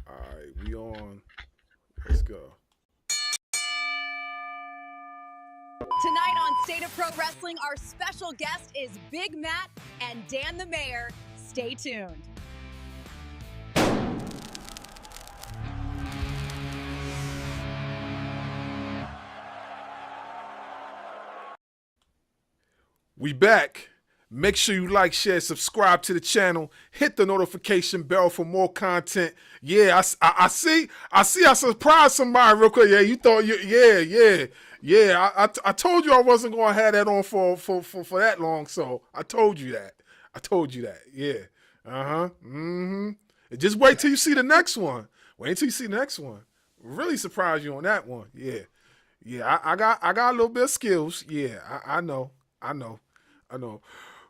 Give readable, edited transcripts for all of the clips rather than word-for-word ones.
All right, we on. Let's go. Tonight on State of Pro Wrestling, our special guest is Big Matt and Dan the Mayor. Stay tuned. We back. Make sure you like, share, subscribe to the channel. Hit the notification bell for more content. Yeah, I see. I surprised somebody real quick. Yeah, you thought you. Yeah. I told you I wasn't gonna have that on for that long. So I told you that. Yeah. Just wait till you see the next one. Wait till you see the next one. Really surprised you on that one. Yeah. Yeah. I got a little bit of skills. Yeah. I know. I know.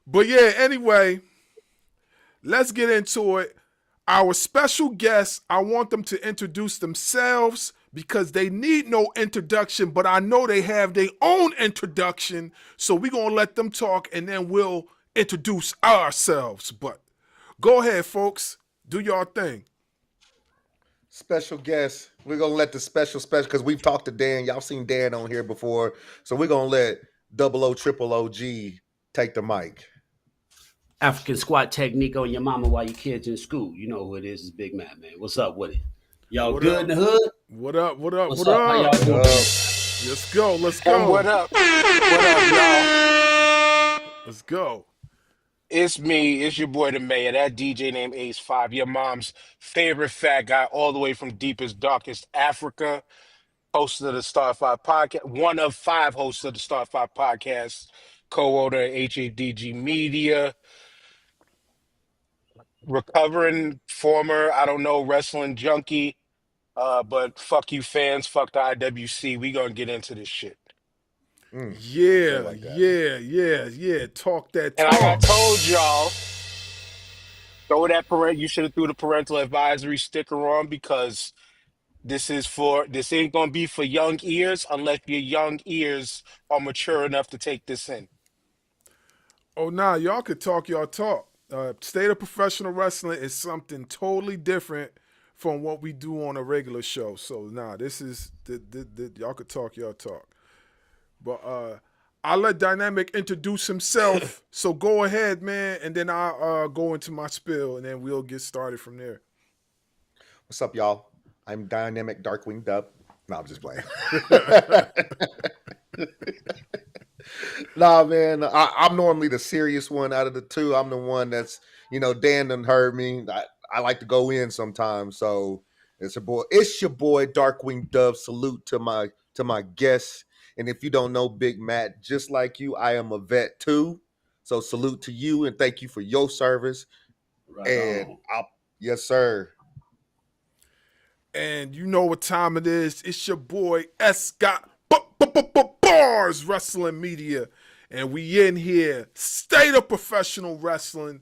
But yeah, anyway, let's get into it. Our special guests, I want them to introduce themselves because they need no introduction, but I know they have their own introduction. So we're going to let them talk and then we'll introduce ourselves. But go ahead, folks. Do your thing. Special guest. We're gonna let the special because we've talked to Dan. Y'all seen Dan on here before. So we're gonna let double O triple OG take the mic. African squat technique on your mama while your kids in school. You know who it is. It's Big Matt, man. What's up with it? Y'all What good up? in the hood? What up? What's up? How y'all doing? Let's go. And what up? What up, y'all? Let's go. It's me. It's your boy, the Mayor. That DJ named Ace 5. Your mom's favorite fat guy, all the way from deepest, darkest Africa. Host of the Star 5 podcast. One of 5 hosts of the Star 5 podcast. Co-owner at HADG Media. Recovering former, I don't know, wrestling junkie. But fuck you fans. Fuck the IWC. We gonna get into this shit. Yeah, like that. yeah. Talk that And like I talk. told y'all, throw that you should have threw the parental advisory sticker on because this ain't gonna be for young ears unless your young ears are mature enough to take this in. Oh, nah, y'all could talk y'all talk. State of professional wrestling is something totally different from what we do on a regular show. So, nah, this is, y'all could talk y'all talk. But I'll let Dynamic introduce himself. So go ahead, man, and then I'll go into my spiel, and then we'll get started from there. What's up, y'all? I'm Dynamic Darkwing Dub. No, I'm just playing. Nah, man. I'm normally the serious one out of the two. I'm the one that's, Dan done heard me. I like to go in sometimes. So it's your boy Darkwing Dove. Salute to my guests. And if you don't know Big Matt, just like you, I am a vet too. So salute to you and thank you for your service. Right And on. yes, sir. And you know what time it is. It's your boy S. Got Bars Wrestling Media. And we in here. State of professional wrestling.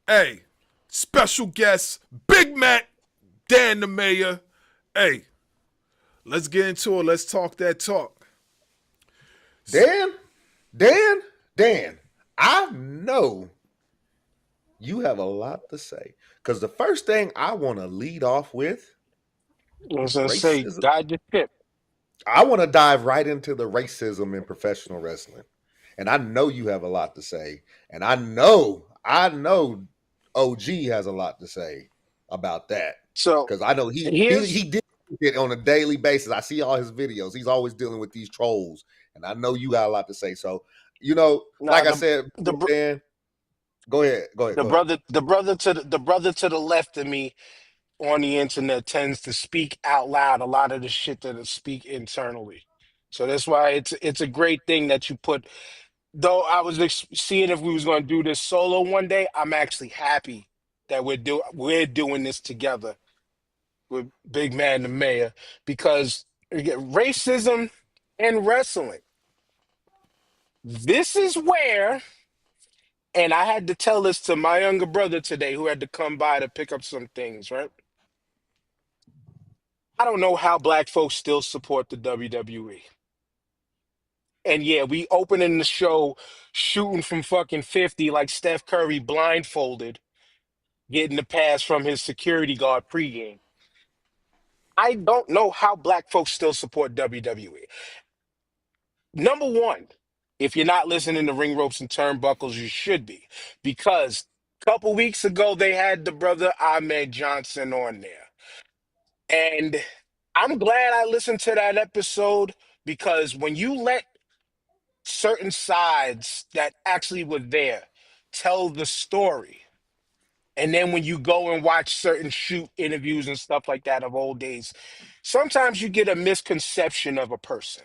Hey, special guest, Big Matt, Dan the Mayor. Hey, let's get into it. Let's talk that talk. Dan, I know you have a lot to say. Because the first thing I want to lead off with, I was gonna say, racism. died your ship. I want to dive right into the racism in professional wrestling. And I know you have a lot to say. And I know OG has a lot to say about that. So Because I know he here's did it on a daily basis. I see all his videos. He's always dealing with these trolls. And I know you got a lot to say. So, nah, like I said, the br- Dan, go ahead. the brother to the left of me on the internet tends to speak out loud a lot of the shit that it speak internally. So that's why it's a great thing that you put. Though I was seeing if we was going to do this solo one day, I'm actually happy that we're doing this together with Big Man the Mayor because again, racism and wrestling. This is where, and I had to tell this to my younger brother today who had to come by to pick up some things, right? I don't know how black folks still support the WWE. And yeah, we opening the show shooting from fucking 50 like Steph Curry blindfolded, getting the pass from his security guard pregame. I don't know how black folks still support WWE. Number one, if you're not listening to Ring Ropes and Turnbuckles, you should be. Because a couple weeks ago, they had the brother Ahmed Johnson on there. And I'm glad I listened to that episode because when you let certain sides that actually were there tell the story, and then when you go and watch certain shoot interviews and stuff like that of old days, sometimes you get a misconception of a person.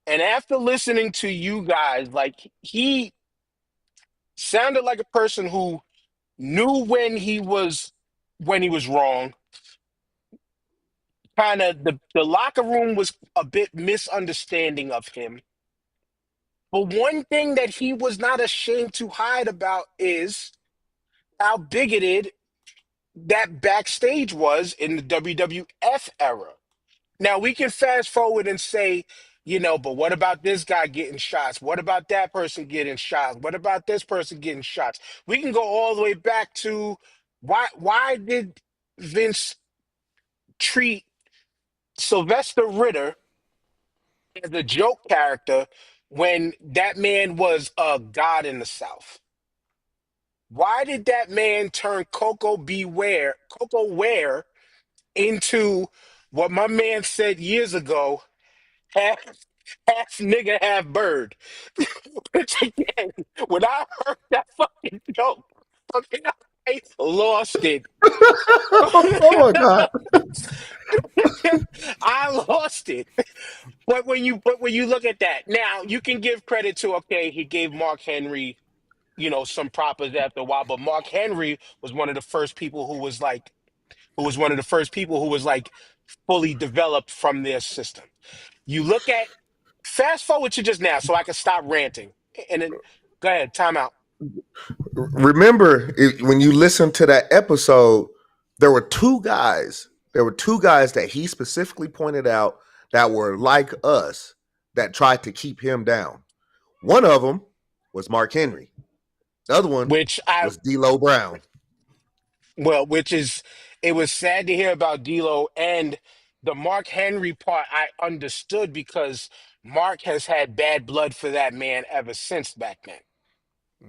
And after listening to you guys, like he sounded like a person who knew when he was wrong. Kind of the locker room was a bit misunderstanding of him. But one thing that he was not ashamed to hide about is how bigoted that backstage was in the WWF era. Now we can fast forward and say, but what about this guy getting shots? What about that person getting shots? What about this person getting shots? We can go all the way back to why did Vince treat Sylvester Ritter as a joke character when that man was a god in the South? Why did that man turn Coco Ware into what my man said years ago, half half nigga, half bird? Which again, when I heard that fucking joke, fucking, I lost it. Oh my God. I lost it. But when you look at that, now you can give credit to, okay, he gave Mark Henry, some propers after a while, but Mark Henry was one of the first people who was like fully developed from their system. You look at fast forward to just now so I can stop ranting. And then go ahead, time out. Remember, when you listen to that episode, there were two guys. There were two guys that he specifically pointed out that were like us that tried to keep him down. One of them was Mark Henry. The other one Which I was D'Lo Brown. Well, which is, it was sad to hear about D'Lo and the Mark Henry part. I understood because Mark has had bad blood for that man ever since back then.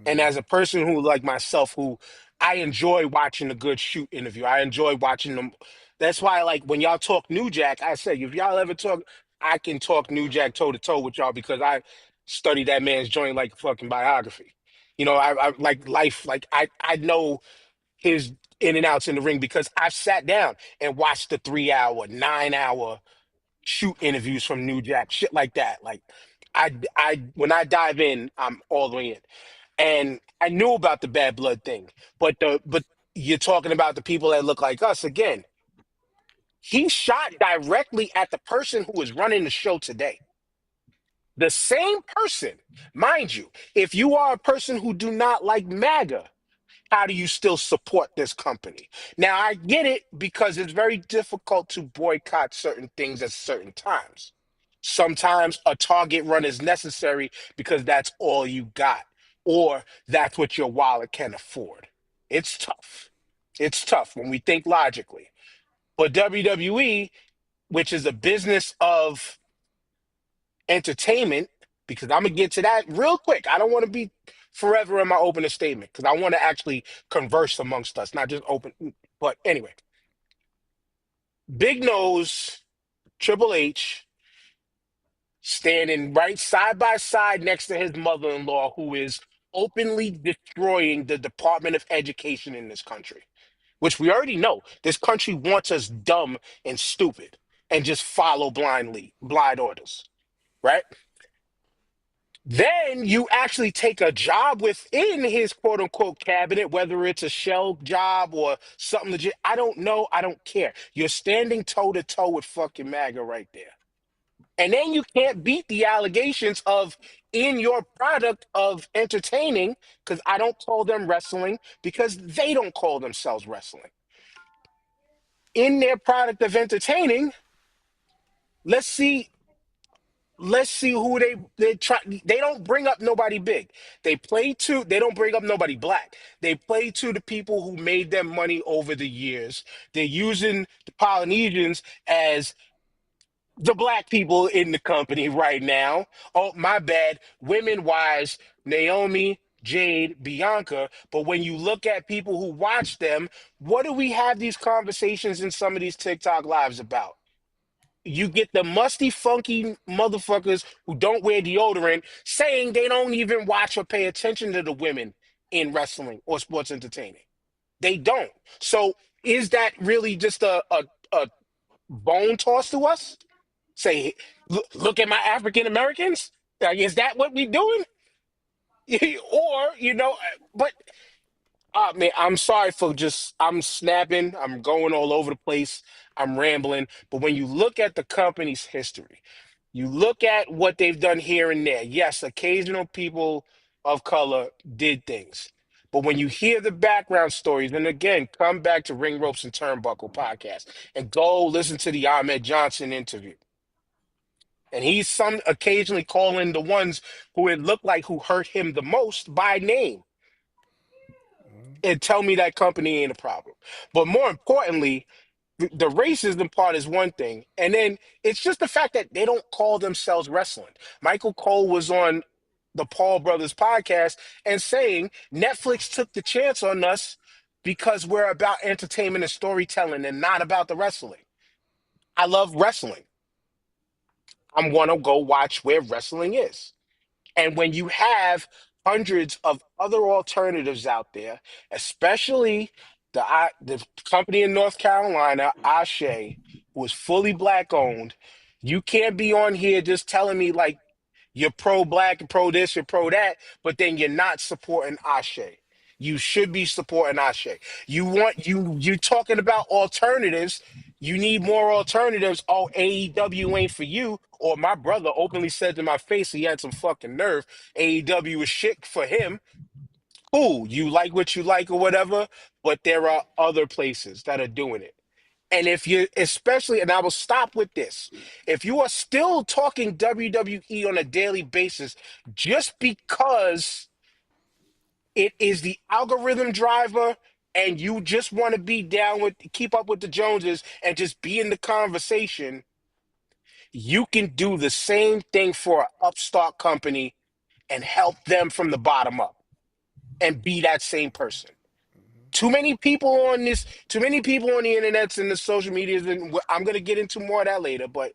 And as a person who, like myself, who I enjoy watching a good shoot interview, I enjoy watching them. That's why, like, when y'all talk New Jack, I say, if y'all ever talk, I can talk New Jack toe to toe with y'all because I study that man's joint like a fucking biography. I like life, like I know his in and outs in the ring because I've sat down and watched the 3 hour, 9 hour shoot interviews from New Jack, shit like that. Like when I dive in, I'm all the way in. And I knew about the bad blood thing, but you're talking about the people that look like us again. He shot directly at the person who is running the show today. The same person, mind you, if you are a person who do not like MAGA, how do you still support this company? Now, I get it because it's very difficult to boycott certain things at certain times. Sometimes a target run is necessary because that's all you got, or that's what your wallet can afford. It's tough. It's tough when we think logically. But WWE, which is a business of entertainment, because I'm gonna get to that real quick. I don't want to be forever in my opening statement because I want to actually converse amongst us, not just open. But anyway, Big Nose, Triple H, standing right side by side next to his mother-in-law, who is openly destroying the Department of Education in this country, which we already know. This country wants us dumb and stupid and just follow blind orders, right? Then you actually take a job within his quote unquote cabinet, whether it's a shell job or something legit. I don't know. I don't care. You're standing toe to toe with fucking MAGA right there. And then you can't beat the allegations of in your product of entertaining, because I don't call them wrestling because they don't call themselves wrestling. In their product of entertaining, let's see. let's see who they try. They don't bring up nobody big. They play to. They don't bring up nobody black. They play to the people who made them money over the years. They're using the Polynesians as the black people in the company right now. Oh, my bad. Women wise, Naomi, Jade, Bianca. But when you look at people who watch them, what do we have these conversations in some of these TikTok lives about? You get the musty, funky motherfuckers who don't wear deodorant saying they don't even watch or pay attention to the women in wrestling or sports entertaining. They don't. So is that really just a bone toss to us? Say, look at my African Americans. Like, is that what we doing? Or but man, I'm sorry for just I'm snapping. I'm going all over the place. I'm rambling. But when you look at the company's history, you look at what they've done here and there. Yes, occasional people of color did things. But when you hear the background stories, and again, come back to Ring Ropes and Turnbuckle podcast and go listen to the Ahmed Johnson interview. And he's some occasionally calling the ones who it looked like who hurt him the most by name and tell me that company ain't a problem. But more importantly, the racism part is one thing. And then it's just the fact that they don't call themselves wrestling. Michael Cole was on the Paul Brothers podcast and saying Netflix took the chance on us because we're about entertainment and storytelling and not about the wrestling. I love wrestling. I'm going to go watch where wrestling is. And when you have hundreds of other alternatives out there, especially the company in North Carolina, Ashe, who is fully black owned, you can't be on here just telling me like you're pro black and pro this, you're pro that, but then you're not supporting Ashe. You should be supporting Ashe. You're talking about alternatives. You need more alternatives. Oh, AEW ain't for you. Or my brother openly said to my face he had some fucking nerve. AEW is shit for him. Cool, you like what you like or whatever, but there are other places that are doing it. And if you, especially, and I will stop with this, if you are still talking WWE on a daily basis just because it is the algorithm driver and you just want to be down with, keep up with the Joneses and just be in the conversation, you can do the same thing for an upstart company and help them from the bottom up and be that same person. Too many people on the internets and the social medias, and I'm going to get into more of that later, but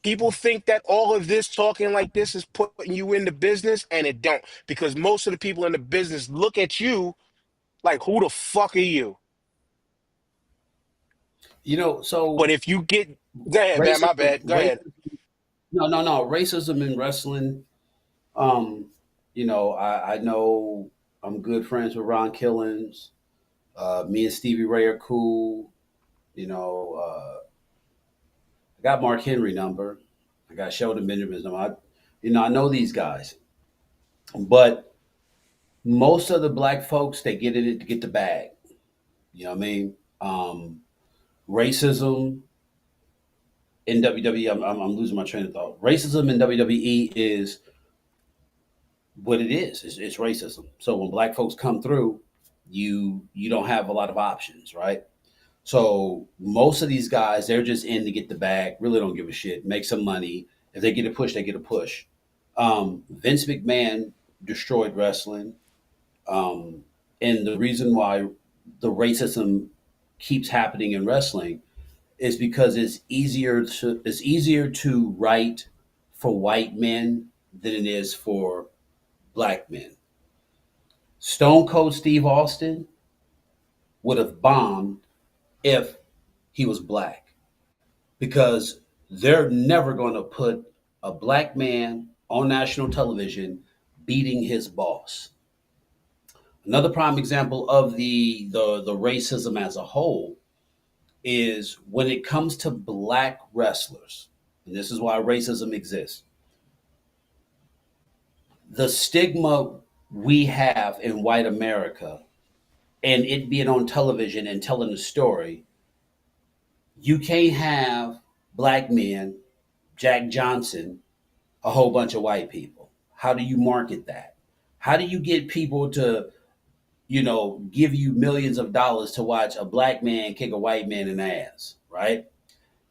people think that all of this talking like this is putting you into business, and it don't, because most of the people in the business look at you like, who the fuck are you? So But if you get, go ahead, man, my racism, bad, go ahead. no, racism in wrestling. Um, I know I'm good friends with Ron Killings. Me and Stevie Ray are cool. I got Mark Henry number. I got Sheldon Benjamin's number. I know these guys, but most of the black folks they get it to get the bag. You know what I mean? Racism in WWE. I'm losing my train of thought. Racism in WWE is what it is. It's racism. So when black folks come through, you don't have a lot of options, right? So most of these guys, they're just in to get the bag. Really don't give a shit. Make some money. If they get a push, they get a push. Vince McMahon destroyed wrestling, and the reason why the racism keeps happening in wrestling is because it's easier to write for white men than it is for black men. Stone Cold Steve Austin would have bombed if he was black because they're never going to put a black man on national television beating his boss. Another prime example of the racism as a whole is when it comes to black wrestlers, and this is why racism exists. The stigma we have in white America and it being on television and telling the story, you can't have black men Jack Johnson, a whole bunch of white people? How do you market that? How do you get people to, give you millions of dollars to watch a black man kick a white man in the ass, right?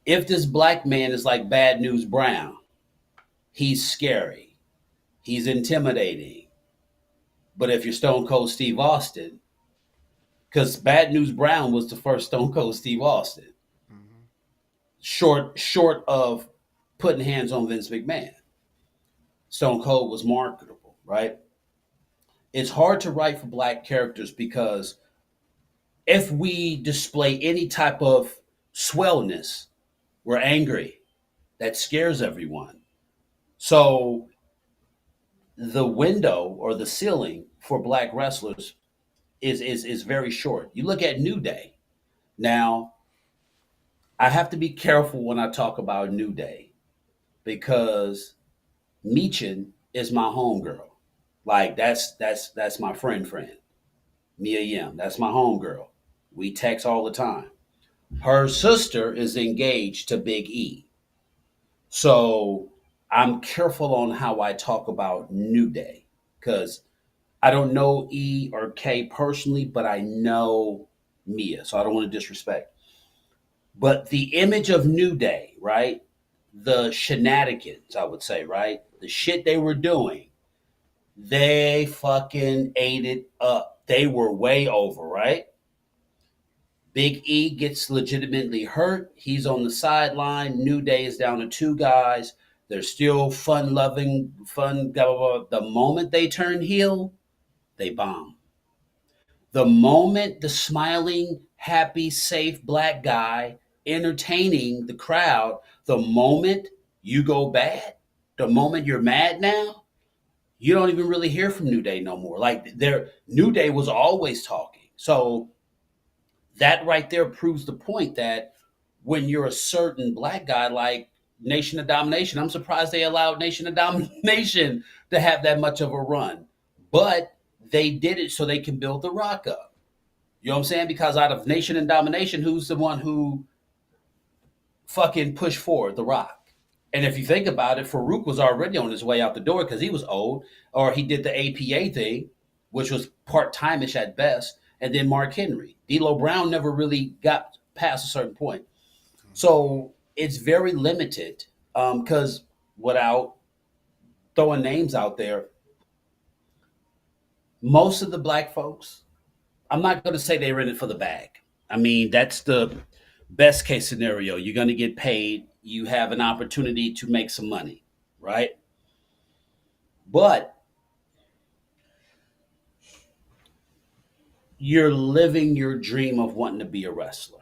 If this black man is like Bad News Brown, he's scary, he's intimidating. But if you're Stone Cold Steve Austin, because Bad News Brown was the first Stone Cold Steve Austin, Mm-hmm. short of putting hands on Vince McMahon. Stone Cold was marketable, right? It's hard to write for black characters because if we display any type of swellness, we're angry. That scares everyone. So the window or the ceiling for black wrestlers is very short. You look at New Day. Now, I have to be careful when I talk about New Day because Meechin is my homegirl. Like that's my friend. Mia Yim. That's my homegirl. We text all the time. Her sister is engaged to Big E. So I'm careful on how I talk about New Day because I don't know E or K personally, but I know Mia. So I don't want to disrespect. But the image of New Day, right? The shenanigans, I would say, right? The shit they were doing, they fucking ate it up. They were way over, right? Big E gets legitimately hurt. He's on the sideline. New Day is down to two guys. They're still fun loving, fun, blah, blah, blah. The moment they turn heel, they bomb. The moment the smiling, happy, safe black guy entertaining the crowd, the moment you go bad, the moment you're mad now, you don't even really hear from New Day no more. Like their New Day was always talking. So that right there proves the point that when you're a certain black guy like Nation of Domination, I'm surprised they allowed Nation of Domination to have that much of a run. But they did it so they can build the Rock up. You know what I'm saying? Because out of Nation and Domination, who's the one who fucking pushed forward? The Rock. And if you think about it, Farouk was already on his way out the door because he was old, or he did the APA thing, which was part-time-ish at best, and then Mark Henry. D'Lo Brown never really got past a certain point. So it's very limited because without throwing names out there, most of the black folks, I'm not going to say they're in it for the bag. I mean, that's the best case scenario. You're going to get paid. You have an opportunity to make some money, right? But you're living your dream of wanting to be a wrestler.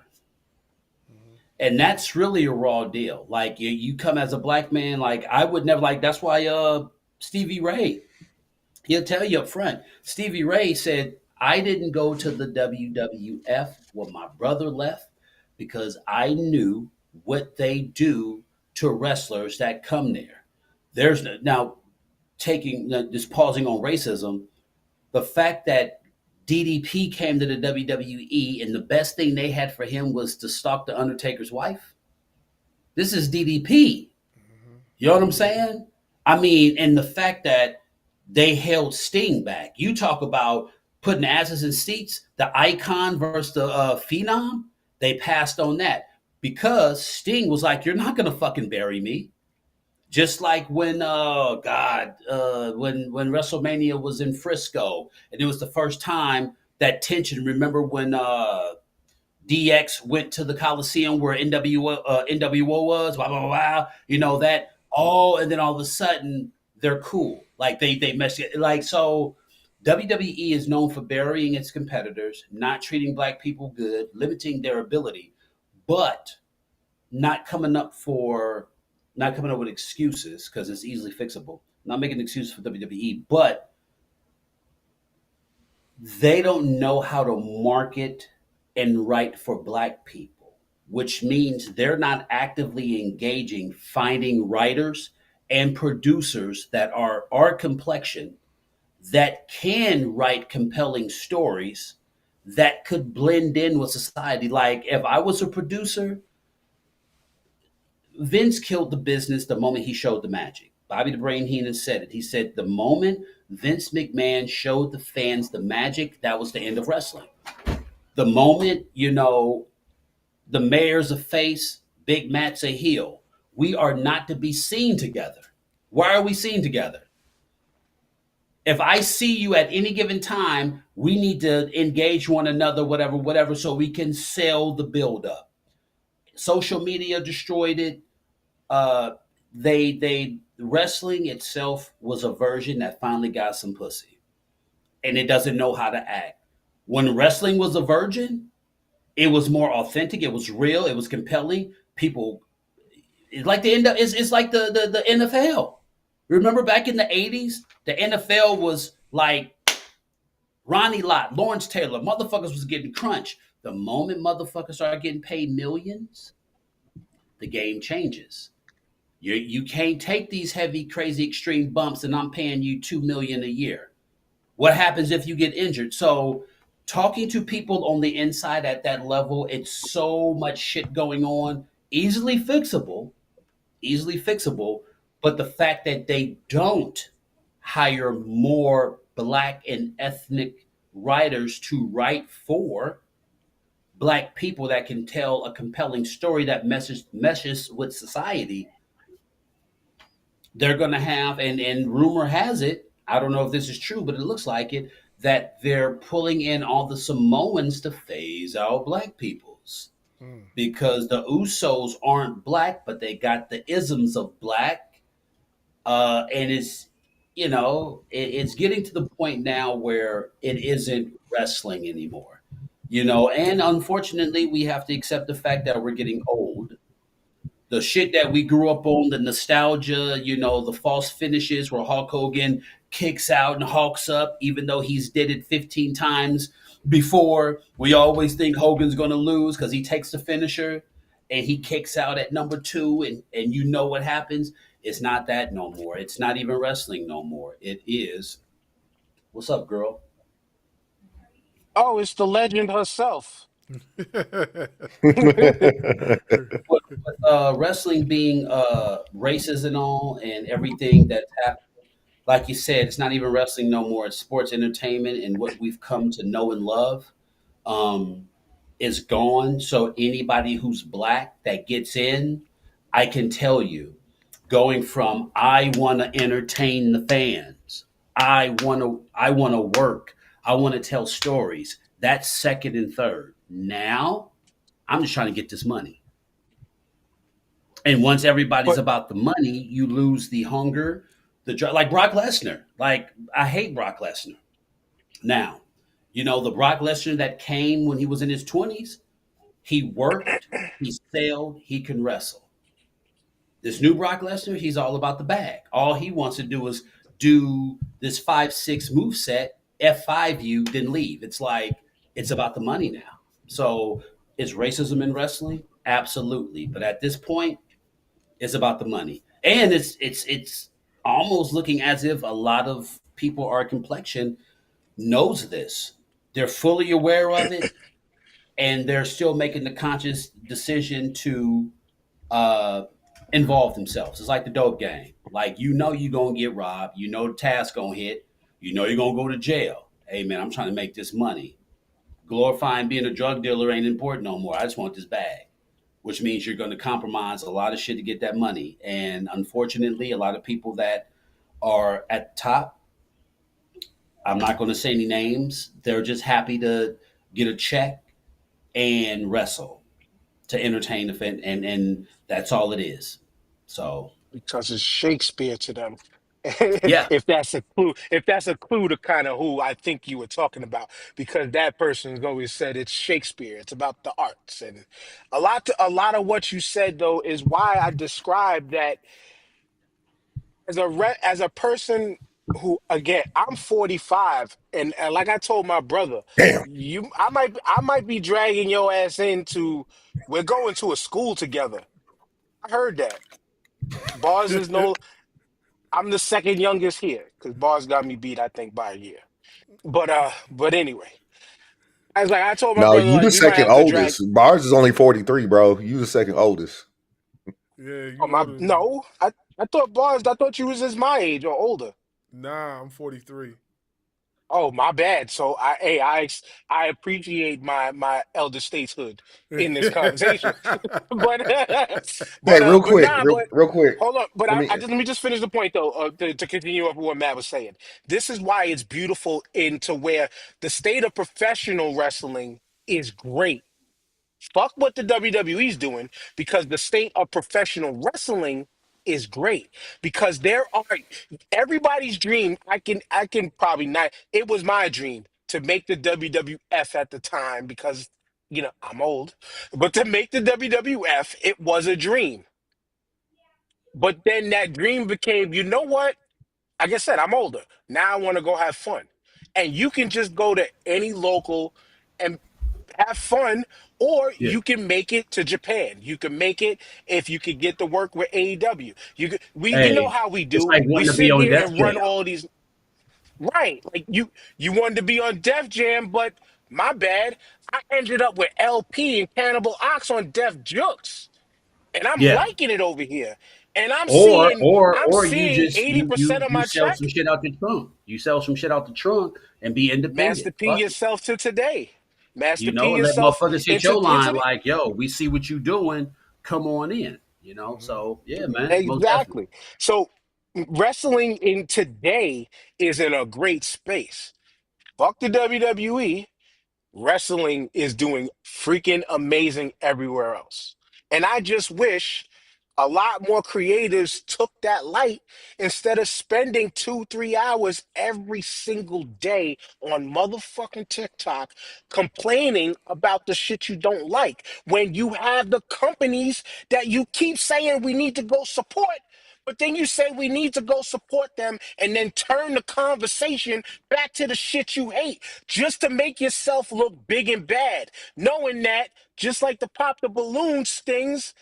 And that's really a raw deal. Like you come as a black man, like I would never like, that's why Stevie Ray, he'll tell you up front. Stevie Ray said, I didn't go to the WWF when my brother left because I knew what they do to wrestlers that come there. There's now taking just pausing on racism, the fact that DDP came to the WWE and the best thing they had for him was to stalk the Undertaker's wife. This is DDP. You know what I'm saying? I mean, and the fact that they held Sting back. You talk about putting asses in seats. The Icon versus the Phenom. They passed on that because Sting was like, "You're not gonna fucking bury me." Just like when when WrestleMania was in Frisco and it was the first time that tension. Remember when DX went to the Coliseum where NWO was, blah, blah, blah, blah, you know, that all, and then all of a sudden they're cool. Like they mess it. Like, so WWE is known for burying its competitors, not treating black people good, limiting their ability, but not coming up with excuses because it's easily fixable. Not making excuses for WWE, but they don't know how to market and write for black people, which means they're not actively engaging finding writers and producers that are our complexion that can write compelling stories that could blend in with society. Like if I was a producer, Vince killed the business the moment he showed the magic. Bobby the Brain Heenan said it. He said the moment Vince McMahon showed the fans the magic, that was the end of wrestling. The moment, the mayor's a face, Big Matt's a heel. We are not to be seen together. Why are we seen together? If I see you at any given time, we need to engage one another, whatever, so we can sell the build up. Social media destroyed it. They wrestling itself was a version that finally got some pussy, and it doesn't know how to act. When wrestling was a virgin, it was more authentic. It was real. It was compelling. People, it's like it's like the NFL. Remember back in the 80s, the NFL was like Ronnie Lott, Lawrence Taylor, motherfuckers was getting crunched. The moment motherfuckers start getting paid millions, the game changes. You can't take these heavy, crazy, extreme bumps, and I'm paying you $2 million a year. What happens if you get injured? So, talking to people on the inside at that level, it's so much shit going on, easily fixable. But the fact that they don't hire more black and ethnic writers to write for black people that can tell a compelling story that meshes with society, they're going to have, and rumor has it, I don't know if this is true, but it looks like it, that they're pulling in all the Samoans to phase out black peoples because the Usos aren't black, but they got the isms of black. And it's getting to the point now where it isn't wrestling anymore, and unfortunately we have to accept the fact that we're getting old. The shit that we grew up on, the nostalgia, the false finishes where Hulk Hogan kicks out and hulks up, even though he's did it 15 times before. We always think Hogan's going to lose because he takes the finisher and he kicks out at number 2, and you know what happens. It's not that no more. It's not even wrestling no more. It is. What's up, girl? Oh, it's the legend herself. Wrestling being racist and all and everything that's happened, like you said, it's not even wrestling no more. It's sports entertainment, and what we've come to know and love um, is gone. So anybody who's black that gets in, I can tell you, going from I want to entertain the fans, I want to work, I want to tell stories. That's second and third. Now I'm just trying to get this money. And once everybody's But about the money, you lose the hunger, like Brock Lesnar. Like I hate Brock Lesnar. Now, the Brock Lesnar that came when he was in his 20s, he worked, he sailed, he can wrestle. This new Brock Lesnar, he's all about the bag. All he wants to do is do this 5-6 move set, F5 you, then leave. It's like it's about the money now. So is racism in wrestling? Absolutely. But at this point, it's about the money. And it's almost looking as if a lot of people our complexion knows this. They're fully aware of it, and they're still making the conscious decision to uh, involve themselves. It's like the dope game. Like you're gonna get robbed. The task gonna hit. You're gonna go to jail. Hey man, I'm trying to make this money. Glorifying being a drug dealer ain't important no more. I just want this bag, which means you're going to compromise a lot of shit to get that money. And unfortunately, a lot of people that are at the top, I'm not going to say any names, they're just happy to get a check and wrestle to entertain the fan, and that's all it is. So, because it's Shakespeare to them. yeah, If that's a clue to kind of who I think you were talking about, because that person's always said it's Shakespeare. It's about the arts, and a lot of what you said though is why I described that as a person who, again, I'm 45, and like I told my brother, Damn. I might be dragging your ass into, we're going to a school together. I heard that. Bars is no, I'm the second youngest here because Bars got me beat, I think, by a year. But anyway, I was like, I told my No, brother, you like, the we might second have to drag. oldest. Bars is only 43, bro. You the second oldest. Yeah, Oh you my, older than me. no, I thought Barnes. I thought you was just my age or older. Nah, I'm 43. Oh, my bad. So I appreciate my elder stateshood in this conversation. But Hey, real but quick, nah, real but real quick. hold on. But Let me. let me just finish the point though, to continue up with what Matt was saying. This is why it's beautiful into where the state of professional wrestling is great. Fuck what the WWE's doing because the state of professional wrestling is great because there are everybody's dream. I can probably not. It was my dream to make the WWF at the time because I'm old, but to make the WWF it was a dream. But then that dream became, you know what? Like I said, I'm older now. I want to go have fun, and you can just go to any local and have fun, or Yeah. you can make it to Japan. You can make it if you could get to work with AEW. You know Hey, how we it's do. like We wanting to be sit on here Def and run Jam. all these right. Like you wanted to be on Def Jam, but my bad. I ended up with LP and Cannibal Ox on Def Jux, and I'm Yeah. liking it over here. And I'm Or seeing or I'm or you seeing just 80% of you my sell some check. shit out the trunk. You sell some shit out the trunk and be Master independent. P Fuck it. yourself to today. Master P And let yourself motherfuckers hit your into line the like, yo, we see what you doing. Come on in. Mhm. So yeah, man, most definitely. exactly. So wrestling in today is in a great space. Fuck the WWE. Wrestling is doing freaking amazing everywhere else. And I just wish a lot more creatives took that light instead of spending 2, 3 hours every single day on motherfucking TikTok complaining about the shit you don't like when you have the companies that you keep saying we need to go support. But then you say we need to go support them and then turn the conversation back to the shit you hate just to make yourself look big and bad, knowing that just like the pop the balloon stings,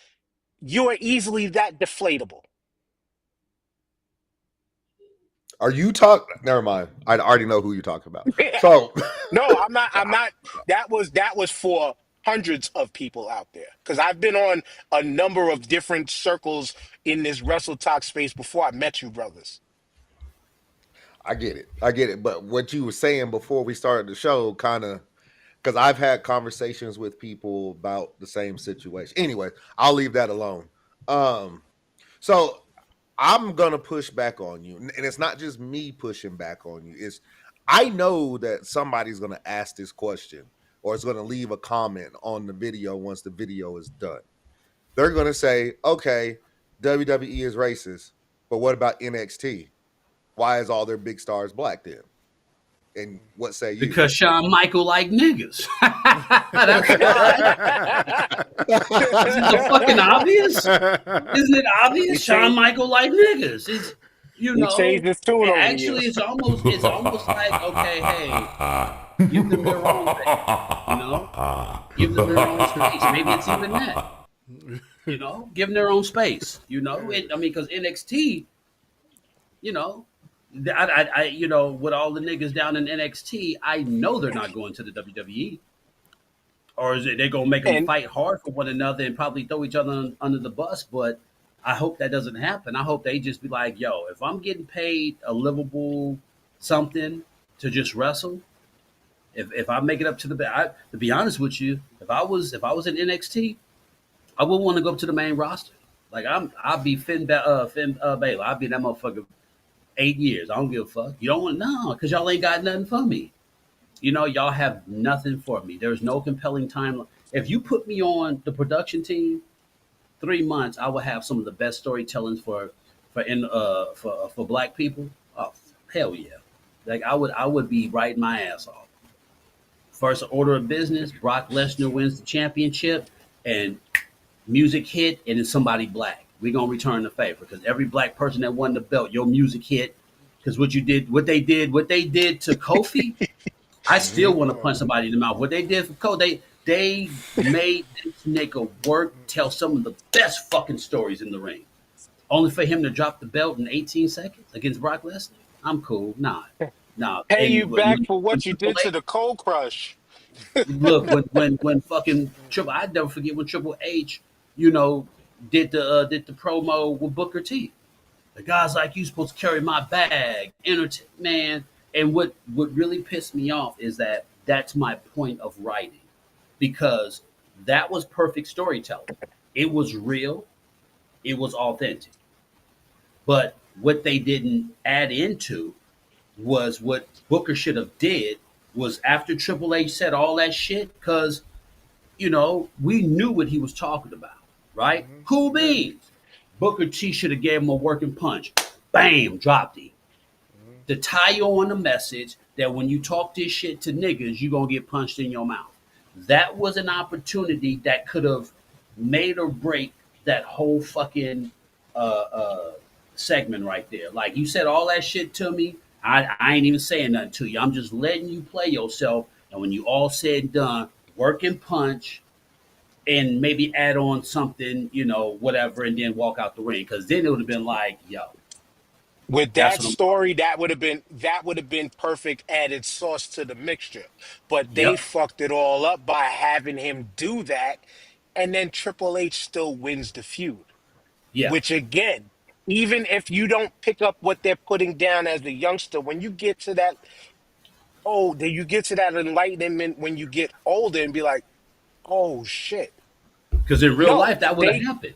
you are easily that deflatable. Are you talk? Never mind. I already know who you're talking about. So, No, I'm not. I'm not. That was for hundreds of people out there because I've been on a number of different circles in this Wrestle Talk space before I met you, brothers. I get it. I get it. But what you were saying before we started the show, kind of, because I've had conversations with people about the same situation. Anyway, I'll leave that alone. Um, so I'm gonna push back on you, and it's not just me pushing back on you. It's I know that somebody's gonna ask this question or is gonna leave a comment on the video once the video is done. They're gonna say, "Okay, WWE is racist, but what about NXT? Why is all their big stars black then?" And what say you? Because Shawn Michael like niggas. That's why. Isn't it fucking obvious? Isn't it he obvious? Shawn changed. Michael like niggas. It's He changed his tune and over the actually years. it's almost like, okay, hey, give them their own space. Give them their own space. Maybe it's even that. Give them their own space. Because NXT, you know, with all the niggas down in NXT, I know they're not going to the WWE. Or is it they're gonna make them And fight hard for one another and probably throw each other under the bus? But I hope that doesn't happen. I hope they just be like, yo, if I'm getting paid a livable something to just wrestle, if I make it up to to be honest with you, if I was in NXT, I wouldn't want to go up to the main roster. Like I'd be Finn Balor. I'd be that motherfucker 8 years. I don't give a fuck. You don't want because y'all ain't got nothing for me. Y'all have nothing for me. There's no compelling time. If you put me on the production team, 3 months, I will have some of the best storytelling for black people. Oh, hell yeah! Like I would be writing my ass off. First order of business: Brock Lesnar wins the championship, and music hit, and it's somebody black. We're gonna return the favor because every black person that won the belt, your music hit. Because what they did to Kofi, I still want to punch somebody in the mouth. What they did for Cole, they made this nigga work, tell some of the best fucking stories in the ring. Only for him to drop the belt in 18 seconds against Brock Lesnar. I'm cool. Nah. pay you And back for when what you Triple did to H, the Cold Crush. look, when fucking Triple, I'd never forget when Triple H, you know, did the promo with Booker T. The guy's like, you supposed to carry my bag, man. And what really pissed me off is that that's my point of writing, because that was perfect storytelling. It was real, it was authentic. But what they didn't add into was what Booker should have did was after Triple H said all that shit, because we knew what he was talking about, right? Cool Yeah. beans. Booker T should have gave him a working punch. Bam, dropped him. To tie you on the message that when you talk this shit to niggas, you're going to get punched in your mouth. That was an opportunity that could have made or break that whole fucking uh, uh, segment right there. Like, you said all that shit to me. I ain't even saying nothing to you. I'm just letting you play yourself. And when you all said and done, work and punch, and maybe add on something, whatever, and then walk out the ring. Because then it would have been like, yo, With that's that what I'm talking story, about. that would have been perfect added sauce to the mixture. But they Yep. fucked it all up by having him do that, and then Triple H still wins the feud. Yeah. Which again, even if you don't pick up what they're putting down as a youngster, when you get to that then you get to that enlightenment when you get older and be like, oh shit. Because in real No, life, that would have happened.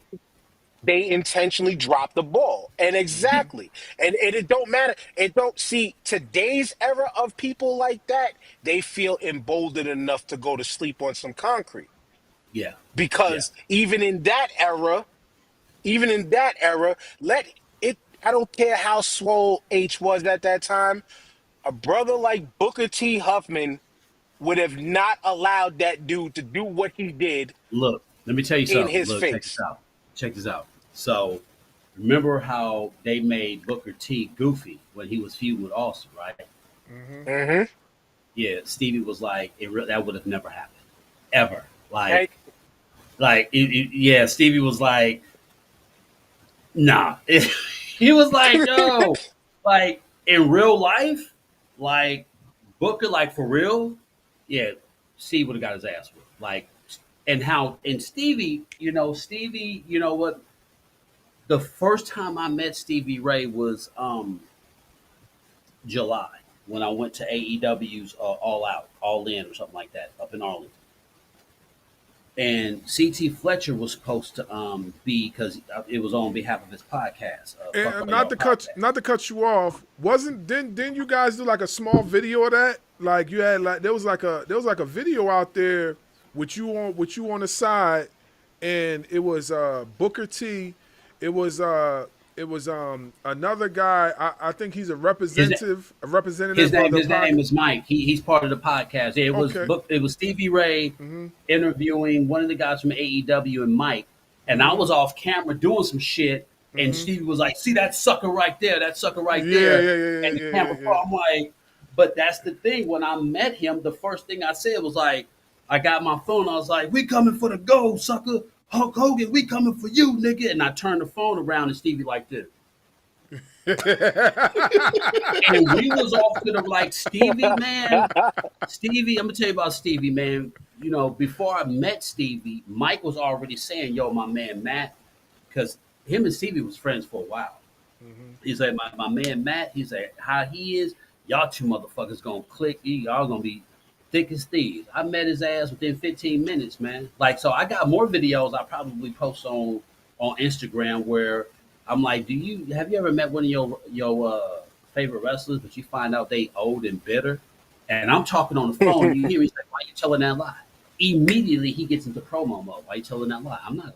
they intentionally drop the ball. And exactly. And it don't matter. It don't see today's era of people like that, they feel emboldened enough to go to sleep on some concrete. Yeah. Yeah. Because even in that era, let it I don't care how swole H was at that time, a brother like Booker T. Huffman would have not allowed that dude to do what he did Look, let me tell you in something. his Look, check this face. out. Check this out. So, remember how they made Booker T goofy when he was feuding with Austin, right? Hmm. Hmm. Yeah, Stevie was like, that would have never happened, ever. Hey, Yeah, Stevie was like, nah. He was like, yo, like in real life, like Booker, like for real, yeah, Steve would have got his ass whipped. Like, and Stevie, Stevie, you know what? The first time I met Stevie Ray was July when I went to AEW's All Out, All In, or something like that, up in Arlington. And CT Fletcher was supposed to be, because it was on behalf of his podcast, Fuck And All Y'all podcast. not to cut you off, wasn't didn't you guys do like a small video of that? Like you had like there was like a video out there with you on the side, and it was Booker T, it was another guy. I think he's His a representative of the his name podcast. is Mike. He's part of the podcast. Okay. It was Stevie Ray Mm-hmm. interviewing one of the guys from AEW and Mike, and I Mm-hmm. was off camera doing some shit, and Mm-hmm. Stevie was like, "See that sucker right there? That sucker right Yeah, there." yeah, yeah, And yeah, the yeah, camera, yeah, yeah. I'm like, but that's the thing. When I met him, the first thing I said was like, I got my phone. I was like, "We coming for the gold, sucker." Hulk Hogan, we coming for you, nigga. And I turned the phone around and Stevie like this. And we was off to the like Stevie, man. Stevie, I'm gonna tell you about Stevie, man. Before I met Stevie, Mike was already saying, "Yo, my man Matt," because him and Stevie was friends for a while. He said, "My man Matt," he said, "How he is, y'all two motherfuckers gonna click. Y'all gonna be thick as thieves." I met his ass within 15 minutes, man. Like, so I got more videos I probably post on Instagram where I'm like, have you ever met one of your favorite wrestlers, but you find out they old and bitter? And I'm talking on the phone. You hear me say, "Why you telling that lie?" Immediately he gets into promo mode. "Why you telling that lie? I'm not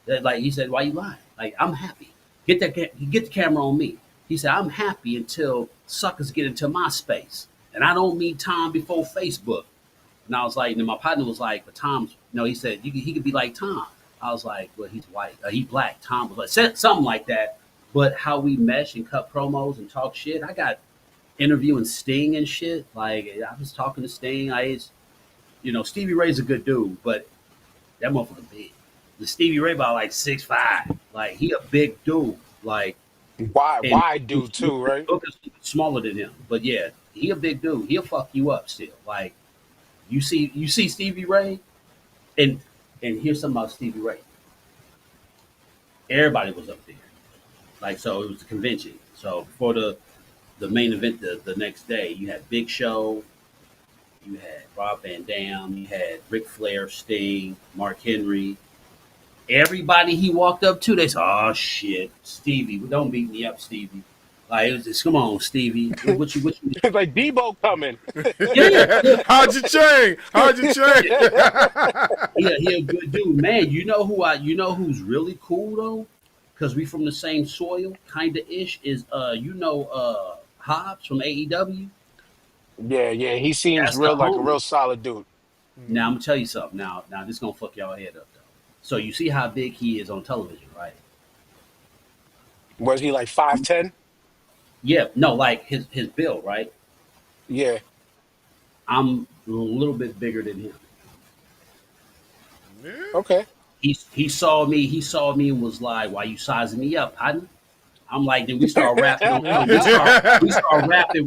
a lie." Like he said, "Why you lying?" Like, "I'm happy. Get the camera on me." He said, "I'm happy until suckers get into my space, and I don't mean time before Facebook." And I was like, and my partner was like, "But Tom's," no, he said, he could be like Tom. I was like, "Well, he's white. He's black." Tom was like, said something like that. But how we mesh and cut promos and talk shit, I got interviewing Sting and shit. Like, I was talking to Sting. Stevie Ray's a good dude, but that motherfucker big. The Stevie Ray about like 6'5". Like, he a big dude. Like, and Why do too, right? Booker's smaller than him. But yeah, he a big dude. He'll fuck you up still. Like, you see Stevie Ray, and here's something about Stevie Ray. Everybody was up there. Like, so it was a convention. So before the main event the next day, you had Big Show, you had Rob Van Dam, you had Ric Flair, Sting, Mark Henry. Everybody he walked up to, they said, "Oh shit, Stevie, don't beat me up, Stevie." Like it was just, come on, Stevie, what you? It's like Debo coming. Yeah, yeah, How'd you train? How'd you train? yeah, he a good dude, man. You know who's really cool though, because we from the same soil, kinda ish. Is Hobbs from AEW? Yeah, he seems That's the real like a homie. real solid dude. Now I'm gonna tell you something. Now this gonna fuck y'all head up though. So you see how big he is on television, right? Was he like 5'10"? Yeah, no, like his build, right? Yeah. I'm a little bit bigger than him. Yeah. Okay. He saw me and was like, "Why you sizing me up, partner?" I'm like, then we start rapping on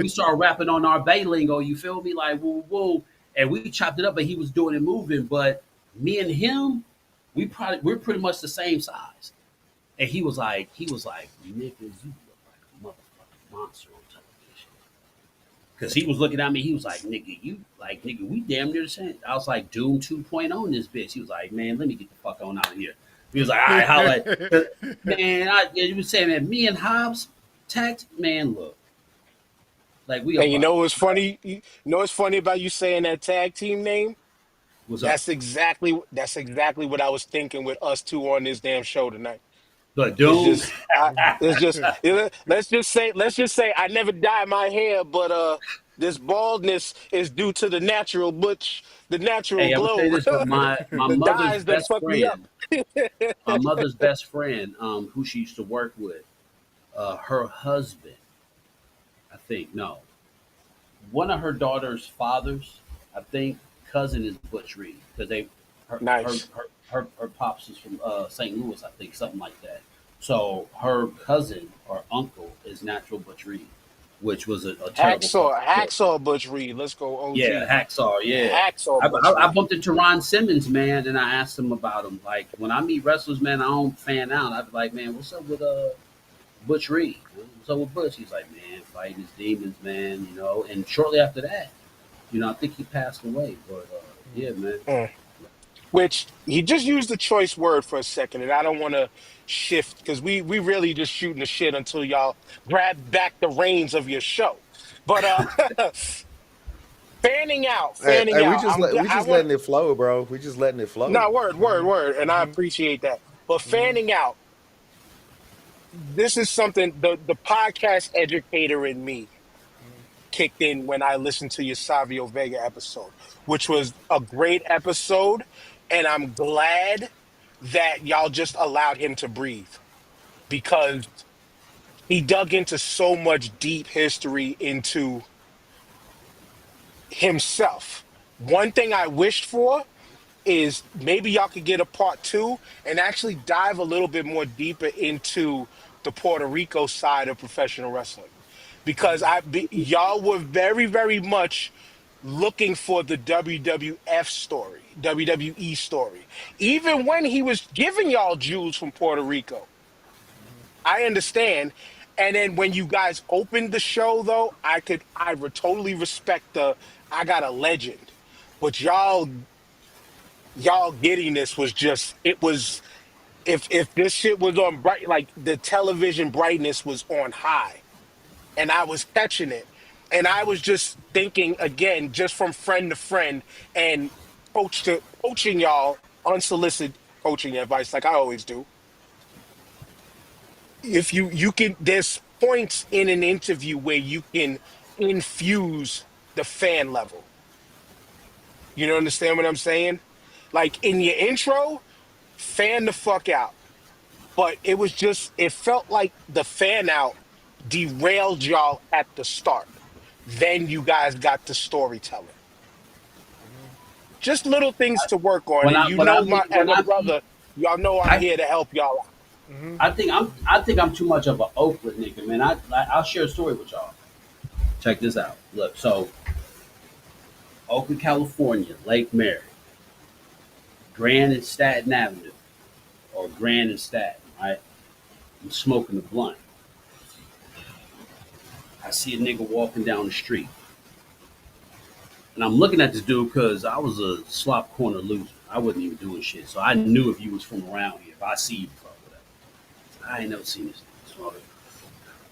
we start rapping on our Bay lingo, you feel me? Like woo woo. And we chopped it up, but he was doing it moving. But me and him, we're pretty much the same size. And he was like, niggas, you look like a motherfucking monster on television. Cause he was looking at me, he was like, nigga, we damn near the same. I was like, Doom 2.0 in this bitch. He was like, man, let me get the fuck on out of here. He was like, all right, holla. Man, you was saying, man, me and Hobbs tagged, man, look. Like we And you about know what's funny? You know what's funny about you saying that tag team name? what's up? That's exactly what I was thinking with us two on this damn show tonight. But It's Doom, just let's just say I never dye my hair, but this baldness is due to the natural hey, I'm gonna tell you glow. this, but my The mother's dyes done best fucked me up. friend, my mother's best friend, who she used to work with, her husband, I think, no, one of her daughter's fathers, I think, cousin is Butch Reed because Nice. her pops is from St. Louis, I think, something like that. So her cousin or uncle is Natural Butch Reed, which was a terrible Hacksaw, fucking kid. Hacksaw Butch Reed. Let's go Yeah, OG. Hacksaw. Yeah, Hacksaw I, Butch I, I Reed. bumped into Ron Simmons, man, and I asked him about him. Like when I meet wrestlers, man, I don't fan out. I'd be like, man, what's up with Butch Reed? What's up with Butch? He's like, man, fighting his demons, man. And shortly after that, I think he passed away. But yeah, man. Mm. Which he just used the choice word for a second, and I don't want to shift because we really just shooting the shit until y'all grab back the reins of your show. But fanning out, fanning We out. just we I just want letting it flow, bro. We just letting it flow. no word, and I appreciate that. But fanning out, this is something the podcast educator in me kicked in when I listened to your Savio Vega episode, which was a great episode. And I'm glad that y'all just allowed him to breathe because he dug into so much deep history into himself. One thing I wished for is maybe y'all could get a part two and actually dive a little bit more deeper into the Puerto Rico side of professional wrestling because y'all were very, very much looking for the WWF story, WWE story. Even when he was giving y'all jewels from Puerto Rico, I understand. And then when you guys opened the show, though, totally respect I got a legend. But y'all getting this was just it was if this shit was on bright like the television brightness was on high and I was catching it and I was just thinking again just from friend to friend and coaching y'all unsolicited coaching advice like I always do. If you can there's points in an interview where you can infuse the fan level. You know understand what I'm saying? Like in your intro, fan the fuck out. But it felt like the fan out derailed y'all at the start. Then you guys got the storytelling. Just little things to work on. When And I you when I know meet as when a I meet brother, y'all know I'm I here to help y'all out. I think I'm too much of an Oakland nigga, man. I'll share a story with y'all. Check this out. Look, so Oakland, California, Lake Mary, Grand and Staten Avenue, or Grand and Staten, right? I'm smoking a blunt. I see a nigga walking down the street. And I'm looking at this dude because I was a slop corner loser. I wasn't even doing shit. So I knew if you was from around here, if I see you before, whatever. I ain't never seen this nigga smoking.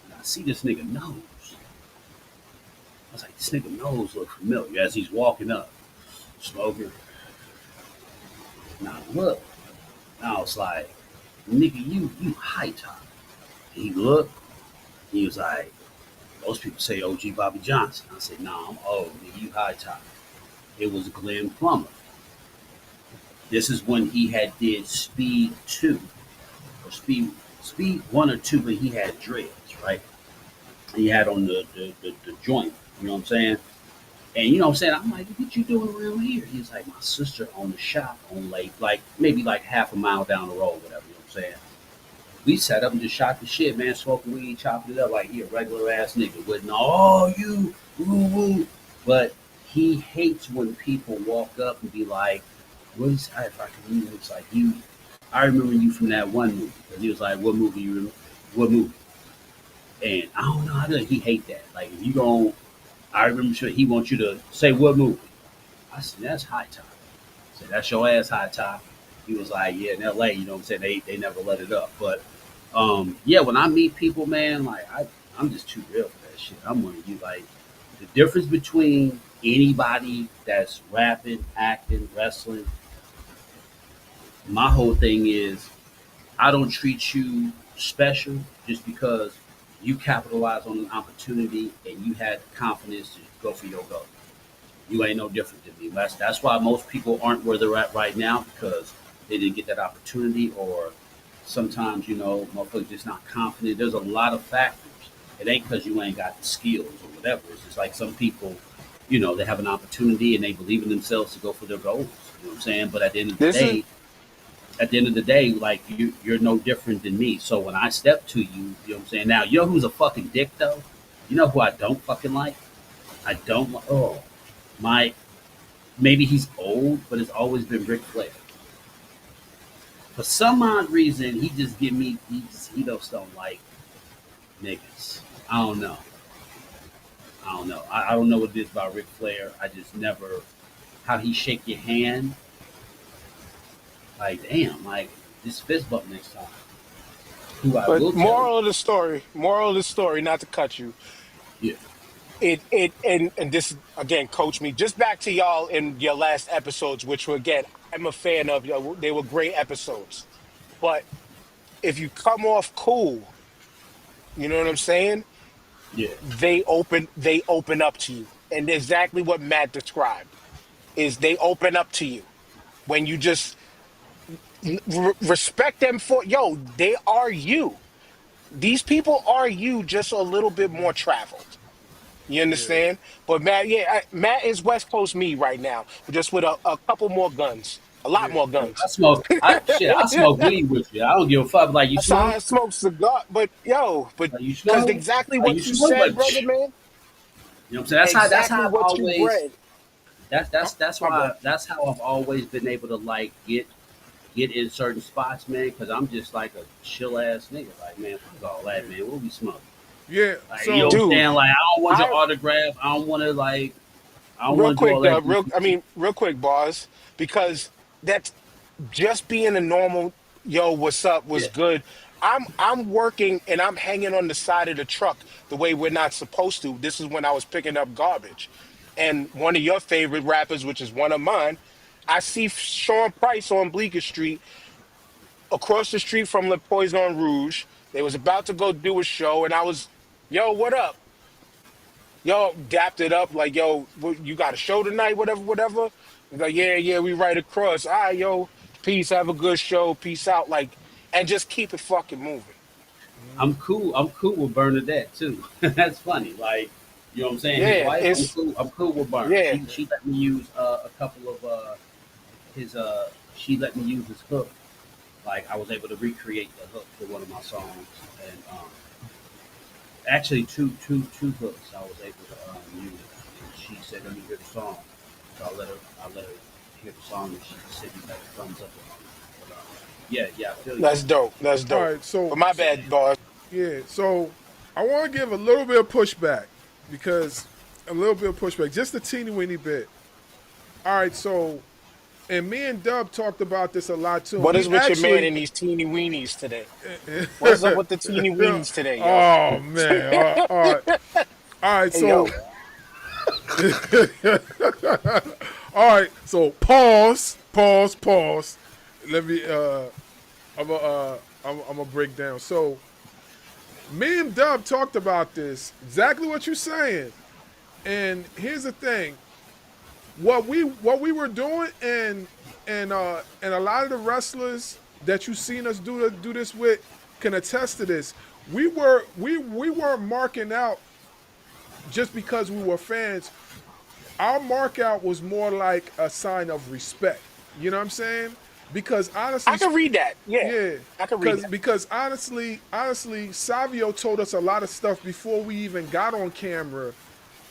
And I see this nigga nose. I was like, this nigga nose look familiar as he's walking up, smoking. And I look. And I was like, nigga, you high top. And he looked. He was like, most people say OG Bobby Johnson. I said, nah, I'm old. Nigga, you high top. It was Glenn Plummer. This is when he had did Speed 2 or Speed 1 or 2, but he had dreads, right? He had on the joint, you know what I'm saying? And you know what I'm saying? I'm like, what you doing around here? He's like, my sister owned a shop on like maybe like half a mile down the road, whatever, you know what I'm saying? We sat up and just shot the shit, man, smoking weed, chopping it up like he a regular ass nigga. Wouldn't you, woo woo. But he hates when people walk up and be like, what is that? If I can use it's like you, I remember you from that one movie. Because he was like, what movie you remember? What movie? And I don't know how to, he hate that. Like, if you go, I remember sure he wants you to say what movie. I said, that's High Top. I said, that's your ass High Top. He was like, yeah, in LA, you know what I'm saying? They never let it up. But yeah, when I meet people, man, like I'm just too real for that shit. I'm one of you. Like, the difference between anybody that's rapping, acting, wrestling, my whole thing is I don't treat you special just because you capitalize on an opportunity and you had the confidence to go for your goal. You ain't no different than me. That's why most people aren't where they're at right now because they didn't get that opportunity, or sometimes, you know, motherfuckers just not confident. There's a lot of factors. It ain't because you ain't got the skills or whatever. It's just like some people, you know, they have an opportunity and they believe in themselves to go for their goals. You know what I'm saying? But at the end of the day, like you're no different than me. So when I step to you, you know what I'm saying? Now, you know who's a fucking dick though? You know who I don't fucking like? I don't like, oh, my, maybe he's old, but it's always been Ric Flair. For some odd reason, he just give me, he just don't like niggas. I don't know. I don't know what it is about Ric Flair. I just never, how he shake your hand. Like, damn, like, just fist bump next time. Who I But will tell you. moral of the story, not to cut you. Yeah. It and this again, coach me just back to y'all in your last episodes, which were again, I'm a fan of. Y'all, they were great episodes. But if you come off cool, you know what I'm saying? Yeah. They open up to you, and exactly what Matt described is they open up to you when you just respect them for they are you. These people are you, just a little bit more traveled. You Yeah. understand? But Matt, yeah, Matt is West Coast me right now, just with a couple more guns, a lot Yeah. more Yeah, guns. I smoke weed with you. I don't give a fuck. Like, you That's how smoke? I smoke cigar. But but Like, you because smoke? exactly Like, you what you smoke? said, Like, brother man, you know what I'm saying? That's how exactly I've what you always, bred. Oh, that's my why, bad. that's how I've always been able to, like, get in certain spots, man, because I'm just like a chill ass nigga. Like, man, fuck all that, man. What we smoke? Yeah. Like, you know what So I'm Dude, saying? Like, I don't want your I autograph. I don't want to, like, I don't real want to do quick, all that real goofy I shit. mean, real quick, boss, because that's just being a normal what's up was Yeah. good. I'm working and I'm hanging on the side of the truck the way we're not supposed to. This is when I was picking up garbage. And one of your favorite rappers, which is one of mine, I see Sean Price on Bleecker Street across the street from Le Poison Rouge. They was about to go do a show, and I was, yo, what up? Yo, dapped it up like, yo, you got a show tonight, whatever, whatever. He's like, yeah, yeah, we right across. All right, yo, peace, have a good show, peace out, like, and just keep it fucking moving. I'm cool. I'm cool with Bernadette too. That's funny. Like, you know what I'm saying? His Yeah, wife. I'm it's cool. I'm cool with Bern. yeah, She let me use a couple of his. She let me use his hook. Like, I was able to recreate the hook for one of my songs, and actually two hooks I was able to use. And she said, "Let me hear the song." So I let her hear the song, and she said, "You got a thumbs up." On it. But, Yeah, I feel you. That's dope. That's All dope. right, so But my bad, boss. yeah, so I want to give a little bit of pushback because a little bit of pushback, just a teeny weeny bit. All right, so and me and Dub talked about this a lot too. What We is with your man actually, and these teeny weenies today? What is up with the teeny weenies today, yo? oh man, all right, Hey, yo. so all right, so pause. Let me I'm gonna break down. So me and Dub talked about this, exactly what you're saying. And here's the thing: what we were doing, and a lot of the wrestlers that you've seen us do this with can attest to this. We weren't marking out just because we were fans. Our mark out was more like a sign of respect. You know what I'm saying? Because honestly, I can read that. Yeah, yeah, I can read that. because honestly, Savio told us a lot of stuff before we even got on camera,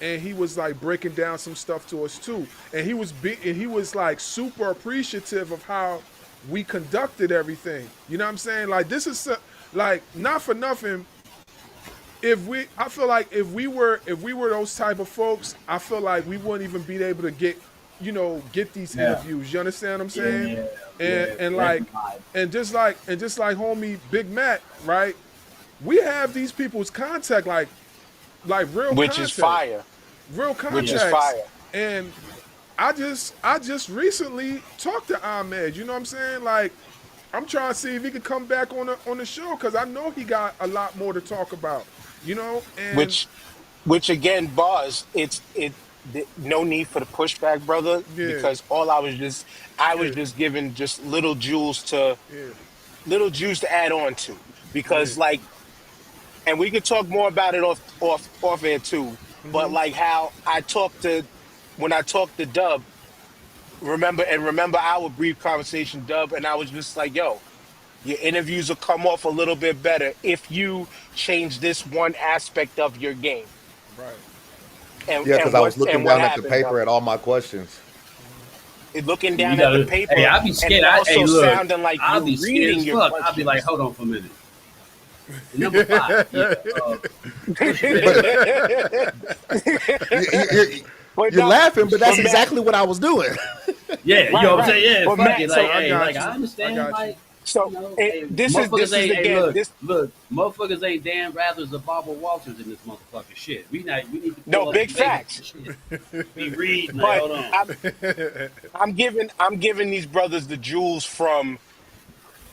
and he was like breaking down some stuff to us too. And he was like super appreciative of how we conducted everything. You know what I'm saying? Like this is like not for nothing. I feel like if we were those type of folks, I feel like we wouldn't even be able to get these Yeah. interviews. You understand what I'm saying? Yeah, And yeah, like and just like homie Big Matt, right? We have these people's contact like real Which is contact, fire. real Which is contacts. fire. And I just recently talked to Ahmed. You know what I'm saying? Like I'm trying to see if he could come back on the show because I know he got a lot more to talk about. You know, and Which again, bars. No need for the pushback, brother, yeah, because I was yeah, just giving just yeah, little juice to add on to, yeah. because like, and we could talk more about it off air too. But like how when I talked to Dub, remember our brief conversation, Dub, and I was just like, yo. Your interviews will come off a little bit better if you change this one aspect of your game. Right. Yeah, because I was looking And what down at the happened, paper Dub? at all my questions. Looking You down at the gotta. Hey, paper I be and scared. it Hey, also look, sounding like I'll you're be scared reading as your fuck. I'll be like, questions. hold on for a minute. Number five. Yeah. But But you're no, laughing, but that's but Matt, exactly what I was doing. Yeah, you know what I'm right. saying? Yeah, But fuck Matt, it. Like, I hey, got like you. I I understand. got you. Like, so hey, this motherfuckers is ain't. Hey, again look, this look, motherfuckers ain't Dan Rathers or Barbara Walters in this motherfucking shit. We need to no pull up big the basics facts. and shit. Be reading. Like, But hold on. I'm giving these brothers the jewels from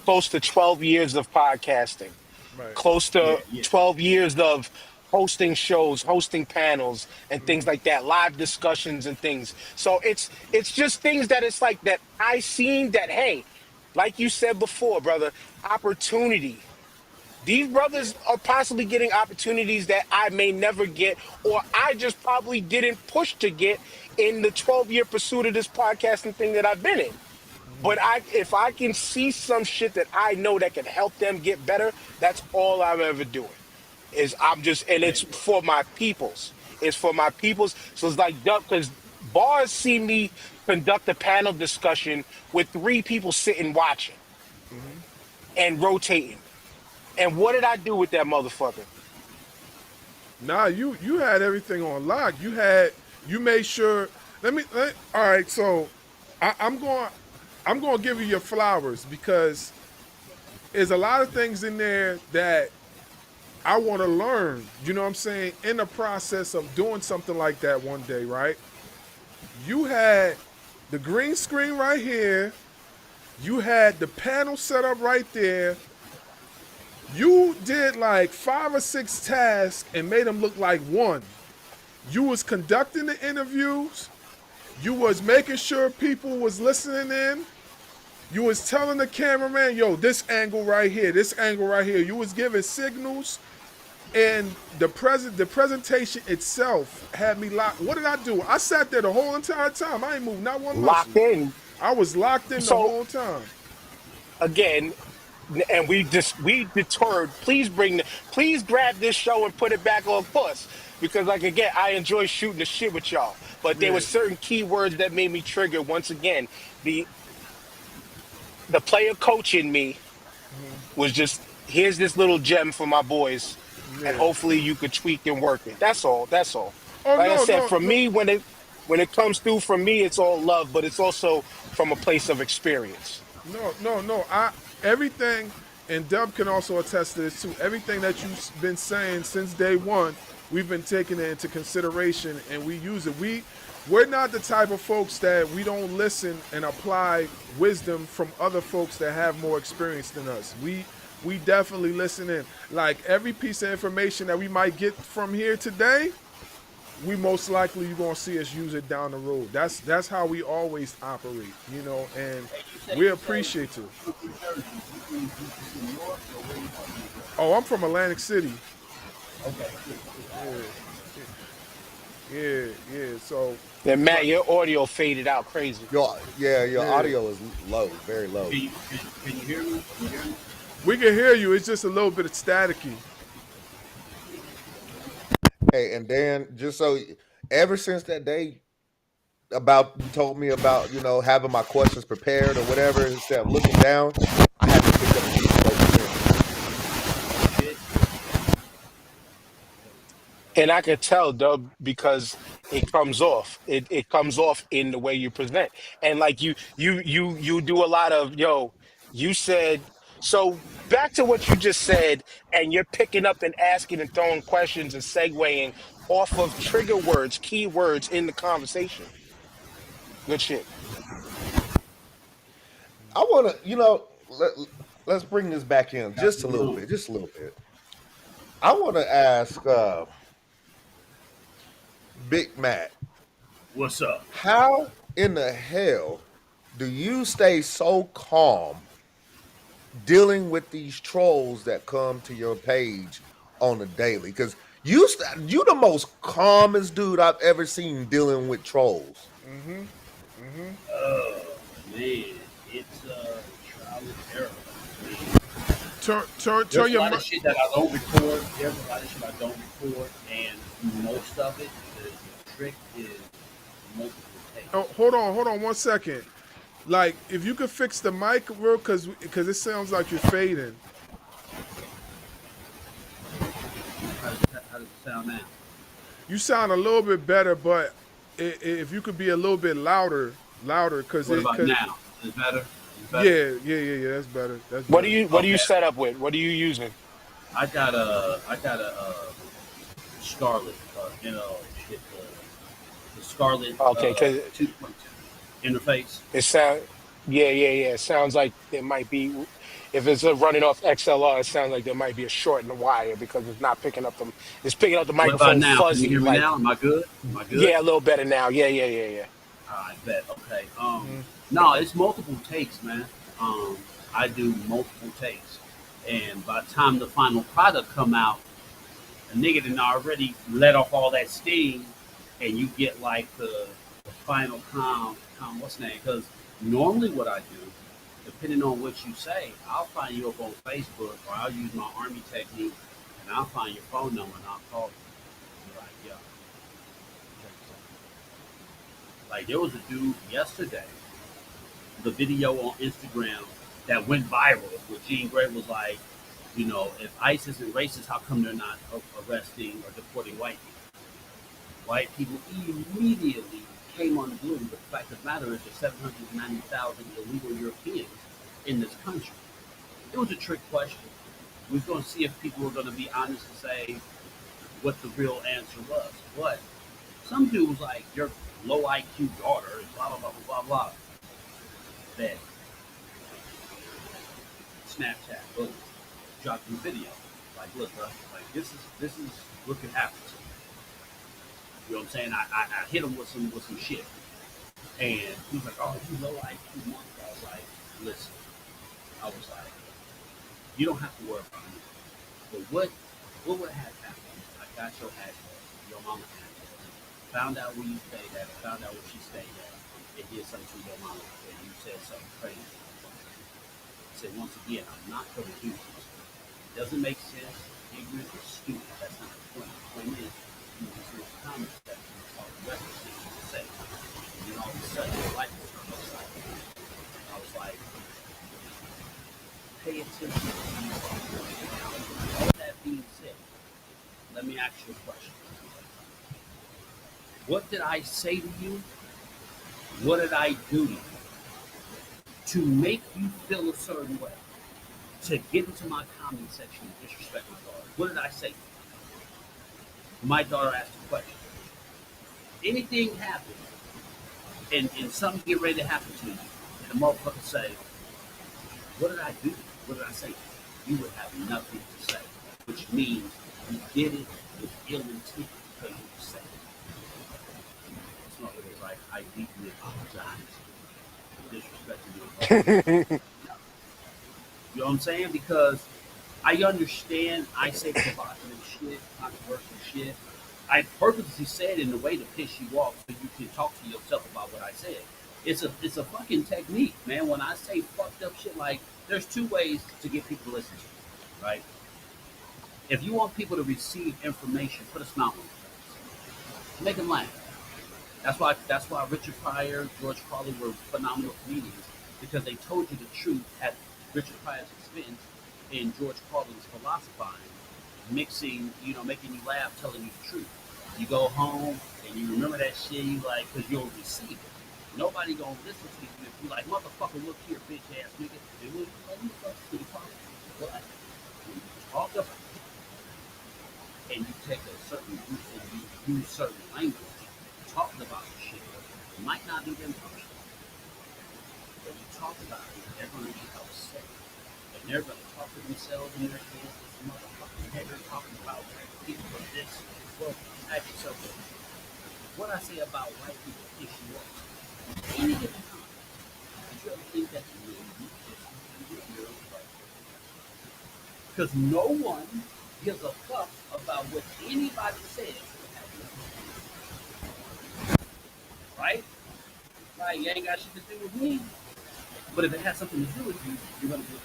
close to 12 years of podcasting, Right. close Yeah, to yeah. 12 years of hosting shows, hosting panels and things like that, live discussions and things. So it's just things that it's like that I seen that, hey, like you said before, brother, opportunity. These Yeah. brothers are possibly getting opportunities that I may never get, or I just probably didn't push to get in the 12-year pursuit of this podcasting thing that I've been in. But if I can see some shit that I know that can help them get better, that's all I'm ever doing. Is I'm just and Hey, it's for my peoples. It's for my peoples. So it's like because bars see me conduct a panel discussion with three people sitting watching and rotating. And what did I do with that motherfucker? Nah, you had everything on lock. You made sure. All right, so I'm going to give you your flowers because there's a lot of things in there that I want to learn. You know what I'm saying? In the process of doing something like that one day, right? You had the green screen right here. You had the panel set up right there. You did like 5 or 6 tasks and made them look like one. You was conducting the interviews. You was making sure people was listening in. You was telling the cameraman, yo, this angle right here, this angle right here. You was giving signals, and the presentation itself had me locked. What did I do? I sat there the whole entire time. I ain't moved not one muscle. Locked in. I was locked in the So whole time. again, and we deterred. Please grab this show and put it back on course because, like again, I enjoy shooting the shit with y'all. But there Yeah. were certain keywords that made me trigger once again. The the player coach in me was just, here's this little gem for my boys, and Yeah. hopefully you could tweak and work it. That's all. That's all. Oh Like I no, said, no, for no, me, when it comes through from me, it's all love, but it's also from a place of experience. no. Everything, and Dub can also attest to this too. Everything that you've been saying since day one, we've been taking it into consideration and we use it. We're not the type of folks that we don't listen and apply wisdom from other folks that have more experience than us. We definitely listen in. Like every piece of information that we might get from here today, we most likely you're gonna see us use it down the road. That's how we always operate, and we appreciate it. Oh, I'm from Atlantic City. Yeah. So, And Matt, but your audio faded out crazy. Your yeah, audio is low, very low. Can you hear me? Can you hear me? we can hear you. It's just a little bit of staticky. Hey, and then just so ever since that day about you told me about having my questions prepared or whatever instead of looking down, I haven't picked up a beat ever since. And I could tell, Dub, because it comes off. It comes off in the way you present. And like you do a lot of, you said, so back to what you just said, and you're picking up and asking and throwing questions and segueing off of trigger words, key words in the conversation. Good shit. I want to, let's bring this back in just a little bit, just a little bit. I want to ask Big Matt, What's up? how in the hell do you stay so calm dealing with these trolls that come to your page on a daily? Because you the most calmest dude I've ever seen dealing with trolls. Oh man, it's trial and error. I mean, Turn there's a your lot mic. of shit that I don't record. There's a lot of shit I don't record, and most of it, the trick is multiple takes. Oh, hold on 1 second. Like, if you could fix the mic real, because it sounds like you're fading. How does it sound now? You sound a little bit better, but if you could be a little bit louder, because What it, about cause now? Is it better? Is it better? yeah. That's better. That's What do better. you Okay. set up with? What are you using? I got a Scarlet, shit, the Scarlet Okay, because 2.2 interface. it sound yeah. It sounds like there might be, if it's running off XLR, it sounds like there might be a short in the wire because it's not picking up the, it's picking up the What about microphone now? Can you fuzzy. hear me Like, now? Am I good? Am I good? yeah, a little better now. Yeah. I bet. Okay. No, it's multiple takes, man. I do multiple takes, and by the time the final product come out, a nigga done already let off all that steam, and you get like the final what's the name? Because normally what I do, depending on what you say, I'll find you up on Facebook, or I'll use my army technique, and I'll find your phone number and I'll call you. Be like, yo, check this out. Like there was a dude yesterday, the video on Instagram that went viral where Jean Grey was like, if ICE isn't racist, how come they're not arresting or deporting white people? White people immediately came unglued. But the fact of the matter is there's 790,000 illegal Europeans in this country. It was a trick question. We was going to see if people were going to be honest and say what the real answer was. But some dude was like, your low IQ daughter is blah, blah, blah, blah, blah. Then Snapchat, boom, dropped the video. Like, look, bro, like this is what could happen to me. You know what I'm saying? I hit him with some shit, and he's like, "Oh, you low IQ monster." I was like, "Listen," I was like, "You don't have to worry about me." But what would have happened? I got your address, your mama's address, found out where you stayed at, found out where she stayed at, and did something to your mama, and you said something crazy. I said, once again, I'm not going to do this. It doesn't make sense. Ignorant or stupid. That's not the point. The point is, you just make comments that all the rest of the things you say. And then all of a sudden, your life is turned upside down. I was like, pay attention to you. All that being said, let me ask you a question. What did I say to you? What did I do to make you feel a certain way? To get into my comment section and disrespect my daughter? What did I say? My daughter asked a question. Anything happens and something get ready to happen to you, and the motherfucker say, what did I do? What did I say? You would have nothing to say, which means you did it with ill intent because you said it. It's not really like I deeply apologize for disrespecting your daughter. You know what I'm saying? Because I understand I say provocative shit, controversial shit. I purposely said in a way to piss you off so you can talk to yourself about what I said. It's a fucking technique, man. When I say fucked up shit, like there's two ways to get people to listen to you, right? If you want people to receive information, put a smile on your face. Make them laugh. That's why Richard Pryor, George Carlin were phenomenal comedians because they told you the truth at Richard Pryor's expense and George Carlin's philosophizing, mixing, making you laugh, telling you the truth. You go home and you remember that shit, you like, because you'll receive it. Nobody gonna listen to you if you like, motherfucker, look here, bitch ass nigga. And when you talk to the public, what? When you talk about it, and you take a certain group and you use certain language, talking about the shit, it might not be them personal. But you talk about it, they're gonna be upset. And they're gonna talk to themselves in their heads, this motherfucking nigga talking about people of this. Well, ask yourself this. What I say about white people piss you off. Any given time. Did you ever think that you really because no one gives a fuck about what anybody says. Right? Like, you ain't got shit to do with me. But if it has something to do with you, you're gonna do it.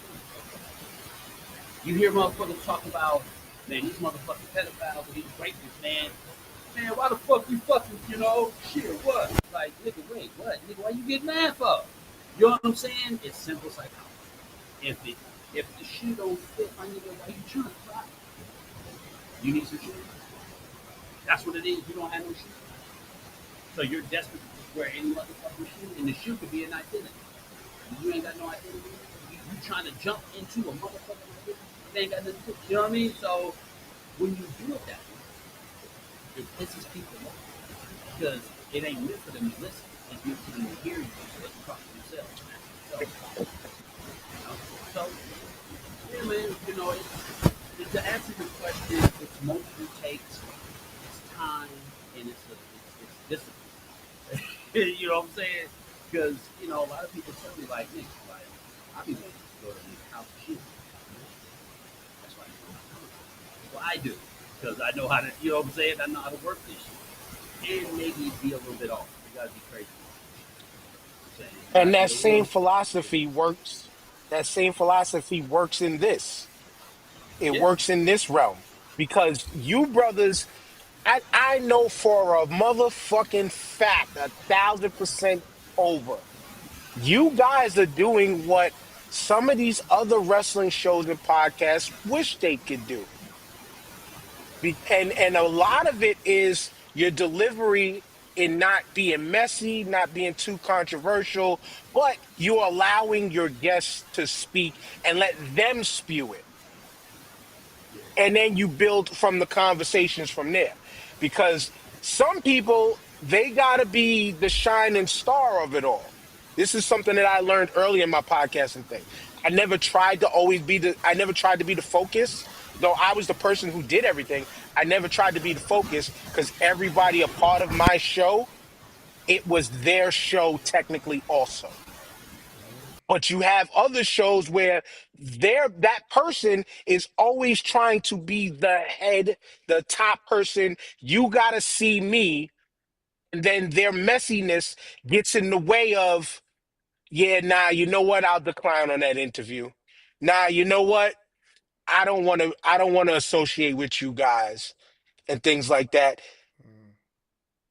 You hear motherfuckers talk about, man, these motherfucking pedophiles and these rapists, man. Man, why the fuck you fucking, shit, what? Like, nigga, wait, what? Nigga, why you getting mad for? You know what I'm saying? It's simple psychology. If the shoe don't fit, my nigga, why you trying to try? You need some shoes? That's what it is. You don't have no shoes. So you're desperate to wear any motherfucking shoe, and the shoe could be an identity. You ain't got no identity. You trying to jump into a motherfucking identity. They ain't got nothing to do. You know what I mean? So when you do it that way, it pisses people off because it ain't meant for them to listen. It's meant for them to hear you so they can talk to themselves. So, yeah, man, to answer the question, it's multiple takes, it's time, and it's discipline. You know what I'm saying? Because, a lot of people tell me, like, Nick, like, I be wanting to go to the house of shit. That's why well, I do. Because I know how to, you know what I'm saying? I know how to work this shit. And maybe be a little bit off. You gotta be crazy. And that same philosophy works. That same philosophy works in this. It Yeah. works in this realm because you brothers, I know for a motherfucking fact, 1,000% over. You guys are doing what some of these other wrestling shows and podcasts wish they could do. And a lot of it is your delivery in not being messy, not being too controversial, but you're allowing your guests to speak and let them spew it. And then you build from the conversations from there. Because some people, they got to be the shining star of it all. This is something that I learned early in my podcasting thing. I never tried to be the focus, though I was the person who did everything. I never tried to be the focus because everybody a part of my show, it was their show technically also. But you have other shows where that person is always trying to be the head, the top person. You gotta see me, and then their messiness gets in the way of, yeah, nah, you know what? I'll decline on that interview. Nah, you know what? I don't want to associate with you guys and things like that.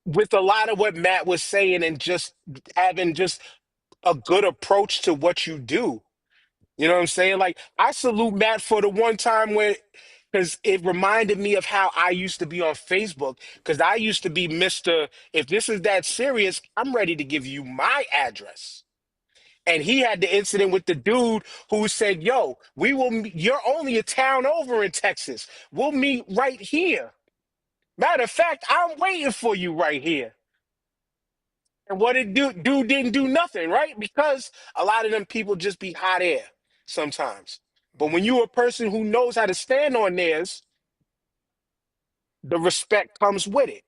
With a lot of what Matt was saying and just having just a good approach to what you do. You know what I'm saying? Like, I salute Matt for the one time where, because it reminded me of how I used to be on Facebook. Because I used to be Mr. If this is that serious, I'm ready to give you my address. And he had the incident with the dude who said, "Yo, you're only a town over in Texas. We'll meet right here. Matter of fact, I'm waiting for you right here." And what it dude didn't do nothing, right? Because a lot of them people just be hot air sometimes. But when you're a person who knows how to stand on theirs, the respect comes with it.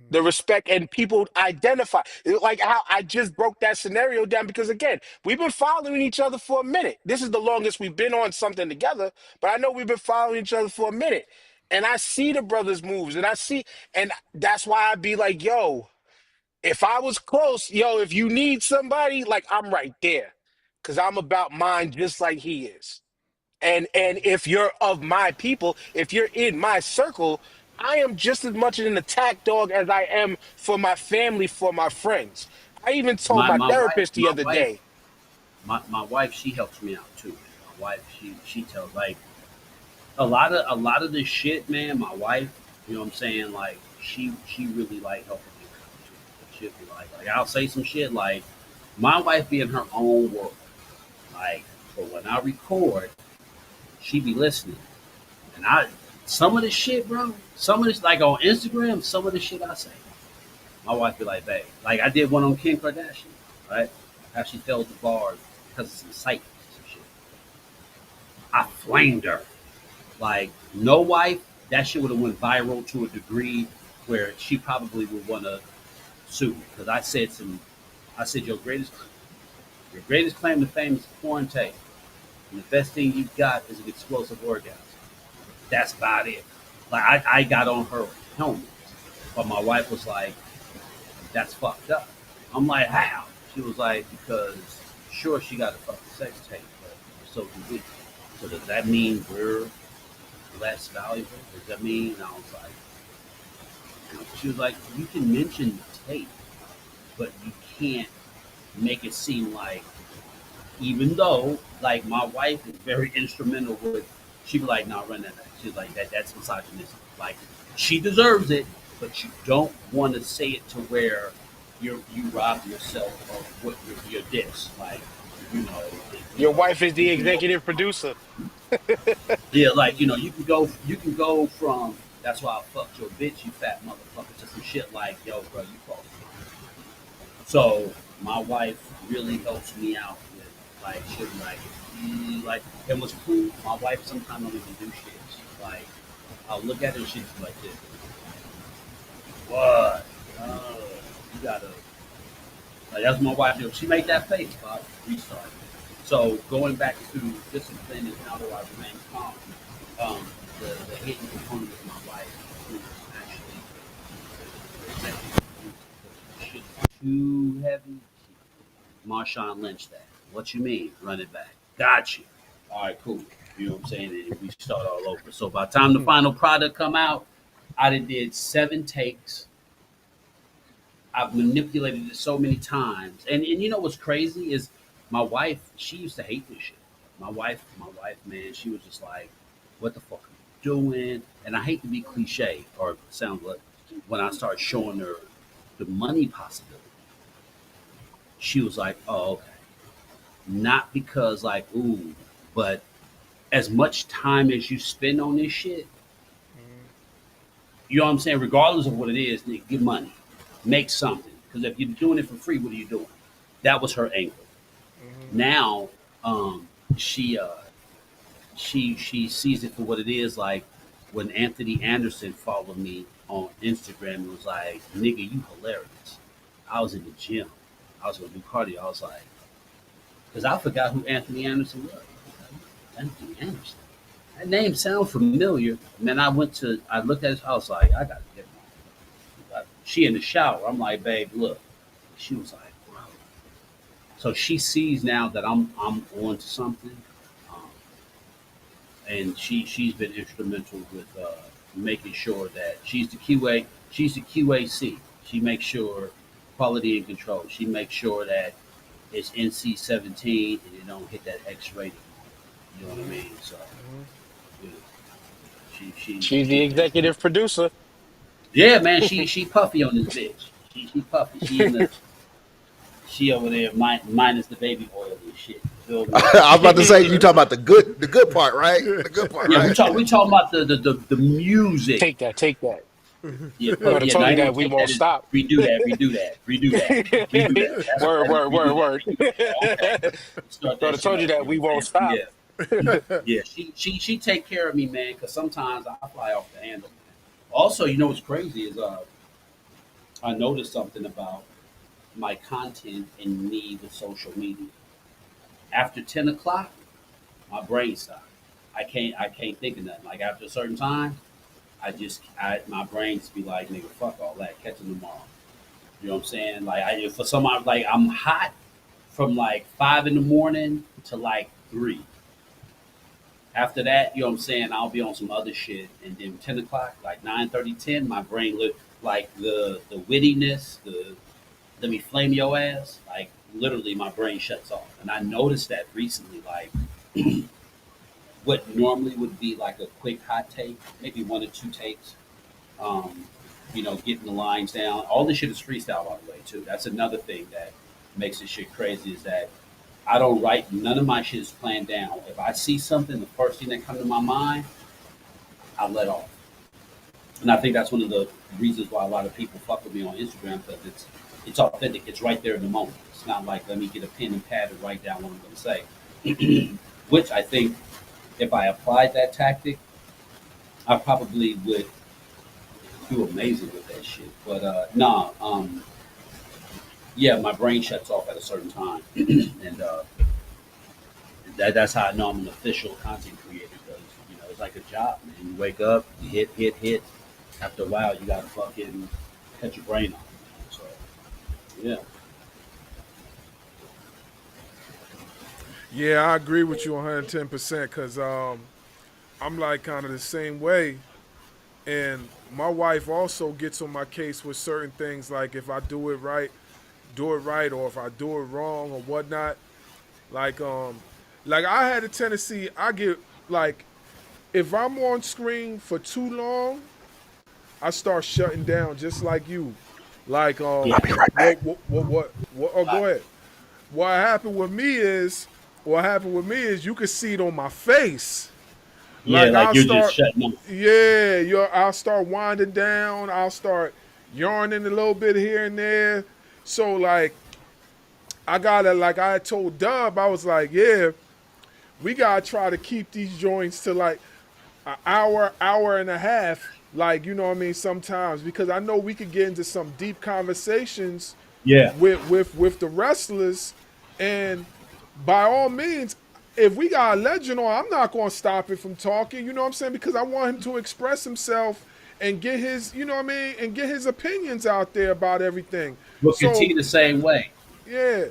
The respect and people identify. Like how I just broke that scenario down because again, we've been following each other for a minute. This is the longest we've been on something together, but I know we've been following each other for a minute. And I see the brothers' moves and that's why I'd be like, yo, if I was close, yo, if you need somebody, like I'm right there. Cause I'm about mine just like he is. And if you're of my people, if you're in my circle, I am just as much an attack dog as I am for my family, for my friends. I even told My my my wife therapist the my other wife day. my wife, she helps me out too. My wife, she tells like a lot of this shit, man. My wife, you know what I'm saying, like she really like helping me out too. She'll be like I'll say some shit like my wife be in her own world. Like, but when I record, she be listening. And some of the shit, bro, some of this, like on Instagram, some of the shit I say, my wife be like, babe, like I did one on Kim Kardashian, right? How she failed the bars because of some sight, some shit. I flamed her. Like, no wife, that shit would have went viral to a degree where she probably would want to sue me. Because I said, your greatest claim to fame is porn tape. And the best thing you've got is an explosive orgasm. That's about it. Like I got on her helmet, but my wife was like, "That's fucked up." I'm like, "How?" She was like, "Because sure she got a fucking sex tape, but so do we. So does that mean we're less valuable? Does that mean?" And I was like, she was like, "You can mention the tape, but you can't make it seem like." Even though, like, my wife is very instrumental with, she'd be like, "No, run that back." She's like, that's misogynistic. Like, she deserves it, but you don't want to say it to where you rob yourself of what your diss. Like, you know, Your wife is the you can go, executive producer. yeah, like, you can go from, "That's why I fucked your bitch, you fat motherfucker," to some shit like, "Yo, bro, you false." So my wife really helps me out with, like, shit like, like, and what's cool, my wife sometimes don't even do shit. She's like, I'll look at her and she's like this. What? You gotta, like, that's what my wife do. She made that face, Bob. Restart. So going back to discipline and how do I remain calm, the hidden component of my wife who actually shit too heavy. Marshawn Lynch that. What you mean? Run it back. Got you. All right, cool. You know what I'm saying? And we start all over. So by the time the final product come out, I did 7 takes. I've manipulated it so many times. And you know what's crazy is my wife, she used to hate this shit. My wife, man, she was just like, "What the fuck are you doing?" And I hate to be cliche or sound like when I start showing her the money possibility, she was like, "Oh, okay." Not because like, ooh, but as much time as you spend on this shit, you know what I'm saying? Regardless of what it is, nigga, get money, make something. Because if you're doing it for free, what are you doing? That was her angle. Now, she she sees it for what it is. Like when Anthony Anderson followed me on Instagram and was like, "Nigga, you hilarious." I was in the gym. I was gonna do cardio. I was like, because I forgot who Anthony Anderson was. Anthony Anderson. That name sounds familiar. Man, I looked at his house like, I gotta get one. She in the shower. I'm like, "Babe, look." She was like, "Bro." So she sees now that I'm on to something, um, and she's been instrumental with making sure that she's the QA. She's the QAC. She makes sure quality and control. She makes sure that it's NC-17 and it don't hit that X rating. You know what I mean? So yeah, She's she the takes care. executive producer. Yeah, man, she puffy on this bitch. She puffy. She over there minus the baby oil and shit. You feel me? I was about to say you talking about the good part, right? The good part, Yeah, right? we talking about the music. Take that, take that. Yeah, Thought I yeah. No, told I you ain't that gonna we take won't that. stop. Redo that. Redo that. Redo that. Redo that. That's Word, crazy. word, Redo word, that. word. Redo that. Okay. Start Thought that I shit told you over. that You know we what I'm won't saying? stop. Yeah, yeah. She take care of me, man. Because sometimes I fly off the handle, man. Also, you know what's crazy is I noticed something about my content and need with social media. After 10 o'clock, my brain stops. I can't think of nothing. Like after a certain time, my brain just be like, nigga, fuck all that. Catch them tomorrow. You know what I'm saying? Like for somebody like I'm hot from like 5 in the morning to like 3. After that, you know what I'm saying? I'll be on some other shit, and then 10 o'clock, like 9:30, 10, my brain look like the wittiness, the let me flame your ass. Like literally, my brain shuts off, and I noticed that recently. Like what normally would be like a quick hot take, maybe 1 or 2 takes. Um, getting the lines down. All this shit is freestyle, by the way, too. That's another thing that makes this shit crazy is that I don't write none of my shit is planned down. If I see something, the first thing that comes to my mind, I let off. And I think that's one of the reasons why a lot of people fuck with me on Instagram because it's authentic. It's right there in the moment. It's not like let me get a pen and pad and write down what I'm going to say. Which I think if I applied that tactic, I probably would do amazing with that shit. But nah, yeah, my brain shuts off at a certain time, and that's how I know I'm an official content creator because it's like a job, man. You wake up, you hit. After a while, you gotta fucking cut your brain off. So yeah, Yeah, I agree with you 110% because I'm like kind of the same way. And my wife also gets on my case with certain things, like if I do it right, or if I do it wrong or whatnot. Like like I had a tendency, I get like if I'm on screen for too long, I start shutting down just like you. Like yeah. what oh go ahead. What happened with me is you can see it on my face. Yeah, Like like I'll you're just start shutting off. yeah, I'll start winding down, I'll start yarning a little bit here and there. So like I gotta like I had told Dub, I was like, yeah, we gotta try to keep these joints to like an hour, hour and a half. Like, you know what I mean, sometimes because I know we could get into some deep conversations Yeah, with the wrestlers. And by all means, if we got a legend on, I'm not gonna stop it from talking, you know what I'm saying? Because I want him to express himself and get his, you know what I mean, and get his opinions out there about everything. Booker So T the same way. yeah.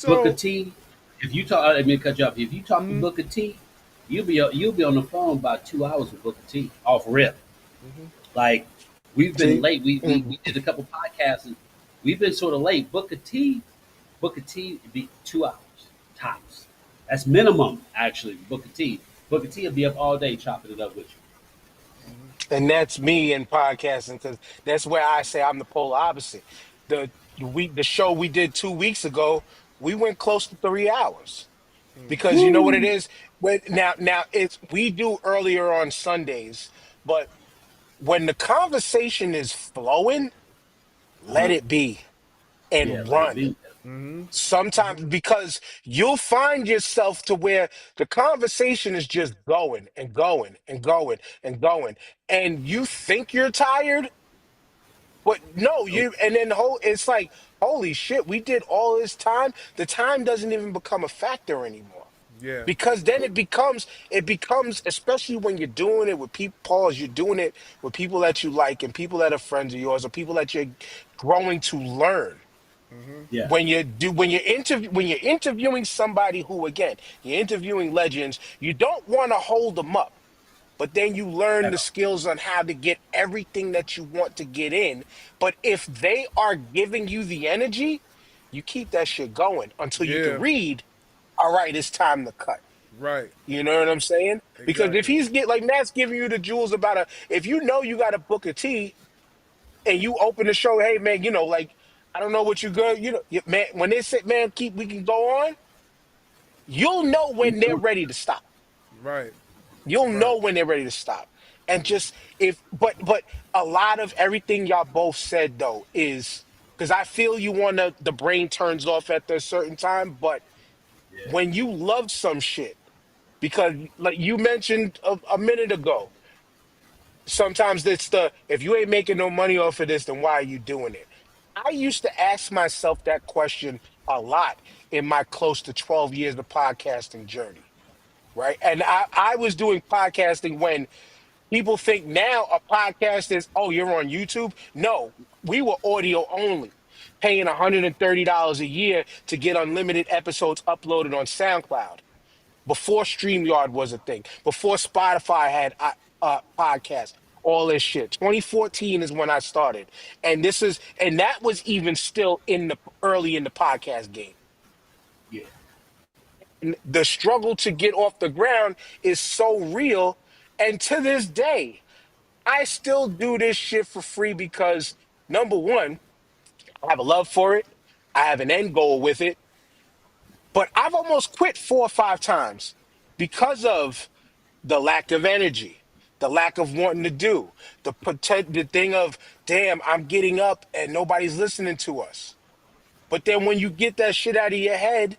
Booker So T, if you talk, I mean, cut you off. If you talk to Booker T, you'll be on the phone about 2 hours with Booker T off rip. Like we've been See, late. We did a couple podcasts and we've been sort of late. Booker T be 2 hours tops. That's minimum actually. Booker T will be up all day chopping it up with you. and that's me in podcasting because that's where I say I'm the polar opposite. The show we did 2 weeks ago, we went close to 3 hours because you know what it Woo! is. When now it's we do earlier on Sundays, but when the conversation is flowing, Uh let huh. it be Yeah, and let it run. be. Sometimes because you'll find yourself to where the conversation is just going and going and going and going, and you think you're tired, but no, Nope. you and then it's like, holy shit, we did all this time. The time doesn't even become a factor anymore. yeah. Because then it becomes especially when you're doing it with people, pause, you're doing it with people that you like and people that are friends of yours or people that you're growing to learn. Yeah. When you're interviewing somebody who, again, you're interviewing legends, you don't want to hold them up, but then you learn At the all. skills on how to get everything that you want to get in. But if they are giving you the energy, you keep that shit going until you can Yeah. read, all right, it's time to cut. Right. You know what I'm saying? Because if Exactly. he's like Matt's giving you the jewels about if you know you got a Booker T and you open the show, hey man, like I don't know what you good, man. When they say man, we can go on, you'll know when they're ready to stop. Right. You'll Right. know when they're ready to stop. And just but a lot of everything y'all both said though is because I feel you want the brain turns off at a certain time, but Yeah. when you love some shit, because like you mentioned a minute ago, sometimes it's if you ain't making no money off of this, then why are you doing it? I used to ask myself that question a lot in my close to 12 years of podcasting journey, right? And I was doing podcasting when people think now a podcast is, oh, you're on YouTube. No, we were audio only, paying $130 a year to get unlimited episodes uploaded on SoundCloud before StreamYard was a thing, before Spotify had podcasts, all this shit. 2014 is when I started. And that was even still early in the podcast game. Yeah. And the struggle to get off the ground is so real. And to this day, I still do this shit for free because number one, I have a love for it. I have an end goal with it. But I've almost quit 4 or 5 times because of the lack of energy, the lack of wanting to do, the thing of, damn, I'm getting up and nobody's listening to us. But then when you get that shit out of your head,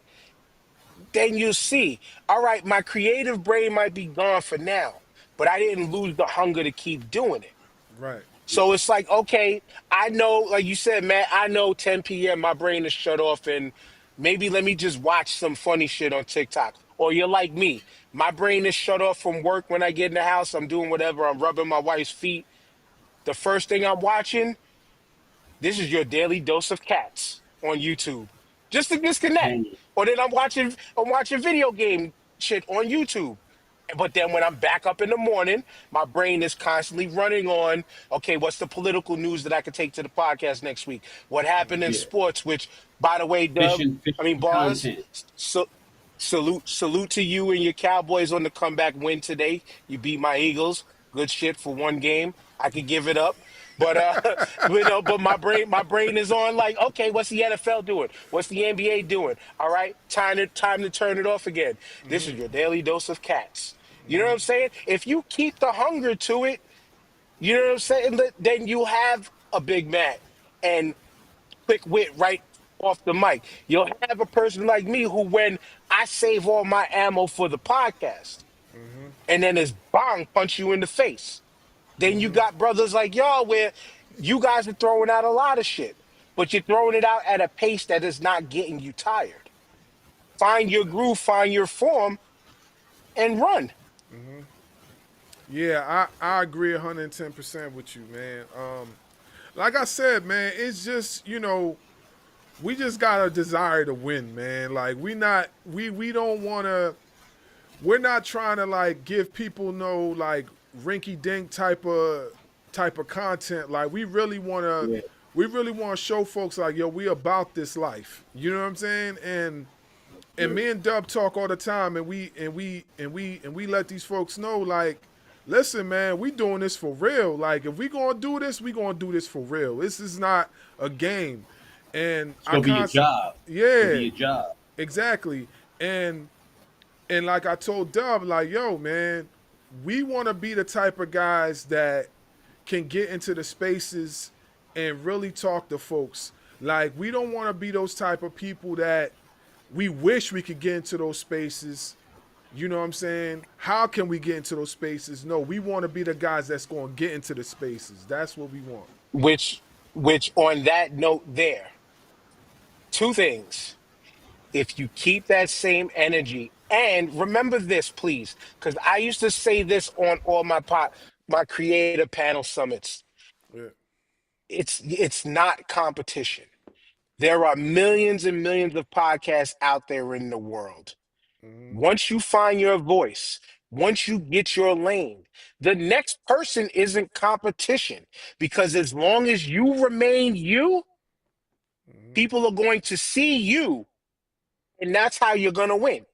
then you see, all right, my creative brain might be gone for now, but I didn't lose the hunger to keep doing it. Right. Yeah. So it's like, okay, I know, like you said, Matt, I know 10 p.m. my brain is shut off and maybe let me just watch some funny shit on TikTok. Or you're like me. My brain is shut off from work when I get in the house. I'm doing whatever. I'm rubbing my wife's feet. The first thing I'm watching, this is your daily dose of cats on YouTube. Just to disconnect. Hanging. Or then I'm watching video game shit on YouTube. But then when I'm back up in the morning, my brain is constantly running on, okay, what's the political news that I could take to the podcast next week? What happened in Yeah. sports, which, by the way, Dub, I Fishing mean, for Bars, content. so, salute to you and your Cowboys on the comeback win today. You beat my Eagles. Good shit for one game. I could give it up. But but my brain is on like, okay, what's the NFL doing? What's the NBA doing? All right, time to turn it off again. This is your daily dose of cats. You know what I'm saying? If you keep the hunger to it, you know what I'm saying? Then you have a Big Mac and quick wit right off the mic. You'll have a person like me who, when I save all my ammo for the podcast, and then it's bang, punch you in the face. Then you got brothers like y'all where you guys are throwing out a lot of shit, but you're throwing it out at a pace that is not getting you tired. Find your groove, find your form, and run. Yeah, I agree 110% with you, man. Like I said, man, it's just, we just got a desire to win, man. Like we don't want to, we're not trying to like give people no like rinky dink type of content. Like Yeah. we really want to show folks like, yo, we about this life. You know what I'm saying? And me and Dub talk all the time, and we let these folks know, like, listen, man, we doing this for real. Like, if we gonna do this, we gonna do this for real. This is not a game. And It's gonna be your job. It's gonna be yeah, your job. exactly. And like I told Dub, like, yo, man, we want to be the type of guys that can get into the spaces and really talk to folks. Like, we don't want to be those type of people that we wish we could get into those spaces. You know what I'm saying? How can we get into those spaces? No, we want to be the guys that's going to get into the spaces. That's what we want. Which on that note there, two things. If you keep that same energy, and remember this, please, because I used to say this on all my creator panel summits. Yeah. It's not competition. There are millions and millions of podcasts out there in the world. Once you find your voice, once you get your lane, the next person isn't competition because as long as you remain you, people are going to see you, and that's how you're going to win.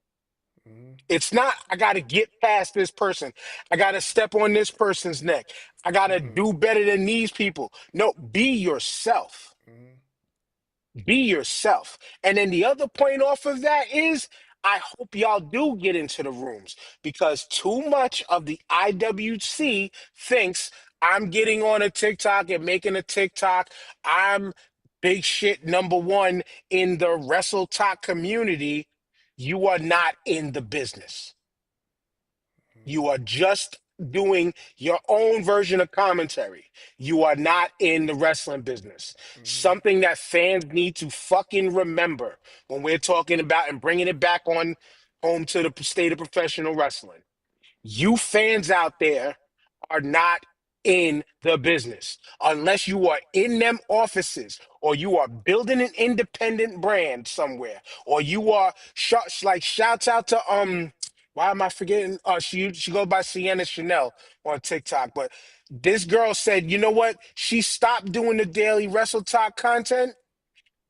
Mhm. It's not, I got to get past this person. I got to step on this person's neck. I got to Mhm. do better than these people. No, be yourself. Mhm. Be yourself. And then the other point off of that is I hope y'all do get into the rooms because too much of the IWC thinks I'm getting on a TikTok and making a TikTok. I'm big shit number one in the WrestleTalk community. You are not in the business. You are just doing your own version of commentary. You are not in the wrestling business. Mhm. Something that fans need to fucking remember when we're talking about and bringing it back on home to the state of professional wrestling. You fans out there are not in the business unless you are in them offices or you are building an independent brand somewhere or you are like shouts out to why am I forgetting she goes by Sienna Chanel on TikTok, but this girl said, you know what, she stopped doing the daily wrestle talk content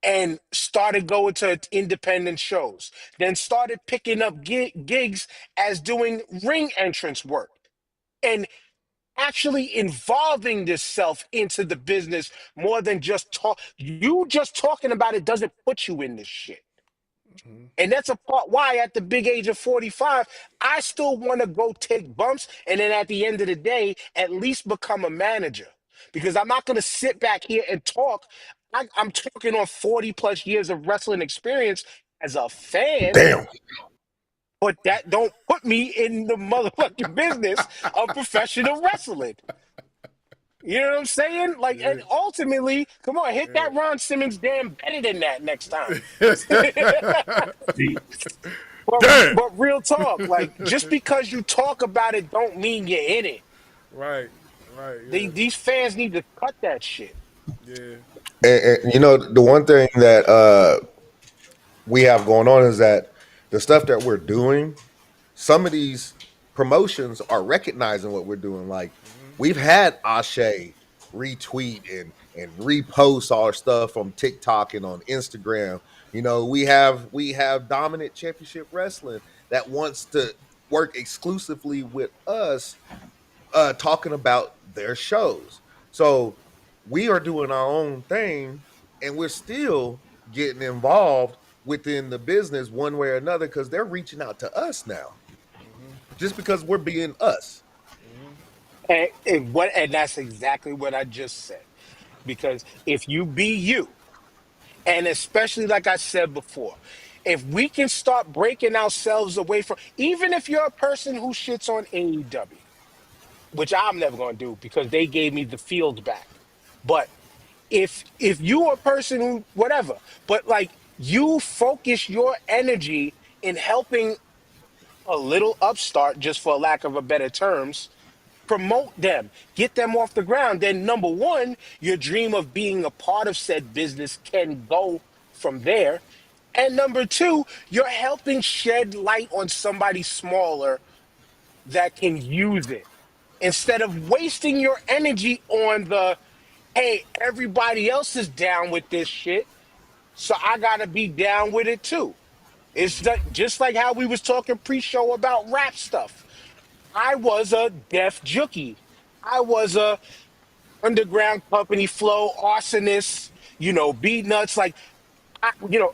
and started going to independent shows, then started picking up gigs as doing ring entrance work and actually involving this self into the business more than just talk. You just talking about it doesn't put you in this shit. Mhm. And that's a part why at the big age of 45, I still want to go take bumps and then at the end of the day, at least become a manager. Because I'm not going to sit back here and talk. I'm talking on 40 plus years of wrestling experience as a fan, Damn. but that don't put me in the motherfucking business of professional wrestling. You know what I'm saying? Like, and Yeah. ultimately, come on, hit Yeah. that Ron Simmons damn better than that next time. See, But Damn. but real talk, like just because you talk about it don't mean you're in it. Right. Right. These fans need to cut that shit. Yeah. Yeah. And, you know, the one thing that we have going on is that the stuff that we're doing, some of these promotions are recognizing what we're doing. Like Mhm. we've had Ashe retweet and repost our stuff from TikTok and on Instagram. You know, we have Dominant Championship Wrestling that wants to work exclusively with us, talking about their shows. So we are doing our own thing, and we're still getting involved within the business one way or another because they're reaching out to us now Mhm. just because we're being us. Mhm. And that's exactly what I just said. Because if you be you, and especially like I said before, if we can start breaking ourselves away from, even if you're a person who shits on AEW, which I'm never gonna do because they gave me the field back. But if you are a person who whatever, but like you focus your energy in helping a little upstart, just for lack of a better terms, promote them, get them off the ground, then number one, your dream of being a part of said business can go from there. And number two, you're helping shed light on somebody smaller that can use it instead of wasting your energy on the hey, everybody else is down with this shit, so I gotta be down with it too. It's just like how we was talking pre-show about rap stuff. I was a Def Jookie. I was a underground company flow arsonist, beat nuts, like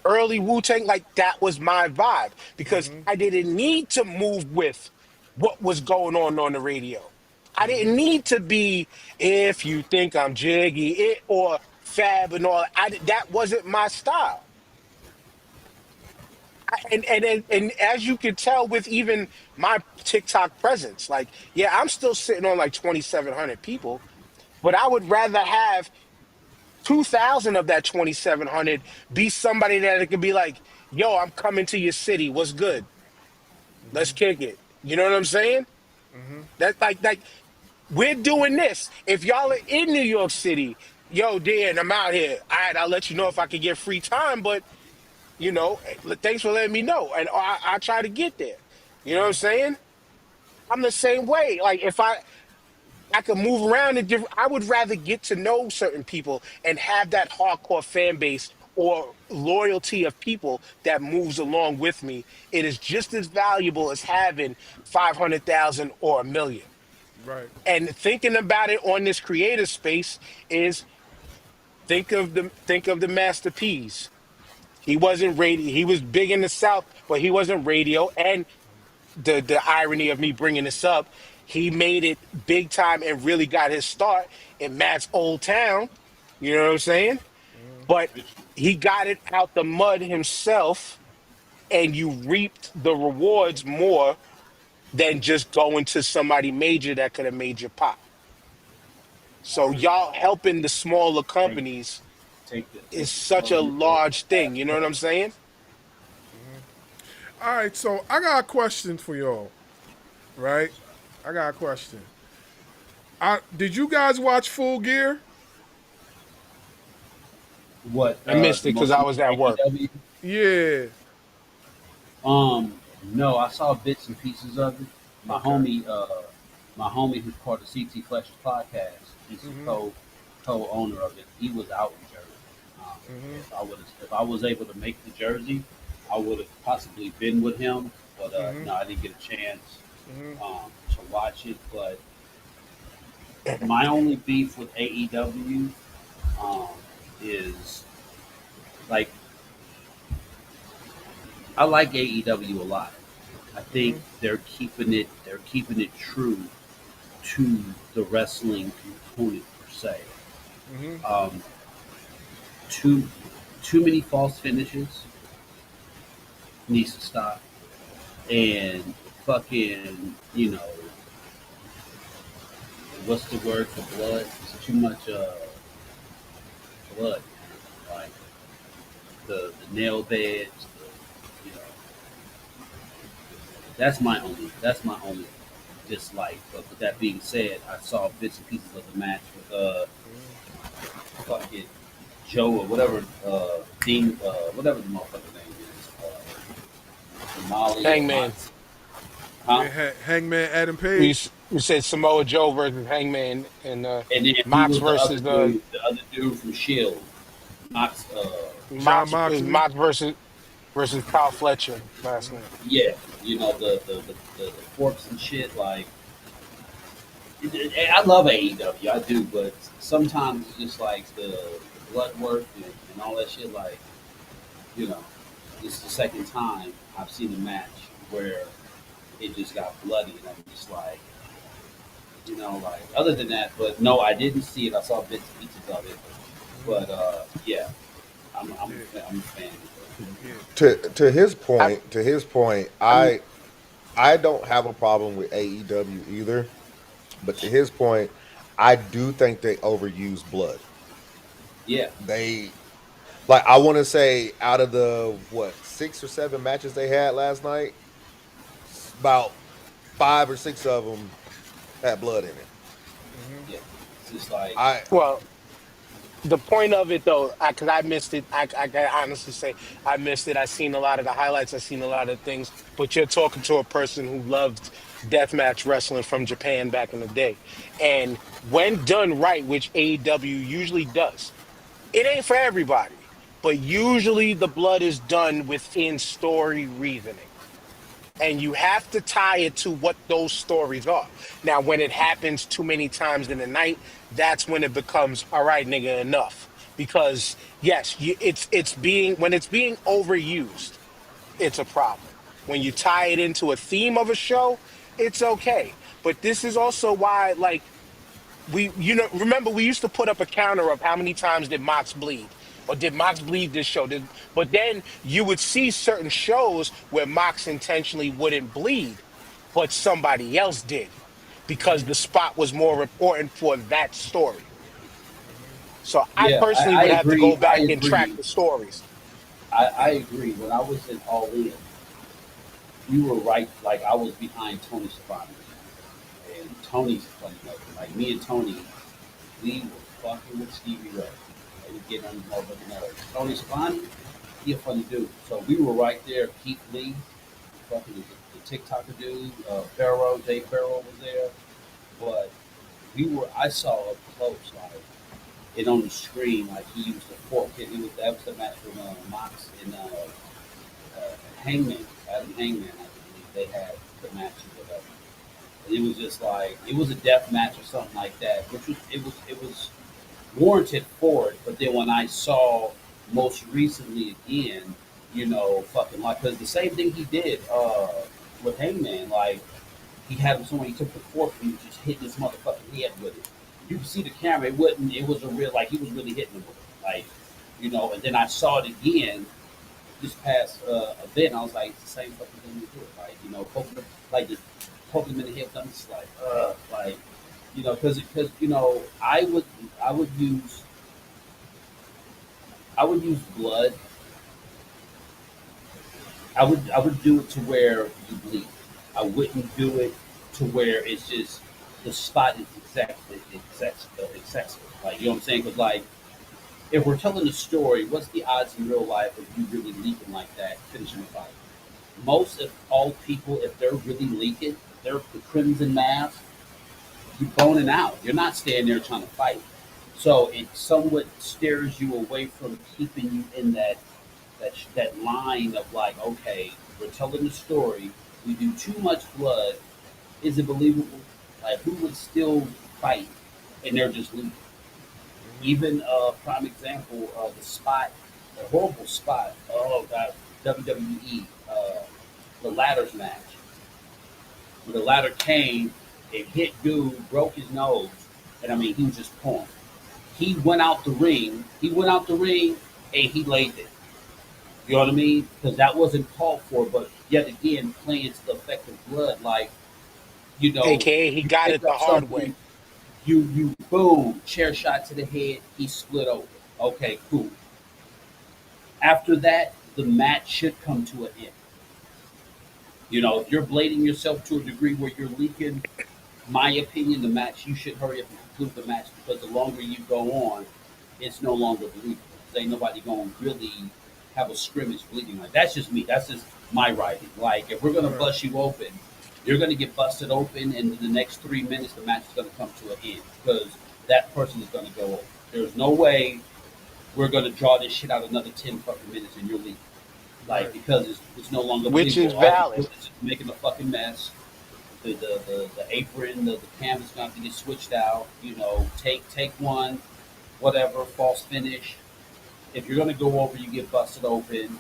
early Wu-Tang, like that was my vibe because Mhm. I didn't need to move with what was going on the radio. I didn't Mhm. need to be if you think I'm jiggy it or fab and all. That wasn't my style. And as you can tell with even my TikTok presence, like yeah, I'm still sitting on like 2,700 people, but I would rather have 2,000 of that 2,700 be somebody that it could be like, yo, I'm coming to your city. What's good? Let's Mhm. kick it. You know what I'm saying? Mhm. That's like we're doing this. If y'all are in New York City, yo, Dan, I'm out here. All right, I'll let you know if I can get free time, but thanks for letting me know. And I try to get there. You know what I'm saying? I'm the same way. Like if I could move around and different. I would rather get to know certain people and have that hardcore fan base or loyalty of people that moves along with me, it is just as valuable as having 500,000 or a million. Right. And thinking about it on this creative space is think of the Master P's. He wasn't radio. He was big in the South, but he wasn't radio. And the irony of me bringing this up, he made it big time and really got his start in Matt's old town. You know what I'm saying? But he got it out the mud himself, and you reaped the rewards more than just going to somebody major that could have made you pop. So y'all helping the smaller Take companies is take the such small a nipple large thing. You know what pass. I'm saying? All right, so I got a question for y'all. Right, I got a question. Did you guys watch Full Gear? What I missed the it because most I recent was at work. AEW? Yeah. No, I saw bits and pieces of it. My Okay. homie, my homie who's part of CT Flesh's podcast, he's the co-owner of it. He was out in Jersey. If I was able to make the Jersey, I would have possibly been with him. But no, I didn't get a chance to watch it. But my only beef with AEW is like I like AEW a lot. I think they're keeping it true to the wrestling component per se. Um, too too many false finishes needs to stop, and fucking what's the word for blood? It's too much blood, like the nail beds. You know, that's my only dislike. But with that being said, I saw bits and pieces of the match with fucking Joe or whatever Dean whatever the motherfucker name is, Molly or Hangman. Mox, huh? Hangman Adam We Page. we said Samoa Joe versus Hangman and And then who Mox was versus the other dude from Shield, Mox. John Moxley. Mox versus Kyle Fletcher last night. Yeah, the corpse and shit. Like, I love AEW, I do, but sometimes it's just like the blood work and all that shit. Like, you know, this is the second time I've seen a match where it just got bloody, and I'm just like, like other than that. But no, I didn't see it. I saw bits and pieces of it, but yeah, I'm a fan. I, To his point, I'm I don't have a problem with AEW either. But to his point, I do think they overuse blood. Yeah, They like I want to say out of the what 6 or 7 matches they had last night, about 5 or 6 of them had blood in it. yeah. It's just like, I well. The point of it, though, because I missed it, I can honestly say I missed it. I seen a lot of the highlights. I seen a lot of things. But you're talking to a person who loved deathmatch wrestling from Japan back in the day, and when done right, which AEW usually does, it ain't for everybody. But usually the blood is done within story reasoning. And you have to tie it to what those stories are. Now, when it happens too many times in the night, that's when it becomes all right, nigga, enough. Because yes, it's being when it's being overused, it's a problem. When you tie it into a theme of a show, it's okay. But this is also why, like, remember we used to put up a counter of how many times did Mox bleed, or did Mox bleed this show? But then you would see certain shows where Mox intentionally wouldn't bleed, but somebody else did because the spot was more important for that story. So I yeah, personally I would have to go agree. I back and track agree. the stories. I agree. When I was in All In, you were right. Like, I was behind Tony Schiavone, and Tony's a funny mother. Like, me and Tony, we were fucking with Stevie Ray. They were getting on his motherfucking nerves. Tony Schiavone, he a funny dude. So we were right there. Keith Lee, fucking the TikToker dude, Pharaoh, Jay Pharaoh was there. But I saw up close, like, and on the screen, like he used a fork. That was the match with Mox and Hangman, Adam Hangman. I believe they had the match or whatever. And it was just like it was a death match or something like that, which was it was warranted for it. But then when I saw most recently again, fucking like because the same thing he did with Hangman, like he had him somewhere. He took the fork and he was just hitting his motherfucking head with it. You could see the camera. It wasn't. It was a real like he was really hitting him with it, like And then I saw it again this past event. I was like, it's the same fucking thing you do, like poking him, like just poking him in the head. I'm just like because I would use blood. I would do it to where you bleed. I wouldn't do it to where it's just the spot is excessive. Like what I'm saying? Because like if we're telling a story, what's the odds in real life of you really leaking like that, finishing a fight? Most of all people, if they're really leaking, they're the crimson mask, you're boning out. You're not standing there trying to fight. So it somewhat steers you away from keeping you in that line of like, okay, we're telling the story. We do too much blood. Is it believable? Like, who would still fight and they're just leaving? Even prime example, the horrible spot. Oh God, WWE, the ladders match. When the ladder came, it hit dude, broke his nose, and I mean he was just torn. He went out the ring. And he laid it. You know what I mean? Because that wasn't called for, but yet again, playing to the effect of blood, like AKA he you got pick it the up hard way. something, you boom, chair shot to the head, he split open. Okay, cool. After that, the match should come to an end. If you're blading yourself to a degree where you're leaking, my opinion, the match you should hurry up and conclude the match because the longer you go on, it's no longer believable. Because ain't nobody going to really have a scrimmage bleeding like that's just me. That's just my writing. Like if we're gonna bust you open, you're gonna get busted open, and in the next 3 minutes, the match is gonna come to an end because that person is gonna go over. There's no way we're gonna draw this shit out another 10 fucking minutes and you're leaving. Like because it's no longer Which is believable. All we're valid. doing is just making a fucking mess. The apron, the canvas gonna have to get switched out. Take one, whatever, false finish. If you're gonna go over, you get busted open.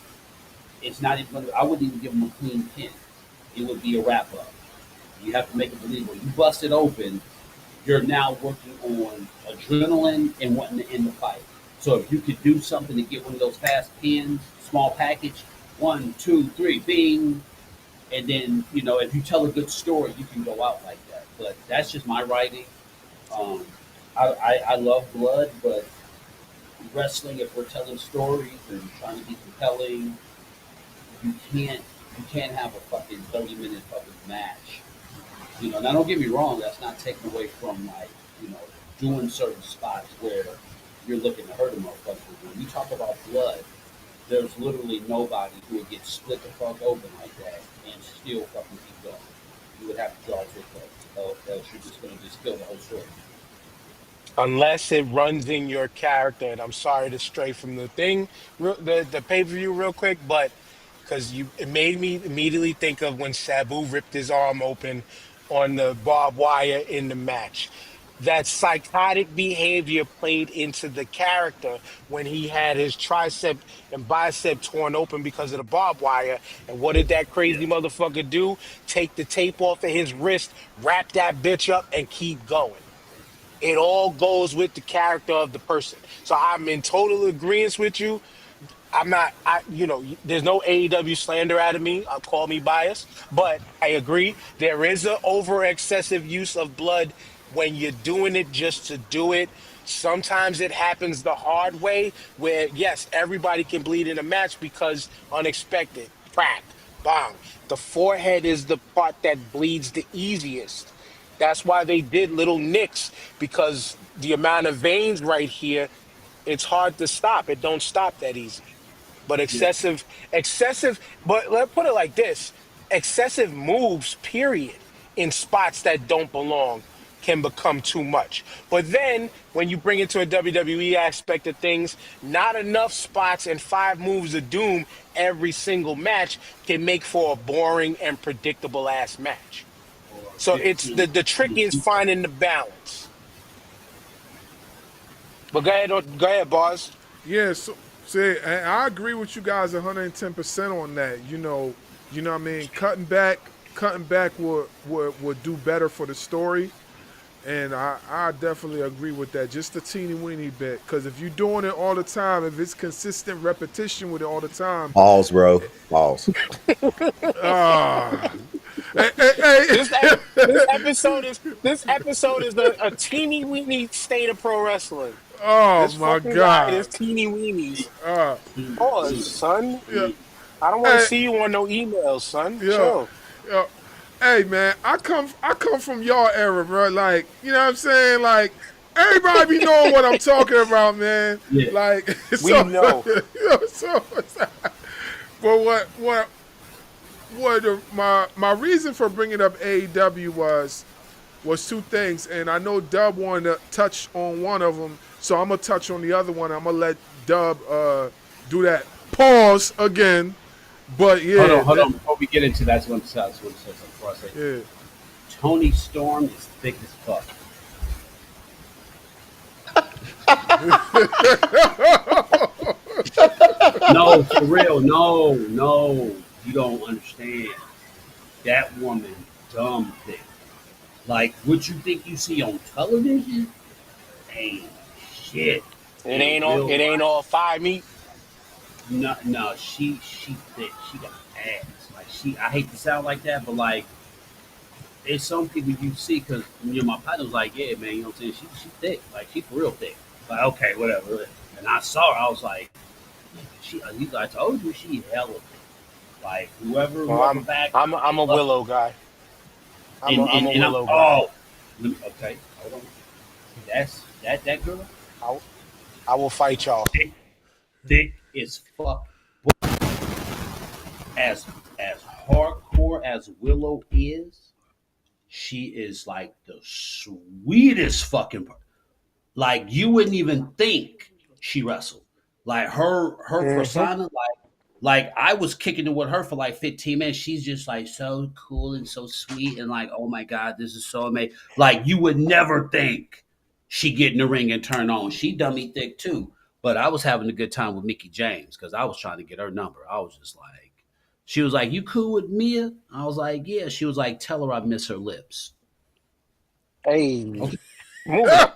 It's not even gonna. I wouldn't even give them a clean pin. It would be a wrap up. You have to make it believable. You bust it open, you're now working on adrenaline and wanting to end the fight. So if you could do something to get one of those fast pins, small package, 1, 2, 3, bing, and then if you tell a good story, you can go out like that. But that's just my writing. Um, I love blood, but wrestling, if we're telling stories and trying to be compelling, you can't have a fucking 30-minute fucking match. Now don't get me wrong, that's not taken away from like, doing certain spots where you're looking to hurt a motherfucker. When you talk about blood, there's literally nobody who would get split the fuck open like that and still fucking keep going. You would have to draw to a close. Else you're just gonna just kill the whole story. Unless it runs in your character. And I'm sorry to stray from the thing, the pay per view, real quick, but because it made me immediately think of when Sabu ripped his arm open on the barbed wire in the match. That psychotic behavior played into the character when he had his tricep and bicep torn open because of the barbed wire. And what did that Yeah. crazy motherfucker do? Take the tape off of his wrist, wrap that bitch up, and keep going. It all goes with the character of the person. So I'm in total agreement with you. I'm not, there's no AEW slander out of me. Call me biased, but I agree. There is a over excessive use of blood when you're doing it just to do it. Sometimes it happens the hard way where, yes, everybody can bleed in a match because unexpected, crack, bang. The forehead is the part that bleeds the easiest. That's why they did little nicks because the amount of veins right here, it's hard to stop. It don't stop that easy. But Yeah. excessive, but let's put it like this: excessive moves, period, in spots that don't belong. can become too much. But then when you bring it to a WWE aspect of things, not enough spots and 5 moves of doom every single match can make for a boring and predictable ass match. Or So it's 15. the trick is finding the balance. But go ahead, boss. Yeah, so see, and I agree with you guys 110% on that. You know what I mean? Cutting back would do better for the story. And I definitely agree with that. Just a teeny weeny bit. Because if you're doing it all the time, if it's consistent repetition with it all the time, Balls, bro. Balls. ah. Hey. This ep- this episode is a teeny weeny state of pro wrestling. Oh This my fucking guy is God. teeny weenies. Uh, Pause, son. yeah. I don't want to Hey, see you on no emails, son. yeah. Chill. Yeah. Hey man, I come from y'all era, bro. Like, you know what I'm saying? Like, everybody be knowing what I'm talking about, man. Yeah. Like, We know. but my reason for bringing up AEW was two things, and I know Dub wanted to touch on one of them, so I'm gonna touch on the other one. I'm gonna let Dub do that. Pause again, but yeah, Hold on. Before we get into that, I want to say something before I say. yeah. Tony Storm is thick as fuck. No, for real. No, you don't understand. That woman, dumb thick. Like what you think you see on television, ain't shit. In real It ain't life, all thigh meat. no, she thick. She got ass. Like I hate to sound like that, but like, there's some people you see because my partner was like, yeah, man, you know what I'm saying? She thick, like she for real thick. Like okay, whatever. And I saw her, I was like, I told you she hella thick. Like Well, whoever back, I'm a Willow guy. I'm a and I'm Willow guy. okay, hold on. That's that girl, I, I will fight y'all. thick as fuck. As hardcore as Willow is, she is like the sweetest fucking. Like you wouldn't even think she wrestled. Like her Hmm. persona, like I was kicking it with her for like 15 minutes. She's just like so cool and so sweet and like, oh my God, this is so amazing. Like you would never think she get in the ring and turn on. She dummy thick too. But I was having a good time with Mickey James because I was trying to get her number. I was just like, she was like, "You cool with Mia?" I was like, "Yeah." She was like, "Tell her I miss her lips." Hey, Okay. moving.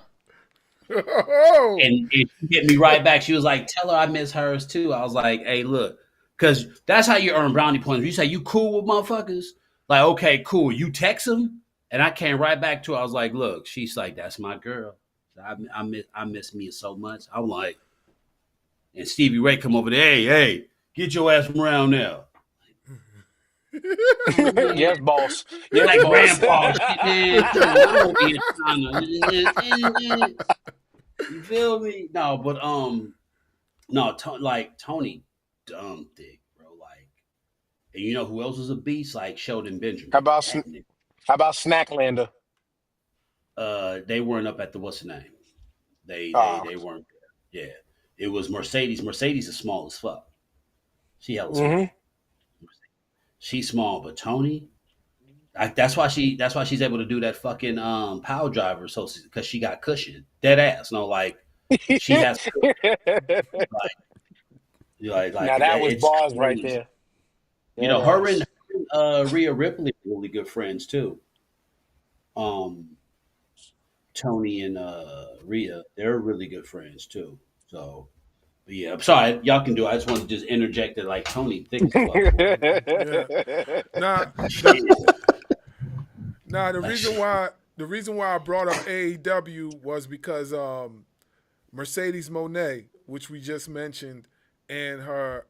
Oh, And she hit me right back. She was like, "Tell her I miss hers too." I was like, "Hey, look, because that's how you earn brownie points. You say you cool with motherfuckers, like okay, cool. You text them, and I came right back to her. I was like, "Look," she's like, "That's my girl. I miss Mia so much." I'm like, and Stevie Ray come over there. Hey, get your ass from around now. Yes, boss. Yes, Like boss. grandpa shit, man. I'm over here trying to. You feel me? No, but no, like Tony, dumb thick, bro. Like, and you know who else was a beast? Like Sheldon how Benjamin. about That nigga. how about Snacklander? They weren't up at the what's the name? Ah, They weren't there. Yeah, it was Mercedes. Mercedes is small as fuck. She hella hmm small. She's small, but Tony. That's why she's able to do that fucking power driver so because she got cushion dead ass no like she has like Now that was it's bars right crazy. there. You That know, her ass. and Rhea Ripley are really good friends too. Um, Tony and Rhea, they're really good friends too. So, but yeah, I'm sorry, y'all can do it. I just want to just interject that like Tony thick as fuck, boy. yeah. Nah, the, Shit. nah. Like, shit. The reason why I brought up AEW was because Mercedes Monet, which we just mentioned, and her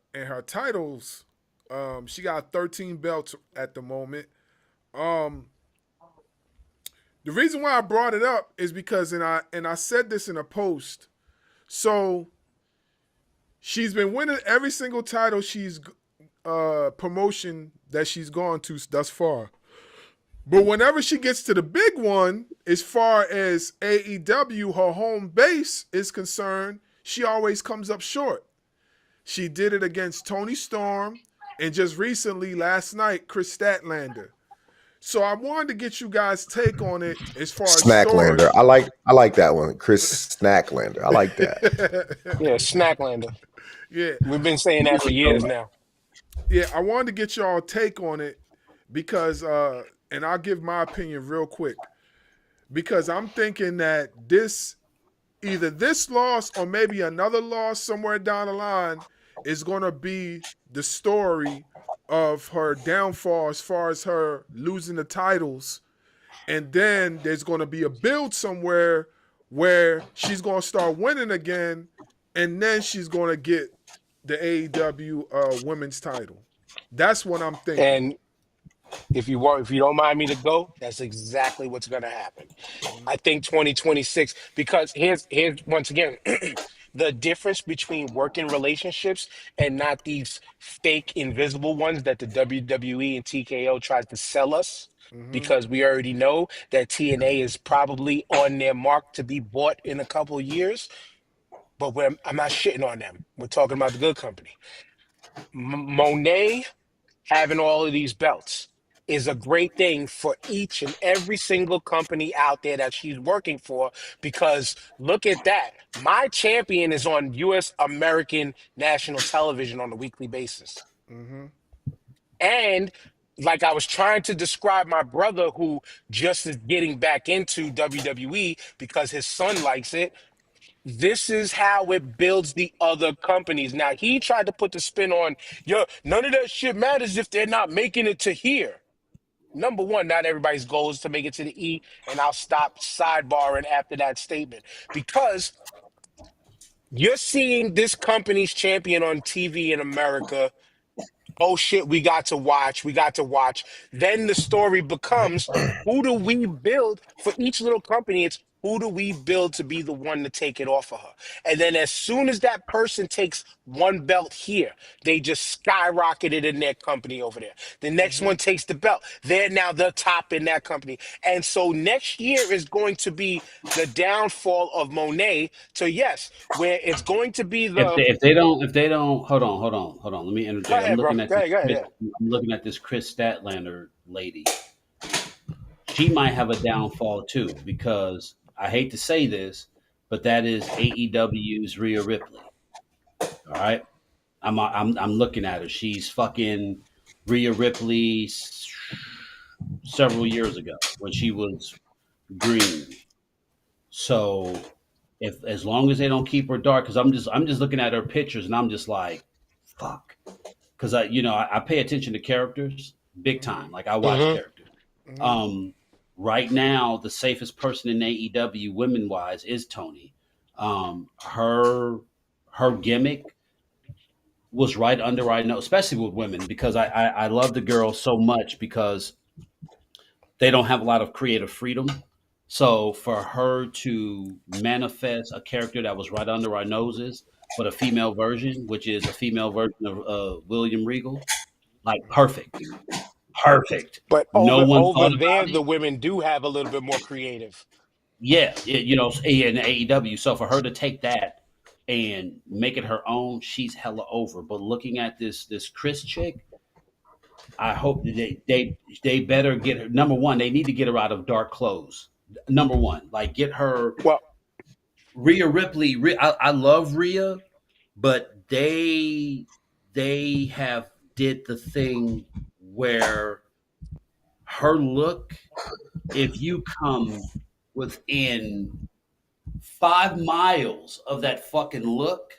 titles, she got 13 belts at the moment. Um, the reason why I brought it up is because, and I said this in a post. So she's been winning every single title promotion that she's gone to thus far. But whenever she gets to the big one, as far as AEW, her home base is concerned, she always comes up short. She did it against Tony Storm and just recently, last night, Chris Statlander. So I wanted to get you guys' take on it as far as story. Snacklander. I like that one. Chris Snacklander. I like that. Yeah, Snacklander. Yeah, We've been saying that for years now. yeah. I wanted to get y'all take on it because, and I'll give my opinion real quick because I'm thinking that either this loss or maybe another loss somewhere down the line is going to be the story of her downfall as far as her losing the titles. And then there's going to be a build somewhere where she's going to start winning again. And then she's going to get the AEW women's title. That's what I'm thinking. And if you don't mind me to go, that's exactly what's going to happen. I think 2026, because here's once again the difference between working relationships and not these fake invisible ones that the WWE and TKO tries to sell us. Because we already know that TNA is probably on their mark to be bought in a couple of years, but I'm not shitting on them. We're talking about the good company. Monet having all of these belts is a great thing for each and every single company out there that she's working for, because look at that. My champion is on U.S. American national television on a weekly basis. And like I was trying to describe my brother who just is getting back into WWE because his son likes it. This is how it builds the other companies. Now, he tried to put the spin on, none of that shit matters if they're not making it to here. Number one, not everybody's goal is to make it to the E, and I'll stop sidebarring after that statement. Because you're seeing this company's champion on TV in America. Oh shit, we got to watch. Then the story becomes, who do we build for each little company? It's who do we build to be the one to take it off of her? And then as soon as that person takes one belt here, they just skyrocketed in their company over there. The next one takes the belt. They're now the top in that company. And so next year is going to be the downfall of Monet to, yes, where it's going to be If they don't, hold on. Let me interject. Go ahead, bro. Go ahead, yeah. I'm looking at this Chris Statlander lady. She might have a downfall too, because I hate to say this, but that is AEW's Rhea Ripley. All right, I'm looking at her. She's fucking Rhea Ripley several years ago when she was green. So if as long as they don't keep her dark, because I'm just looking at her pictures and I'm just like, fuck, because I pay attention to characters big time. Like I watch characters. Right now, the safest person in AEW women wise is Tony. Her gimmick was right under our nose, especially with women, because I love the girl so much because they don't have a lot of creative freedom. So for her to manifest a character that was right under our noses, but a female version, which is a female version of William Regal, like perfect. But No one over thought there, about it. the women do have a little bit more creative. Yeah, in AEW. So for her to take that and make it her own, she's hella over. But looking at this Chris chick, I hope that they better get her. Number one, they need to get her out of dark clothes. Number one, like get her. Well, Rhea Ripley. I love Rhea, but they have did the thing where her look, if you come within 5 miles of that fucking look,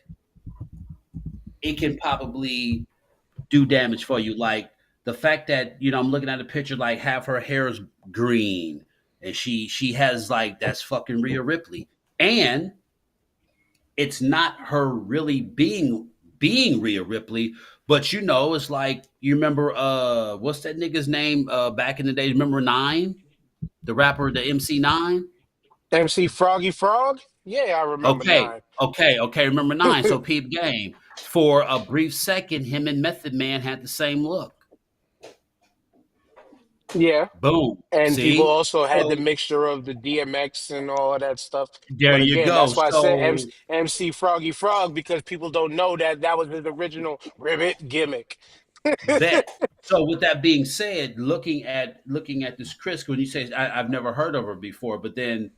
it can probably do damage for you. Like the fact that, I'm looking at a picture, like half her hair is green and she has like, that's fucking Rhea Ripley. And it's not her really being Rhea Ripley, but it's like, you remember what's that nigga's name back in the day? Remember Nine, the rapper, the MC9? MC Froggy Frog? Yeah, I remember Nine. Okay. Remember Nine? So peep game. For a brief second, him and Method Man had the same look. Yeah. Boom. And people See? also had the So mixture of the DMX and all of that stuff. there But you again, go. that's why I said So MC Froggy Frog, because people don't know that that was his original ribbit gimmick. bet. So with that being said, looking at this Chris, when you say I've never heard of her before, but then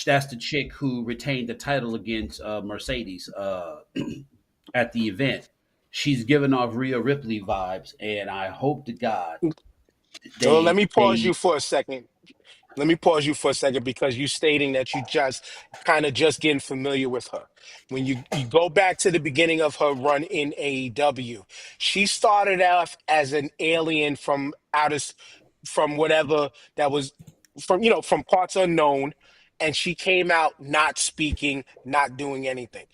that's the chick who retained the title against Mercedes at the event. She's giving off Rhea Ripley vibes, and I hope to God So let me pause they you for a second. Let me pause you for a second because you stating that you just kind of just getting familiar with her. When you go back to the beginning of her run in AEW, she started off as an alien from from whatever that was from from parts unknown, and she came out not speaking, not doing anything,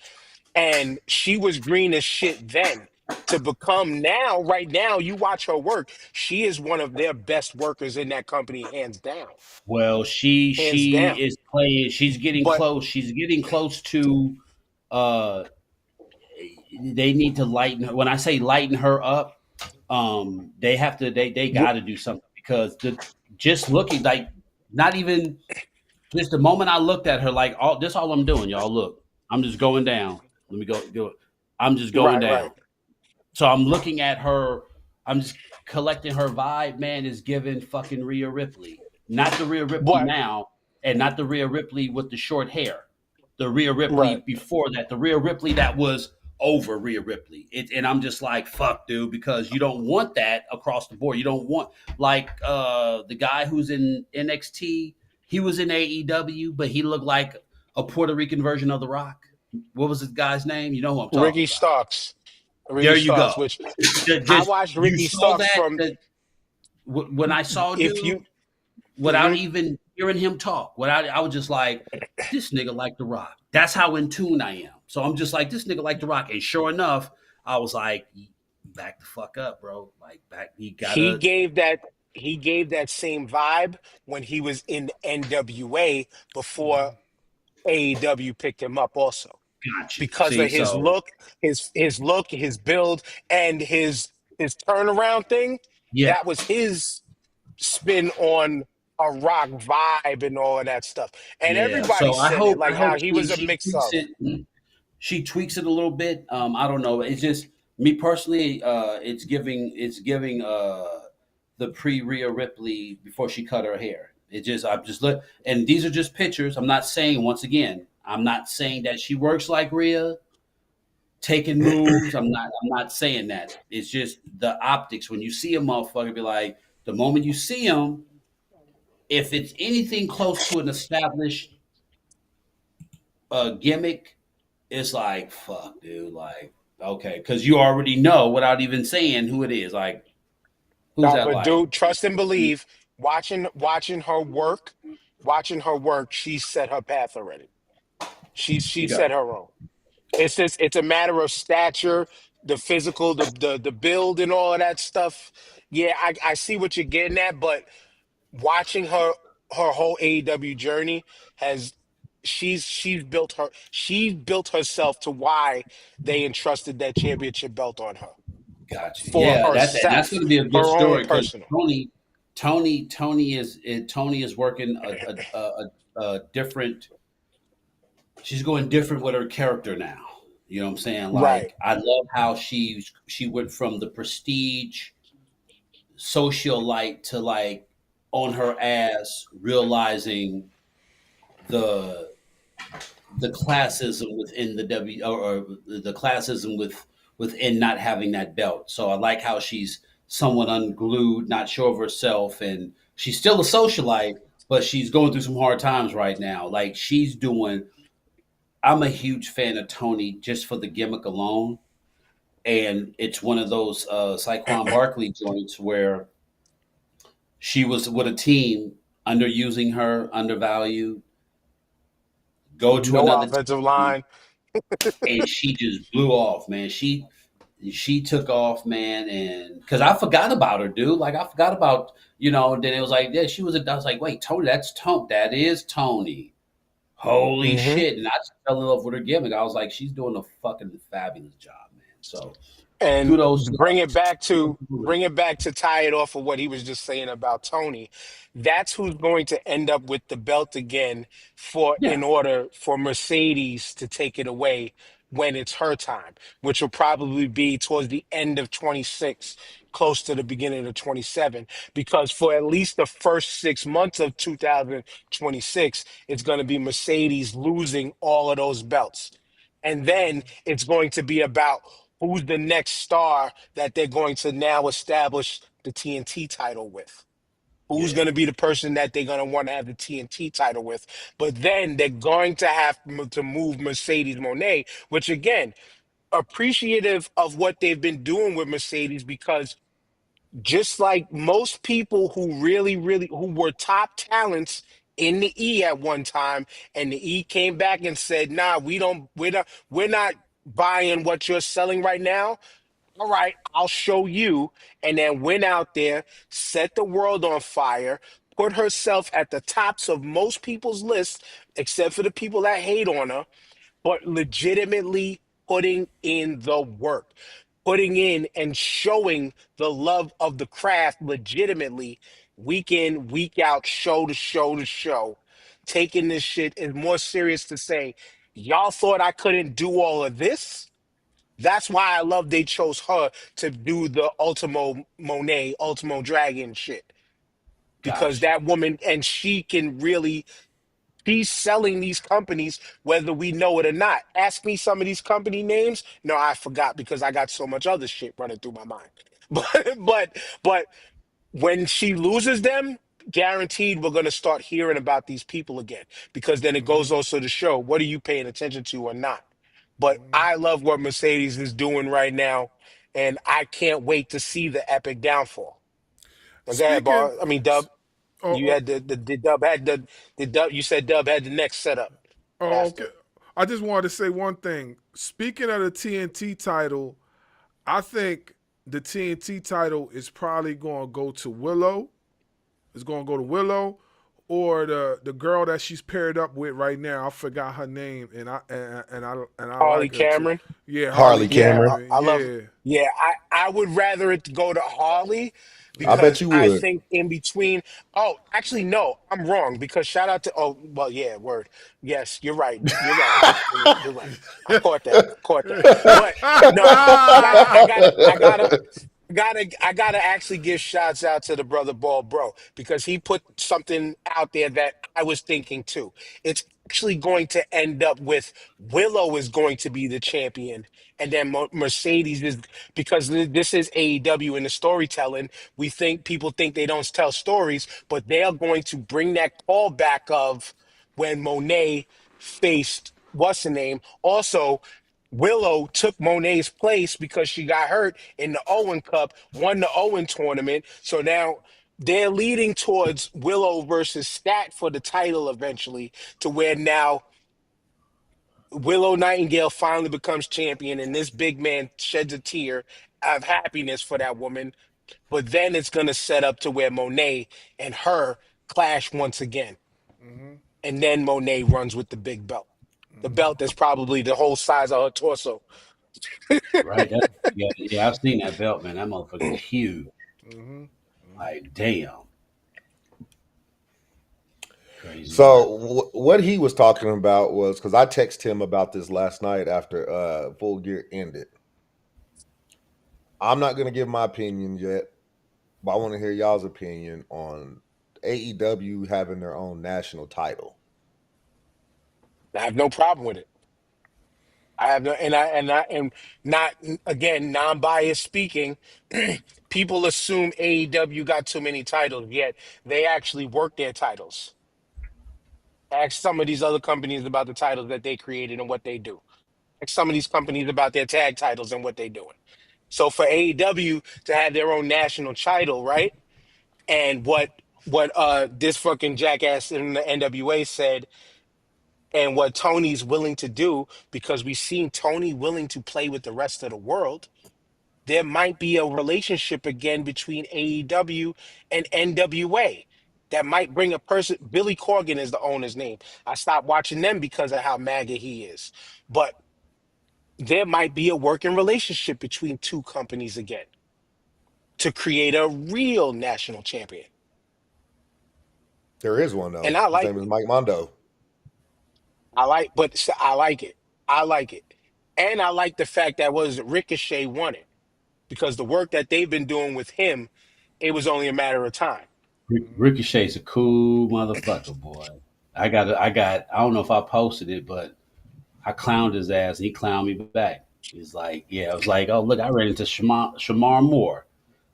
and she was green as shit then. To become now, right now, you watch her work. She is one of their best workers in that company, hands down, well, hands she down. is playing. She's getting But close. She's getting close to. Uh, they need to lighten her. When I say lighten her up, they have to. They got to do something because just looking like not even just the moment I looked at her, like all I'm doing, y'all. Look, I'm just going down. Let me go. I'm just going right, right. down. So I'm looking at her. I'm just collecting her vibe. Man, is giving fucking Rhea Ripley, not the Rhea Ripley But now, and not the Rhea Ripley with the short hair. The Rhea Ripley right. before that, the Rhea Ripley that was over Rhea Ripley. And I'm just like, fuck, dude, because you don't want that across the board. You don't want like the guy who's in NXT. He was in AEW, but he looked like a Puerto Rican version of The Rock. What was this guy's name? You know who I'm talking Ricky about. Starks. Ricky There you Starks, go. which I Just watched you Ricky saw Starks that, from when I saw if dude you without mhm. even hearing him talk, without I was just like, this nigga like The Rock. That's how in tune I am. So I'm just like, this nigga like The Rock, and sure enough, I was like, back the fuck up, bro. Like back, he he gotta gave that he gave that same vibe when he was in NWA before AEW picked him up also. got you. Because See, of his so look, his build, and his turnaround thing. yeah, That was his spin on a rock vibe and all of that stuff. And yeah. everybody So said it, I like hope how he was a she mix tweaks of. it. She tweaks it a little bit. I don't know. It's just me personally. It's giving the pre Rhea Ripley before she cut her hair. It just I'm just look, and these are just pictures. I'm not saying once again. I'm not saying that she works like Rhea, taking moves. I'm not saying that. It's just the optics. When you see a motherfucker, be like the moment you see him, if it's anything close to an established gimmick, it's like fuck, dude. Like okay, because you already know without even saying who it is. Like who's Nah, that? but Like dude, trust and believe. Watching her work, she set her path already. She you go. set her own. It's just it's a matter of stature, the physical, the build, and all of that stuff. Yeah, I see what you're getting at, but watching her whole AEW journey has she's built herself to why they entrusted that championship belt on her Gotcha. for Yeah, that's herself, going to be a good her own story because personal. Tony is working a different. She's going different with her character now. You know what I'm saying? Right. Like I love how she went from the prestige socialite to like on her ass, realizing the the classism within the or the classism within not having that belt. So I like how she's somewhat unglued, not sure of herself, and she's still a socialite, but she's going through some hard times right now. Like she's doing. I'm a huge fan of Tony just for the gimmick alone, and it's one of those Saquon Barkley joints where she was with a team underusing her, undervalued. Go to No another offensive team line. and she just blew off, man. She took off, man, and because I forgot about her, dude. Like I forgot about Then it was like, yeah, she was. I was like, wait, Tony, that's Tony. That is Tony. Holy Hmm. shit! And I just fell in love with her gimmick. I was like, she's doing a fucking fabulous job, man. So And Kudos to bring it back to tie it off of what he was just saying about Tony. That's who's going to end up with the belt again for yeah. in order for Mercedes to take it away when it's her time, which will probably be towards the end of 26, close to the beginning of 27. Because for at least the first 6 months of 2026, it's going to be Mercedes losing all of those belts. And then it's going to be about who's the next star that they're going to now establish the TNT title with. Who's Yeah. going to be the person that they're going to want to have the TNT title with? But then they're going to have to move Mercedes Monet, which again, appreciative of what they've been doing with Mercedes because just like most people who really who were top talents in the E at one time, and the E came back and said, "Nah, we're not buying what you're selling right now." All right, I'll show you. And then went out there, set the world on fire, put herself at the tops of most people's lists, except for the people that hate on her, but legitimately putting in the work, putting in and showing the love of the craft legitimately, week in, week out, show to show to show. Taking this shit is more serious to say, y'all thought I couldn't do all of this? That's why I love they chose her to do the Ultimo Monet, Ultimo Dragon shit. Because Gotcha. that woman, and she can really, she's selling these companies whether we know it or not. Ask me some of these company names. No, I forgot because I got so much other shit running through my mind. But when she loses them, guaranteed we're gonna start hearing about these people again. Because then it goes also to show what are you paying attention to or not. But I love what Mercedes is doing right now, and I can't wait to see the epic downfall. Well, go ahead, Speaking, Bar. I mean, Dub. oh, You oh, had the Dub had the Dub. You said Dub had the next setup oh, okay. after. I just wanted to say one thing. Speaking of the TNT title, I think the TNT title is probably going to go to Willow. It's going to go to Willow, or the girl that she's paired up with right now. I forgot her name, and I Harley like her too. Cameron. Yeah, Harley Harley Yeah, Cameron. Cameron. I love. Yeah, Yeah, I would rather it go to Harley I yeah. bet because you I would. think in between. Oh, actually, no, I'm wrong because shout out to. Oh, well, yeah, word. Yes, you're right. You're right. You're right. I caught that. I caught that. But no, I gotta actually give shots out to the brother Ball Bro because he put something out there that I was thinking too. It's actually going to end up with Willow is going to be the champion, and then Mercedes is because this is AEW in the storytelling. We think people think they don't tell stories, but they are going to bring that call back of when Monet faced what's the name. Also, Willow took Monet's place because she got hurt in the Owen Cup, won the Owen tournament. So now they're leading towards Willow versus Stat for the title eventually, to where now Willow Nightingale finally becomes champion, and this big man sheds a tear of happiness for that woman. But then it's going to set up to where Monet and her clash once again. And then Monet runs with the big belt. The belt that's probably the whole size of her torso. Right. Yeah, yeah. I've seen that belt, man. That motherfucker's huge. Like, damn, crazy work. So what he was talking about was because I texted him about this last night after Full Gear ended. I'm not going to give my opinion yet, but I want to hear y'all's opinion on AEW having their own national title. I have no problem with it. I have no, and not again non-biased speaking. People assume AEW got too many titles, yet they actually work their titles. Ask some of these other companies about the titles that they created and what they do. Ask some of these companies about their tag titles and what they're doing. So for AEW to have their own national title, right? And what this fucking jackass in the NWA said, and what Tony's willing to do, because we've seen Tony willing to play with the rest of the world, there might be a relationship again between AEW and NWA that might bring a person. Billy Corgan is the owner's name. I stopped watching them because of how MAGA he is. But there might be a working relationship between two companies again to create a real national champion. There is one And though. I His like name is Mike Mondo. I like it. I like it. And I like the fact that was Ricochet won it because the work that they've been doing with him, it was only a matter of time. Ricochet's a cool motherfucker, boy. I don't know if I posted it, but I clowned his ass and he clowned me back. He's like, yeah, I was like, oh, look, I ran into Shamar Moore.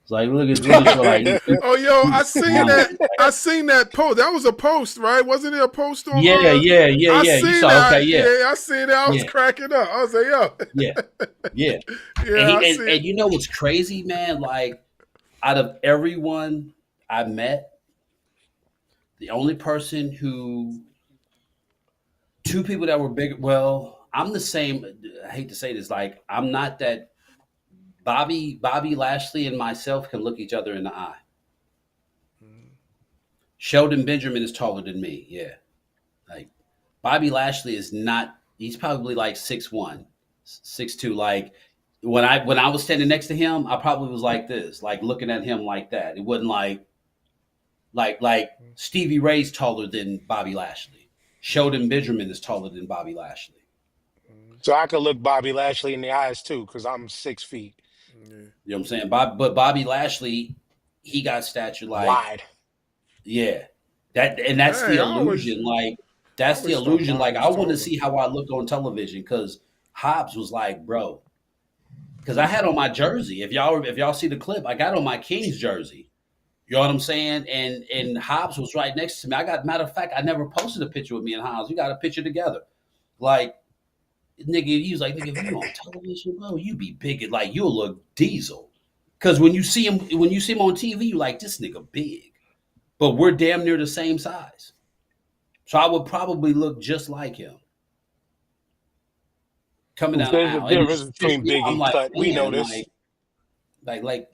It's like, look at you, like, Oh, yo, he I was seen clowning that. me back. I seen that post. That was a post, right? Wasn't it a post on? Yeah, I You seen saw, that. okay, yeah, Yeah, I seen that. I was yeah, cracking up. I was like, yo, yeah, yeah. And yeah, I see it. you know what's crazy, man? Like, out of everyone I met, the only person who, two people that were big, well, I'm the same. I hate to say this, like, I'm not that. Bobby Lashley and myself can look each other in the eye. Sheldon Benjamin is taller than me. Yeah. Like Bobby Lashley is not, he's probably like 6'1", 6'2". Like when I was standing next to him, I probably was like this, like looking at him like that. It wasn't like Stevie Ray's taller than Bobby Lashley. Sheldon Benjamin is taller than Bobby Lashley. So I could look Bobby Lashley in the eyes too, because I'm 6 feet You know what I'm saying? But Bobby Lashley, he got stature like, wide. yeah. That's the Hey, illusion. Like I that's the always thought illusion. Bobby Like was I want to taller. see how I look on television because Hobbs was like, bro, because I had on my jersey. If y'all see the clip, I got on my Kings jersey. You know what I'm saying? And Hobbs was right next to me. Matter of fact, I never posted a picture with me and Hobbs. We got a picture together. Like nigga, he was like, nigga, if you on television, bro, you be big. Like you'll look diesel. Because when you see him on TV, you like this nigga big. But we're damn near the same size. So I would probably look just like him coming down the There's a aisle. And difference it's just between now, big I'm and like, cut. We know man, this.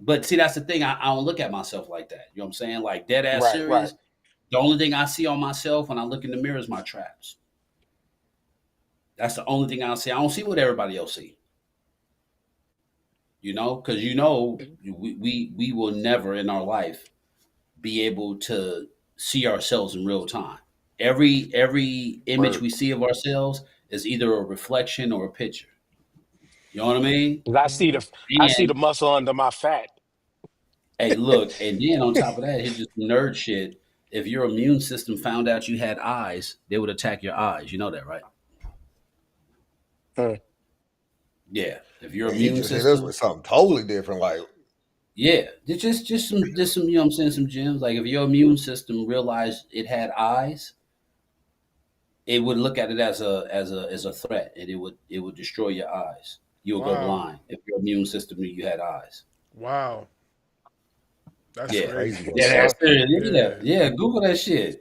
but see, that's the thing. I don't look at myself like that. You know what I'm saying? Like dead ass Right, right. serious. The only thing I see on myself when I look in the mirror is my traps. That's the only thing I see. I don't see what everybody else see. You know, because we will never in our life be able to see ourselves in real time. Every image Word. we see of ourselves is either a reflection or a picture. You know what I mean? 'Cause I see the And muscle under my fat. hey, look, and then on top of that, here's just nerd shit. If your immune system found out you had eyes, they would attack your eyes. You know that, right? Mm. Yeah. If your Man, you immune just hit us system, with something totally different. Like, yeah, just some, you know what I'm saying, some gems. Like if your immune system realized it had eyes, it would look at it as a threat, and it would destroy your eyes. You'll go Wow, blind if your immune system knew you had eyes. wow, that's Yeah, crazy. crazy yeah, work. So that's serious. Yeah, Yeah, yeah. Google that shit.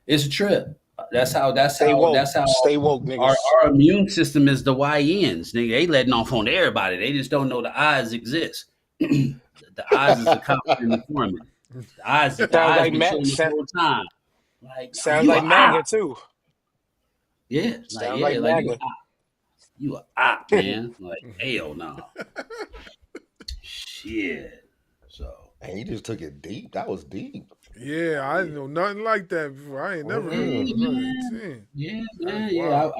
It's a trip. That's how. That's stay how. woke. That's how. Stay woke, Our, niggas. our immune system is the YNs, nigga. They letting off on everybody. They just don't know the eyes exist. The eyes is the constant informant. The Sounds eyes like been chilling the whole time. Like, nah, sounds you a like op. MAGA too. Yeah, like Sounds like yeah, like MAGA. you a op, man. Like hell no. Shit. So man, you just took it deep. That was deep. yeah. I didn't know nothing like that before. I ain't never heard yeah, Mm. nothing like that. man. Damn, Yeah, that's man. Yeah, wild.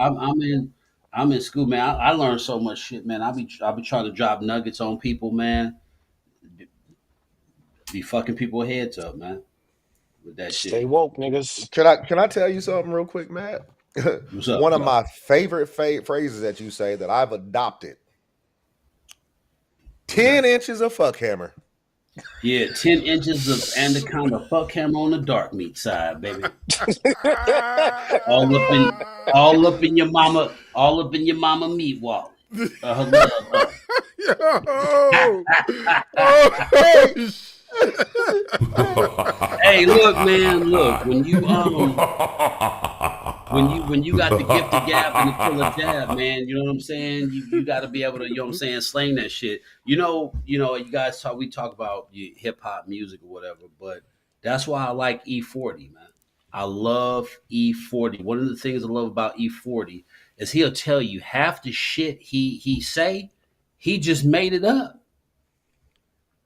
I'm in school, man. I learned so much shit, man. I be trying to drop nuggets on people, man. Be fucking people heads up, man, with that Stay shit. woke, niggas. Can I tell you something real quick, Matt? What's up? One of Yo. my favorite phrases that you say that I've adopted: What's that? 10 inches of fuck hammer. Yeah, 10 inches of anaconda fuck hammer on the dark meat side, baby. All up in all up in your mama meat walk. Her love. Yo, oh, Hey, look, man, look. When you got the gift of gab and the killer jab, man, you know what I'm saying? You got to be able to, you know what I'm saying, slang that shit. You guys we talk about hip hop music or whatever, but that's why I like E40, man. I love E40. One of the things I love about E40 is he'll tell you half the shit he say, he just made it up.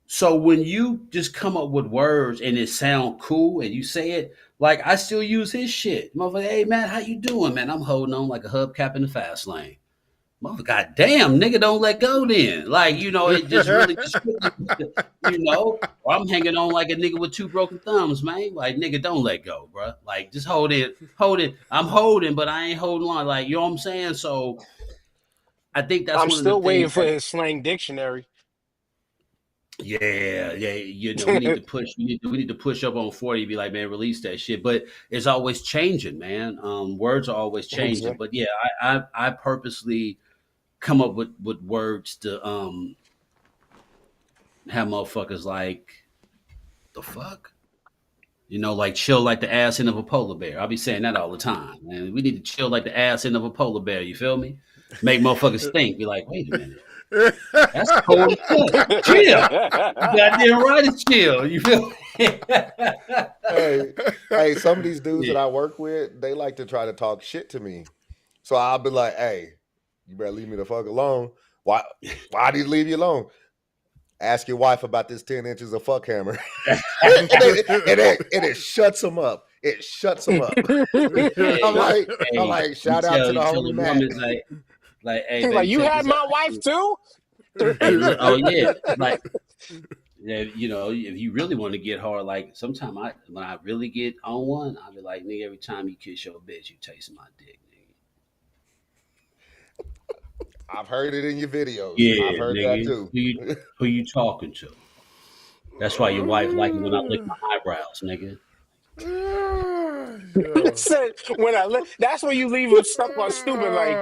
So when you just come up with words and it sound cool and you say it, like I still use his shit. Motherfucker, hey man, how you doing, man? I'm holding on like a hubcap in the fast lane. Mother, goddamn, nigga, don't let go then. Like, you know, it just really just, you know, or I'm hanging on like a nigga with two broken thumbs, man. Like, nigga, don't let go, bro. Like, just hold it. I'm holding, but I ain't holding on. Like, you know what I'm saying? So I think that's I'm one of the still waiting things for that, his slang dictionary. yeah, you know, we need to push, we need to push up on 40, be like, man, release that shit. But it's always changing, man. Words are always changing. Exactly. But yeah, I purposely come up with words to have motherfuckers like the fuck, you know, like chill like the ass end of a polar bear. I'll be saying that all the time, man. We need to chill like the ass end of a polar bear. You feel me? Make motherfuckers think. Be like, wait a minute, that's cold as fuck. Chill. You goddamn right to chill. You feel me? Hey, hey, some of these dudes that I work with, they like to try to talk shit to me. So I'll be like, hey, you better leave me the fuck alone. Why do you leave you alone? Ask your wife about this 10 inches of fuck hammer. It shuts them up. It shuts them up. Hey, I'm like, hey, shout out to the you tell homie a Matt. woman like, hey, He's like, baby, you check had this my out. wife too? Hey, oh yeah, like, yeah, you know, if you really want to get hard, like sometimes when I really get on one, I'll be like, nigga, every time you kiss your bitch, you taste my dick, nigga. I've heard it in your videos. I've Yeah, heard that nigga. too. Who you talking to? That's why your wife like it when I lick my eyebrows, nigga. Yo. Said, that's when you leave him stuck on stupid. Like,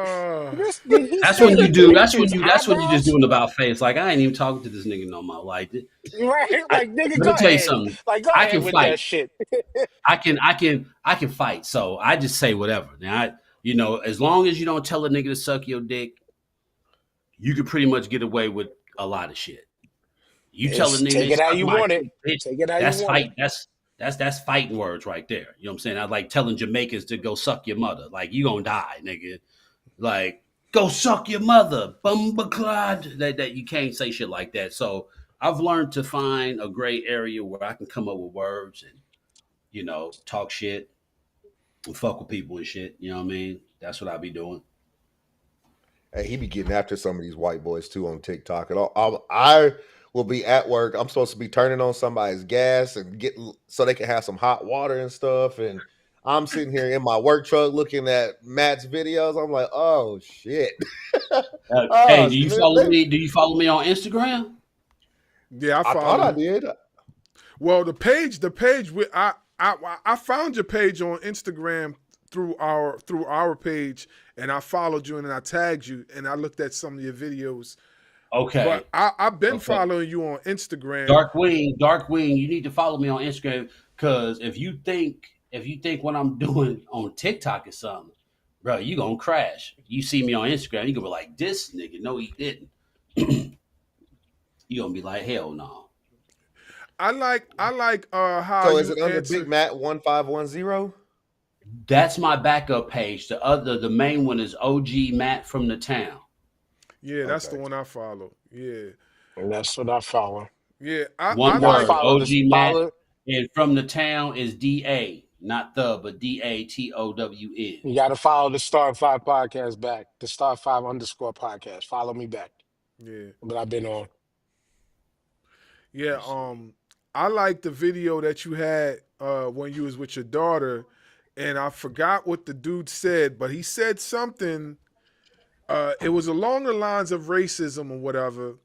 this, did he That's say when you he do. licked That's when his you. That's when you just eyebrows? doing about face. Like I ain't even talking to this nigga no more. Like Right? Like, nigga, let go me tell you ahead. something. Like, go I ahead can with that fight. shit. I can fight. So I just say whatever. Now, you know, as long as you don't tell a nigga to suck your dick, you can pretty much get away with a lot of shit. You tell a It's nigga take they it how suck you my want it. dick, bitch. Take it how you That's want it. fight. That's fighting words right there. You know what I'm saying? I like telling Jamaicans to go suck your mother. Like you gonna die, nigga. Like go suck your mother, bumbaclad. That you can't say shit like that. So I've learned to find a gray area where I can come up with words and you know talk shit and fuck with people and shit. You know what I mean? That's what I be doing. Hey, he be getting after some of these white boys too on TikTok. And I will be at work. I'm supposed to be turning on somebody's gas and getting so they can have some hot water and stuff. And I'm sitting here in my work truck looking at Matt's videos. I'm like, oh shit. Hey, Oh, do you follow me? Do you follow me on Instagram? Yeah, I I thought follow I you. did. Well, the page I found your page on Instagram through our page, and I followed you and I tagged you, and I looked at some of your videos. Okay. But I've been Okay. following you on Instagram. Darkwing, you need to follow me on Instagram because if you think what I'm doing on TikTok is something, bro, you gonna crash. You see me on Instagram, you gonna be like, this nigga, no, he didn't. You gonna be like, hell no. I like how So is you it under Big answer. Matt 1510? That's my backup page. The main one is OG Matt from the town. Yeah, that's the Okay. one I follow. Yeah, And that's what I follow. yeah. One I I like. word, follow this OG Matt, follow. and from the town is DA, not the, but DATOWN. You got to follow the Star Five podcast back. The Star Five underscore podcast. Follow me back. Yeah, But I've been on. yeah. I like the video that you had when you was with your daughter, and I forgot what the dude said, but he said something. It was along the lines of racism or whatever,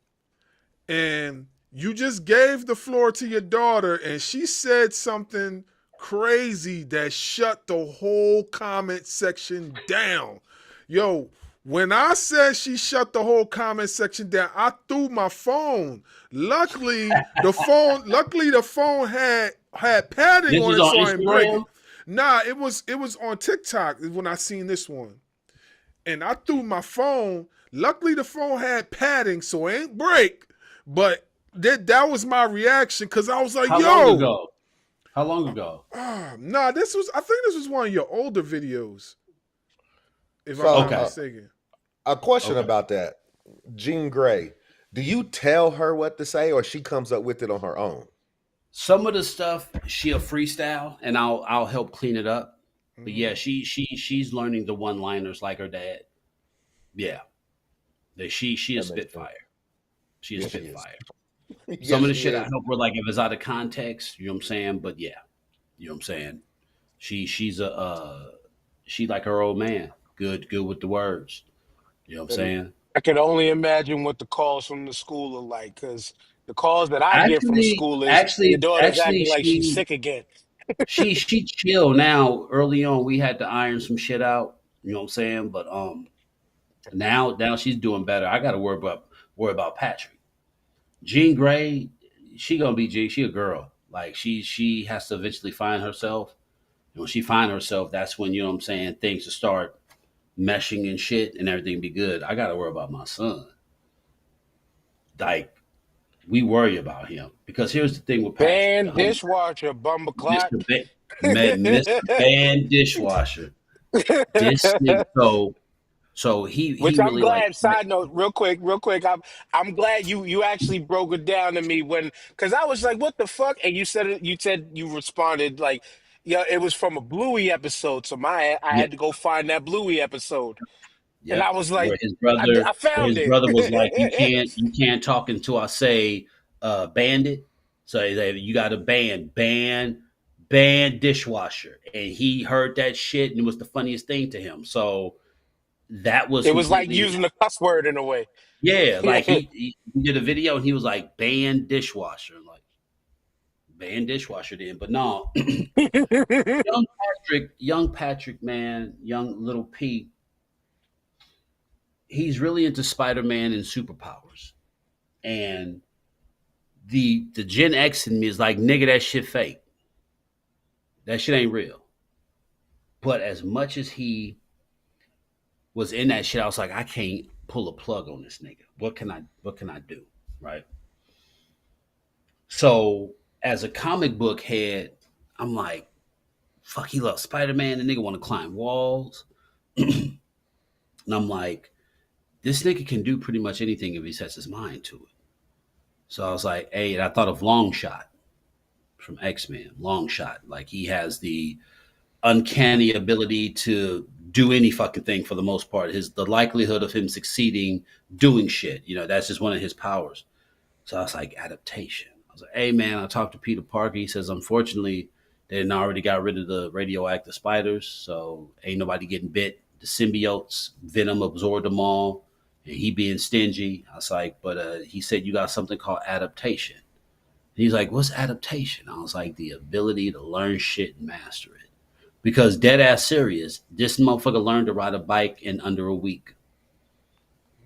and you just gave the floor to your daughter, and she said something crazy that shut the whole comment section down. Yo, when I said she shut the whole comment section down, I threw my phone. Luckily the phone had padding This on was it on so I didn't break Instagram. it. Nah, it was on TikTok when I seen this one. And I threw my phone. Luckily the phone had padding so it ain't break. But that was my reaction because I was like, How long yo, ago? How long ago? Nah, I think this was one of your older videos, if I'm So, not Okay. mistaken. a question Okay. about that. Jean Grey, do you tell her what to say or she comes up with it on her own? Some of the stuff she'll freestyle, and I'll help clean it up. But Hmm. yeah, she's learning the one liners like her dad. Yeah, she is That makes sense. spitfire. She is Yes, she is. spitfire. Some Yes, of the she shit I is. help her like if it's out of context. You know what I'm saying? But yeah, you know what I'm saying. She's a she like her old man. Good with the words. You know what I'm And saying? I can only imagine what the calls from the school are like, because the calls that I get from Actually, school is your actually, daughter's actually, acting like she's she sick again. she chill now. Early on, we had to iron some shit out. You know what I'm saying? But now she's doing better. I got to worry about Patrick. Jean Grey, she gonna be G. She a girl. Like she has to eventually find herself. And when she find herself, that's when you know what I'm saying things will start meshing and shit, and everything be good. I got to worry about my son. Like we worry about him because here's the thing with Patrick, the Ban whole dishwasher, bumperclot. Mr. Mr. Band Dishwasher. This nigga, so he Which I'm really like glad. Side note, real quick. I'm glad you actually broke it down to me when, because I was like, what the fuck? And you said it. You said you responded like, yeah, it was from a Bluey episode. So I yeah, had to go find that Bluey episode, and I yep. was Where like, his brother I where found his brother was like, it. you can't talk until I say bandit. So he's like, you got to ban dishwasher, and he heard that shit, and it was the funniest thing to him. So that was It was like completely using the cuss word in a way. yeah. Like he did a video, and he was like ban dishwasher, like ban dishwasher. Then, but no, young Patrick, man, young little P, he's really into Spider Man and superpowers. And the Gen X in me is like, nigga, that shit fake. That shit ain't real. But as much as he was in that shit, I was like, I can't pull a plug on this nigga. What can I do? Right. So as a comic book head, I'm like, fuck, he loves Spider Man. The nigga want to climb walls. And I'm like, this nigga can do pretty much anything if he sets his mind to it. So I was like, hey, and I thought of Long Shot from X Men. Long Shot, like he has the uncanny ability to do any fucking thing for the most part. The likelihood of him succeeding doing shit, that's just one of his powers. So I was like, adaptation. I was like, hey man, I talked to Peter Parker. He says, unfortunately, they didn't already got rid of the radioactive spiders, so ain't nobody getting bit. The symbiotes, venom absorbed them all, and he being stingy. I was like, but he said you got something called adaptation. And he's like, what's adaptation? I was like, the ability to learn shit and master it. Because dead ass serious, this motherfucker learned to ride a bike in under a week.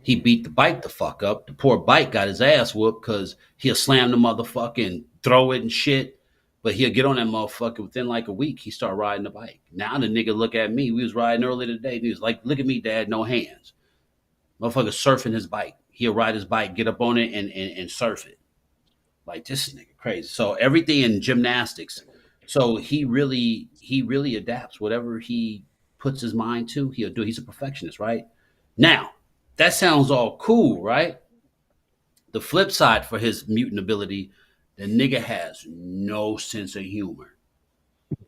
He beat the bike the fuck up. The poor bike got his ass whooped because he'll slam the motherfucker and throw it and shit. But he'll get on that motherfucker within like a week. He start riding the bike. Now the nigga look at me. We was riding earlier today. And he was like, look at me, dad, no hands. Motherfucker surfing his bike. He'll ride his bike, get up on it and surf it. Like this nigga crazy. So everything in gymnastics. So he really adapts. Whatever he puts his mind to, he'll do. He's a perfectionist, right? Now, that sounds all cool, right? The flip side for his mutant ability, the nigga has no sense of humor.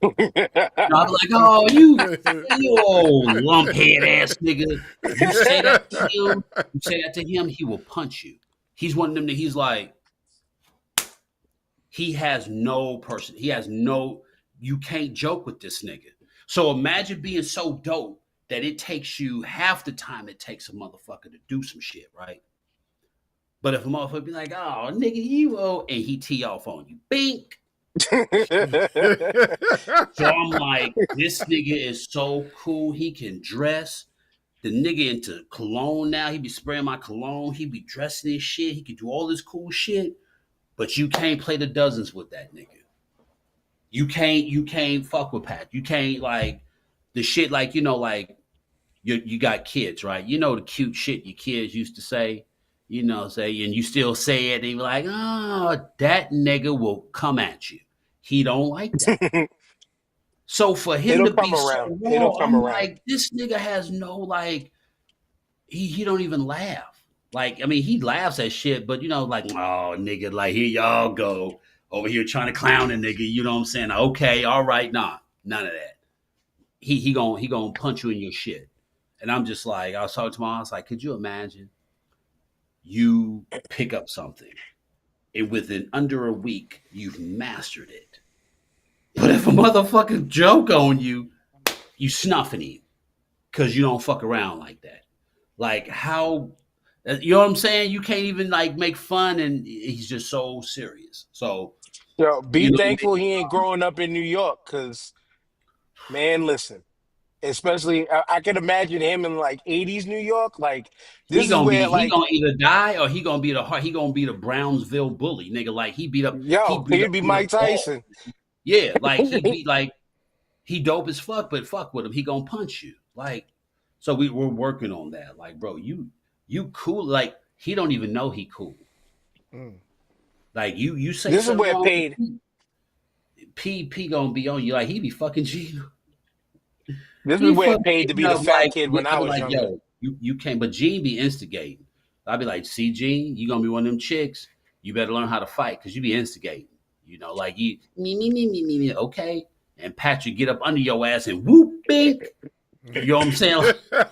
I'm like, oh, you old lumphead ass nigga. You say that to him, he will punch you. He's one of them that he's like, he has no person. He has no, you can't joke with this nigga. So imagine being so dope that it takes you half the time it takes a motherfucker to do some shit, right? But if a motherfucker be like, oh, nigga, you owe, and he tee off on you, bink. So I'm like, this nigga is so cool. He can dress. The nigga into cologne now. He be spraying my cologne. He be dressing his shit. He can do all this cool shit. But you can't play the dozens with that nigga. You can't fuck with Pat. You can't like the shit like like you got kids, right? You know the cute shit your kids used to say, and you still say it, and you're like, oh, that nigga will come at you. He don't like that. So for him It'll to be come so around. It'll raw, come I'm around. like, this nigga has no like. He don't even laugh. Like, I mean, he laughs at shit, but like, oh nigga, like here y'all go over here trying to clown a nigga. You know what I'm saying? Okay, all right, nah, none of that. He gonna punch you in your shit. And I'm just like, I was talking to my, I was like, could you imagine you pick up something and within under a week you've mastered it, but if a motherfucker joke on you, you snuffing him because you don't fuck around like that. Like how, you know what I'm saying? You can't even like make fun, and he's just so serious. So Yo, be you know, thankful he ain't growing up in New York, cause man, listen. Especially, I can imagine him in like '80s New York. Like he this is gonna be where he like gonna either die or he gonna be the Brownsville bully, nigga. Like he yo, beat up he'd be beat up Mike all. Tyson. Yeah, like he beat like he dope as fuck, but fuck with him, he gonna punch you. Like, so we're working on that. Like, bro, you cool. Like he don't even know he cool. Mm. Like you say This is something where wrong, paid. P gonna be on you. Like he be fucking G. This is He where it fucking paid to be Gene the up fat like kid when I I be was like, younger. yo, you can't. But Gene be instigating. I be like, see, Gene, you gonna be one of them chicks. You better learn how to fight because you be instigating. Like you me. Okay, and Patrick get up under your ass and whoop bink. You know what I'm saying? Like,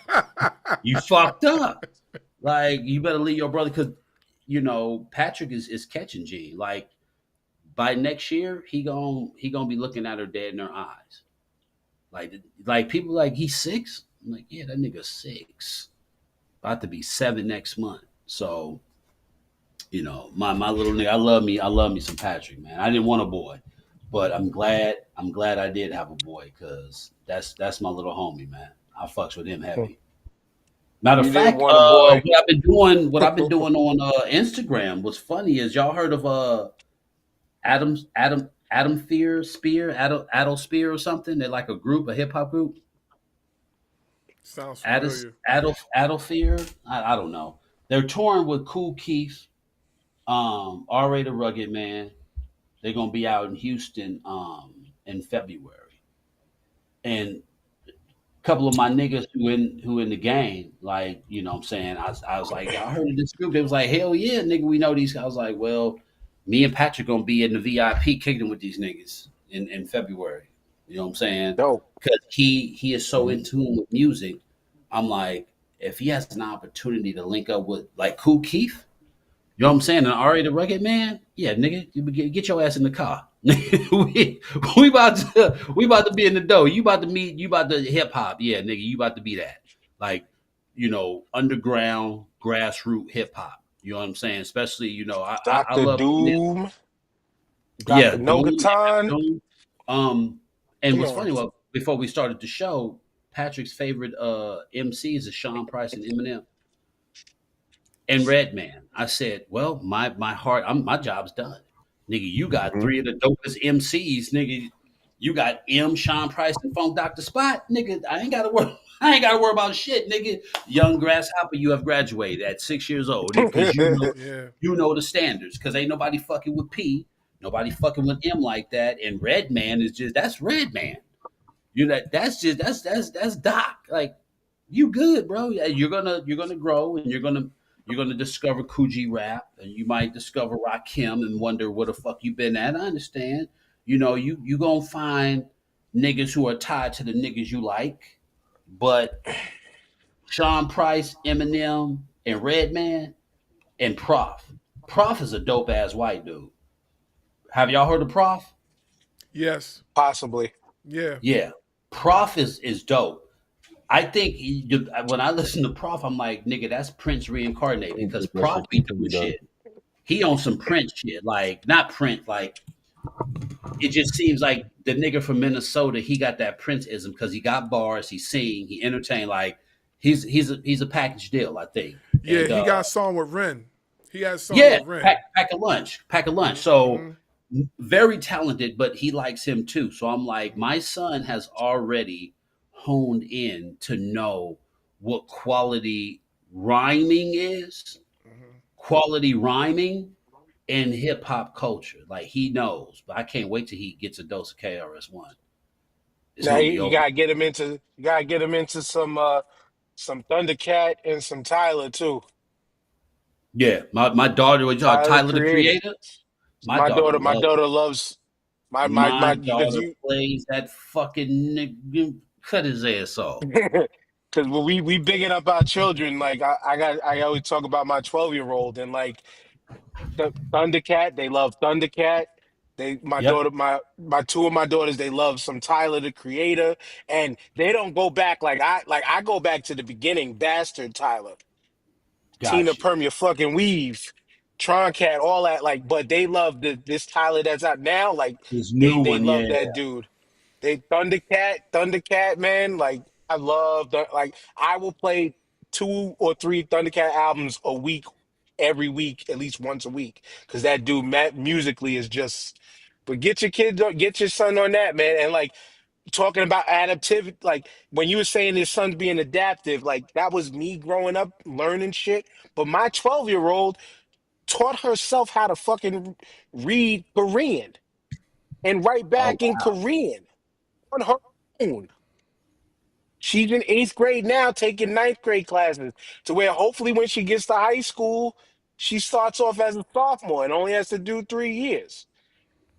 you fucked up. Like you better leave your brother because Patrick is catching Gene. Like by next year, he gonna be looking at her dead in her eyes. Like people like he's 6. I'm like, yeah, that nigga 6, about to be 7 next month. So my little nigga, I love me some Patrick, man. I didn't want a boy, but I'm glad I did have a boy because that's my little homie, man. I fucks with him heavy. Matter of You didn't fact, want a boy. what I've been doing on Instagram. What's funny is y'all heard of Adam Spear or something? They're like a group, a hip hop group. Sounds Addis, familiar. Fear. I don't know. They're touring with Cool Keith, R-Rated Rugged Man. They're gonna be out in Houston in February. And a couple of my niggas who in the game, like, what I'm saying, I was like, I heard of this group. They was like, hell yeah, nigga, we know these guys. I was like, well, me and Patrick gonna be in the VIP kicking with these niggas in February. You know what I'm saying? Dope. Because he is so in tune with music. I'm like, if he has an opportunity to link up with like Cool Keith, you know what I'm saying? And Ari the Rugged Man, yeah, nigga, you get your ass in the car. we about to be in the dough. You about to hip hop, yeah, nigga. You about to be that, like, underground grassroots hip hop. You know what I'm saying? Especially, I Dr. love Doom, yeah, Dr. Doom, Nogaton. Doom. And Come what's on. funny? Well, before we started the show, Patrick's favorite MCs is Sean Price and Eminem and Redman. I said, well, my heart, my job's done, nigga. You got Mhm. 3 of the dopest MCs, nigga. You got Sean Price, and Funk Dr. Spot, nigga. I ain't gotta worry. I ain't gotta worry about shit, nigga. Young grasshopper, you have graduated at 6 years old, nigga, because Yeah. you know the standards. Because ain't nobody fucking with P, nobody fucking with M like that. And Redman is just that's Redman. That's just that's Doc. Like you good, bro. Yeah, you're gonna grow and you're gonna discover Coogee rap and you might discover Rakim and wonder where the fuck you been at. I understand. You gonna find niggas who are tied to the niggas you like, but Sean Price, Eminem, and Redman and Prof. Prof is a dope ass white dude. Have y'all heard of Prof? Yes. Possibly. Yeah. Yeah. Prof is dope. I think when I listen to Prof, I'm like, nigga, that's Prince reincarnated because That Prof shit be too to doing be done. shit. He on some Prince shit, like not Prince, like it just seems like the nigga from Minnesota, he got that Prince-ism because he got bars, he sing, he entertain, like he's a package deal, I think. Yeah. And He got a song with Ren. He had a song yeah, with Ren. pack a lunch. So Mm-hmm. very talented, but he likes him too. So I'm like, my son has already honed in to know what quality rhyming is, Mm-hmm. quality rhyming, in hip hop culture. Like he knows, but I can't wait till he gets a dose of KRS-One. It's Now gonna be you over. gotta get him into some Thundercat and some Tyler too. Yeah, my daughter was Tyler the Tyler the Creator. Creator. My daughter My loves. daughter loves My my because daughter you plays that fucking nigga. Cut his ass off. because when we bigging up our children, like I always talk about my 12-year-old and like Thundercat, they love Thundercat. They my Yep, daughter my two of my daughters they love some Tyler the Creator, and they don't go back like I go back to the beginning. Bastard Tyler, Tina got you. Perm, your fucking weave, Troncat, all that. Like, but they love this Tyler that's out now. Like This new they one, love yeah. that dude. They Thundercat, man. Like I love that. Like I will play 2 or 3 Thundercat albums a week, every week, at least once a week, because that dude, Matt, musically is just. But get your son on that, man. And like talking about adaptivity, like when you were saying his son's being adaptive, like that was me growing up learning shit. But my 12-year-old taught herself how to fucking read Korean and write Oh back in wow. Korean on her own. She's in 8th grade now, taking 9th grade classes, to where hopefully when she gets to high school, she starts off as a sophomore and only has to do 3 years.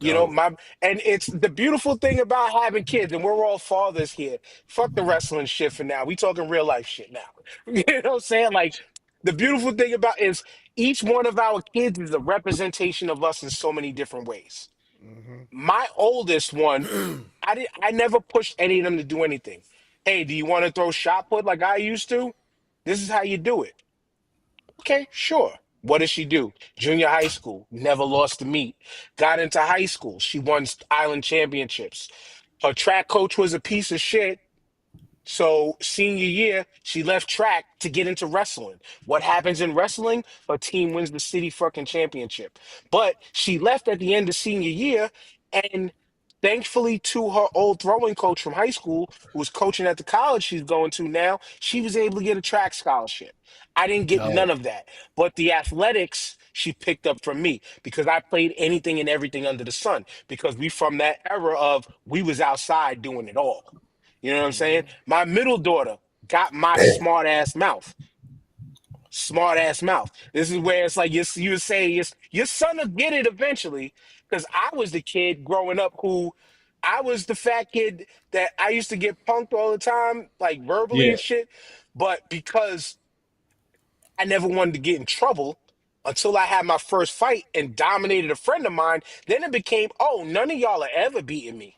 You know, Dope. my and it's the beautiful thing about having kids, and we're all fathers here. Fuck the wrestling shit for now. We talking real life shit now. You know what I'm saying? Like the beautiful thing about is each one of our kids is a representation of us in so many different ways. My oldest one, I never pushed any of them to do anything. Hey, do you want to throw shot put like I used to? This is how you do it. Okay, sure. What did she do? Junior high school, never lost a meet. Got into high school, she won island championships. Her track coach was a piece of shit. So senior year, she left track to get into wrestling. What happens in wrestling? Her team wins the city fucking championship. But she left at the end of senior year, and thankfully to her old throwing coach from high school, who was coaching at the college she's going to now, she was able to get a track scholarship. I didn't get none Dope. of that. But the athletics she picked up from me because I played anything and everything under the sun. Because we from that era of we was outside doing it all. You know what I'm saying? My middle daughter got my smart ass mouth. Smart ass mouth. This is where it's like you would say your son will get it eventually. Because I was the kid growing up who I was the fat kid that I used to get punked all the time, like verbally Yeah. and shit. But because I never wanted to get in trouble until I had my first fight and dominated a friend of mine, then it became, oh, none of y'all are ever beating me.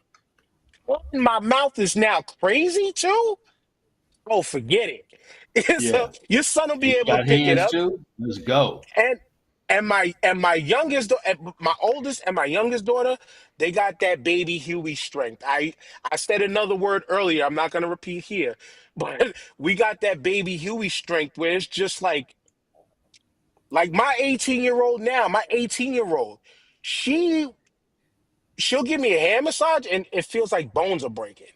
Well, my mouth is now crazy too. Oh, forget it. So Yeah. your son will And be you able to got pick it hands up, too? Let's go. and my youngest, my oldest and my youngest daughter, they got that baby Huey strength. I said another word earlier. I'm not gonna repeat here, but we got that baby Huey strength where it's just like my 18-year-old now, my 18-year-old, she she'll give me a hand massage and it feels like bones are breaking.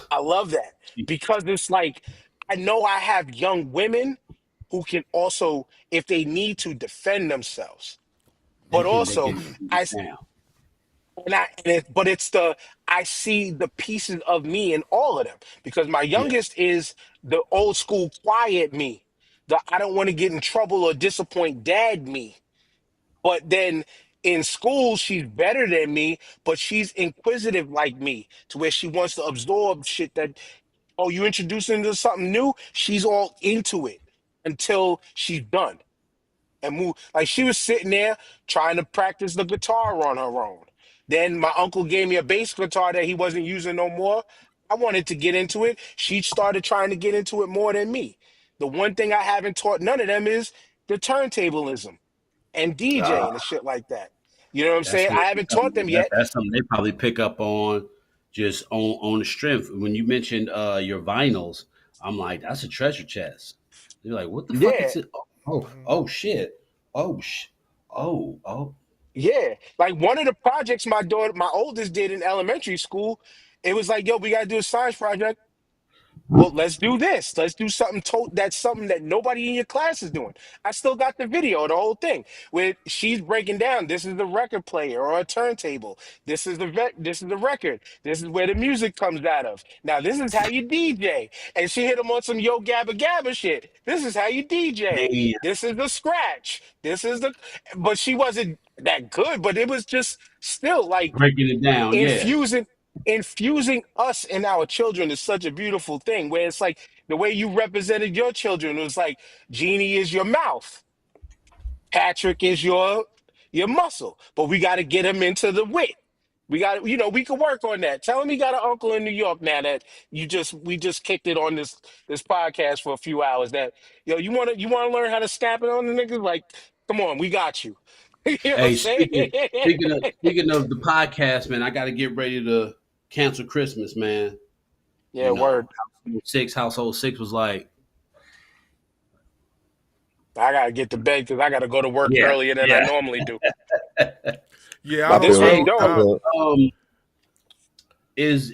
I love that because it's like I know I have young women who can also, if they need to, defend themselves. They But can they also, can beat I it down. but it's the I see the pieces of me in all of them because my Yeah. youngest is the old school quiet me, the I don't want to get in trouble or disappoint dad me. But then in school, she's better than me, but she's inquisitive like me to where she wants to absorb shit that oh, you introducing her to something new? She's all into it until she's done and move. Like she was sitting there trying to practice the guitar on her own. Then my uncle gave me a bass guitar that he wasn't using no more. I wanted to get into it. She started trying to get into it more than me. The one thing I haven't taught none of them is the turntablism and DJing and shit like that. You know what I'm That's saying? what I haven't taught them yet. that's something they probably pick up on just on the strength. When you mentioned your vinyls, I'm like, that's a treasure chest. They're like, what the fuck Yeah, is it? Oh shit. Oh sh oh. yeah. Like one of the projects my oldest did in elementary school, it was like, yo, we gotta do a science project. Well, let's do this. Let's do something that's something that nobody in your class is doing. I still got the video, the whole thing, where she's breaking down. This is the record player or a turntable. This is this is the record. This is where the music comes out of. Now, this is how you DJ. And she hit him on some yo gabba gabba shit. This is how you DJ. Damn. This is the scratch. This is the. But she wasn't that good. But it was just still like Breaking it down, yeah. infusing us and our children is such a beautiful thing, where it's like the way you represented your children was like Jeannie is your mouth, Patrick is your muscle, but we got to get him into the wit. We got, we can work on that. Tell him he got an uncle in New York now that we just kicked it on this podcast for a few hours. That you want to learn how to snap it on the niggas. Like, come on, we got you. You know what I'm Hey, saying? speaking of the podcast, man, I got to get ready to cancel Christmas, man. Yeah, word. Household six was like, I gotta get to bed because I gotta go to work earlier than I normally do. Yeah, I I feel don't it. know. I feel it. is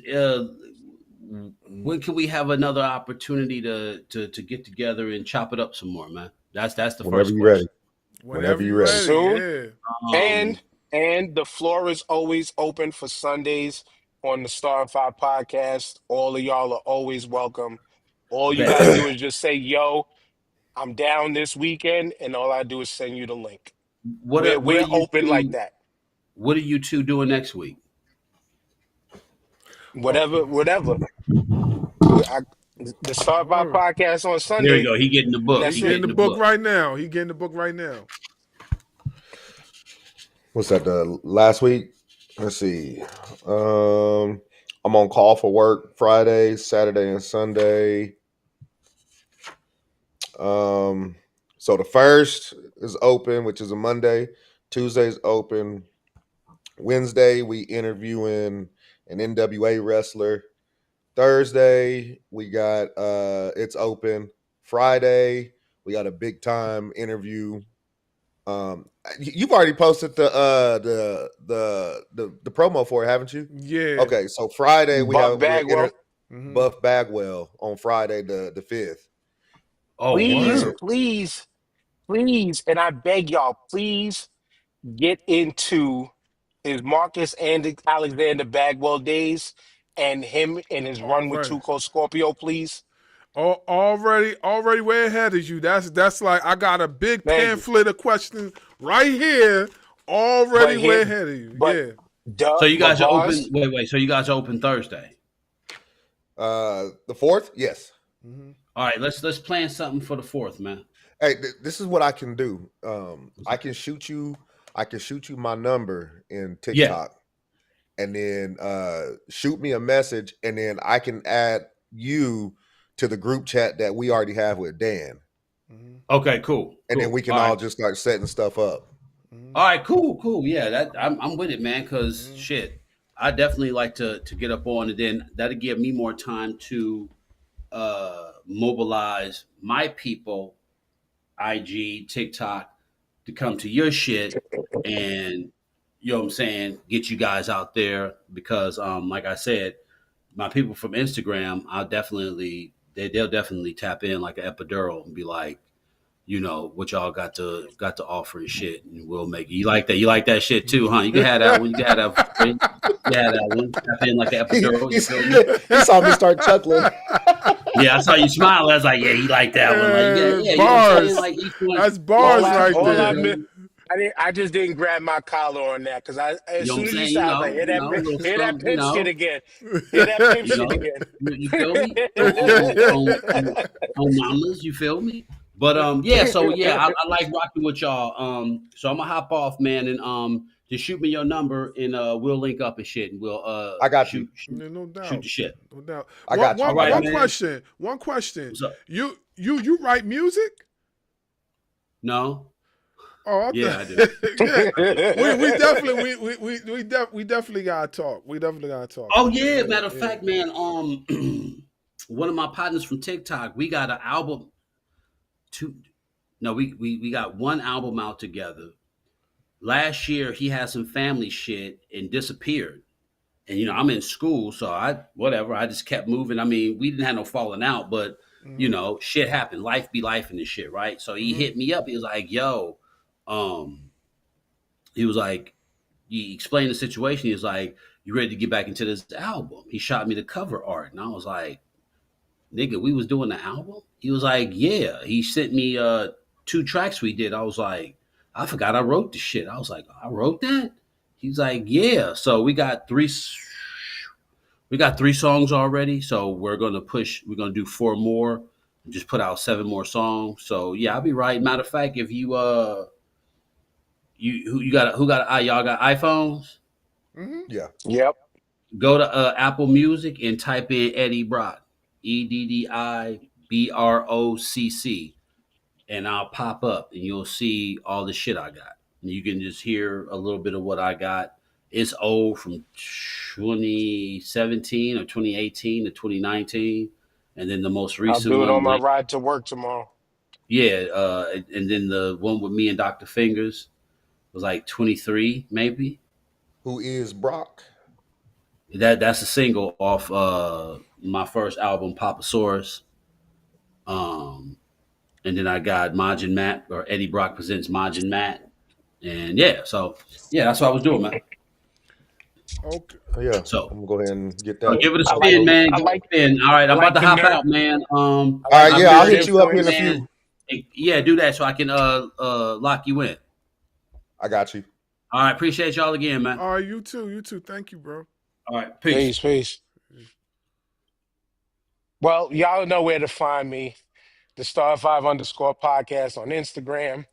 when can we have another opportunity to get together and chop it up some more, man? That's the Whenever first you're question. ready. Whenever you're ready. Soon. Um, And the floor is always open for Sundays on the Star and Five podcast. All of y'all are always welcome. All you gotta do is just say, "Yo, I'm down this weekend," and all I do is send you the link. what are, We're open like that. What are you two doing next week? Whatever. The Star and Five Word. podcast on There Sunday. you go. He getting the book. That's He it. getting the book right now. He getting the book right now. What's that? The last week? Let's see. I'm on call for work Friday, Saturday, and Sunday. So the first is open, which is a Monday. Tuesday's open. Wednesday we interviewing an NWA wrestler. Thursday we got it's open. Friday we got a big time interview. You've already posted the promo for it, haven't you? Yeah. Okay, so Friday Buff Bagwell. Buff Bagwell on Friday the 5th. Oh, Please, word. please, please, and I beg y'all, please get into his Marcus and Alexander Bagwell days and him and his run with Already. Tuco Scorpio, please. Already way ahead of you. That's like I got a big Thank you. pamphlet of questions right here. Already But way here- ahead of you. but- Yeah. Duh, so you guys are Bars, open. Wait. So you guys are open Thursday. The 4th, yes. All right. Let's plan something for the 4th, man. Hey, this is what I can do. I can shoot you my number in TikTok, and then shoot me a message, and then I can add you to the group chat that we already have with Dan, Okay. Cool. and then we can All all right. just start setting stuff up. All right. Cool. Yeah. I'm with it, man. Because shit, I definitely like to get up on, and then that'll give me more time to mobilize my people, IG, TikTok, to come to your shit, and you know what I'm saying, get you guys out there because like I said, my people from Instagram, they'll definitely tap in like an epidural and be like, what y'all got to offer and shit, and we'll make it. You like that shit too, huh? You can have that one. You can have that one. You can have that one. Tap in like an epidural. You feel me? He saw me start chuckling. Yeah, I saw you smile. I was like, yeah, he like that one. Like, yeah, you know what I'm saying? Bars. Like each one. That's bars all I- right all there. I mi- I just didn't grab my collar on that because as You know soon what I'm as you saying? said, I was like, hear that little hear that something, pimp shit again. Hear that pimp You shit know, again. you feel me? On mamas, you feel me? But yeah, so yeah, I like rocking with y'all. So I'm gonna hop off, man, and just shoot me your number and we'll link up and shit, and we'll I got shoot, Yeah, no doubt. shoot the shit. No doubt. I got you. One, All right, one man. question. One question. What's up? You write music? No, Oh, I yeah, I do. yeah. We definitely gotta talk. We definitely gotta talk. Oh yeah, matter of fact, man. One of my partners from TikTok, we got an album. We got one album out together. Last year, he had some family shit and disappeared, And I'm in school, so I just kept moving. I mean, we didn't have no falling out, but shit happened. Life be life and this shit, right? So he hit me up. He was like, "Yo," he was like, he explained the situation. He was like, "You ready to get back into this album?" He shot me the cover art, and I was like, "Nigga, we was doing the album?" He was like, "Yeah." He sent me 2 tracks we did. I was like, "I forgot I wrote the shit." I was like, "I wrote that?" He's like, "Yeah." So we got 3 songs already. So we're gonna do 4 more, and just put out 7 more songs. So yeah, I'll be right. Matter of fact, if you y'all got iPhones? Yeah. Yep. Go to Apple Music and type in Eddie Brock, EDDIBROCC, and I'll pop up and you'll see all the shit I got. And you can just hear a little bit of what I got. It's old, from 2017 or 2018 to 2019, and then the most I'll recent do it on one, my ride to work tomorrow. yeah, and then the one with me and Dr. Fingers was like 23, maybe. Who is Brock? That's a single off my first album, Papasaurus. Um, and then I got Majin Matt, or Eddie Brock presents Majin Matt, and yeah, so yeah, that's what I was doing, man. Okay. Oh, yeah. So, I'm gonna go ahead and get that. give it a I like spin, man. I Give it like a spin. All right, I I'm about like to the hop nerve. out, man. All I right, like yeah, the I'll nerd hit you up in a influence. few. Yeah, do that so I can lock you in. I got you. All right, appreciate y'all again, man. All right, you too. You too. Thank you, bro. All right, peace. Peace, peace. Well, y'all know where to find me. The Star5_ podcast on Instagram,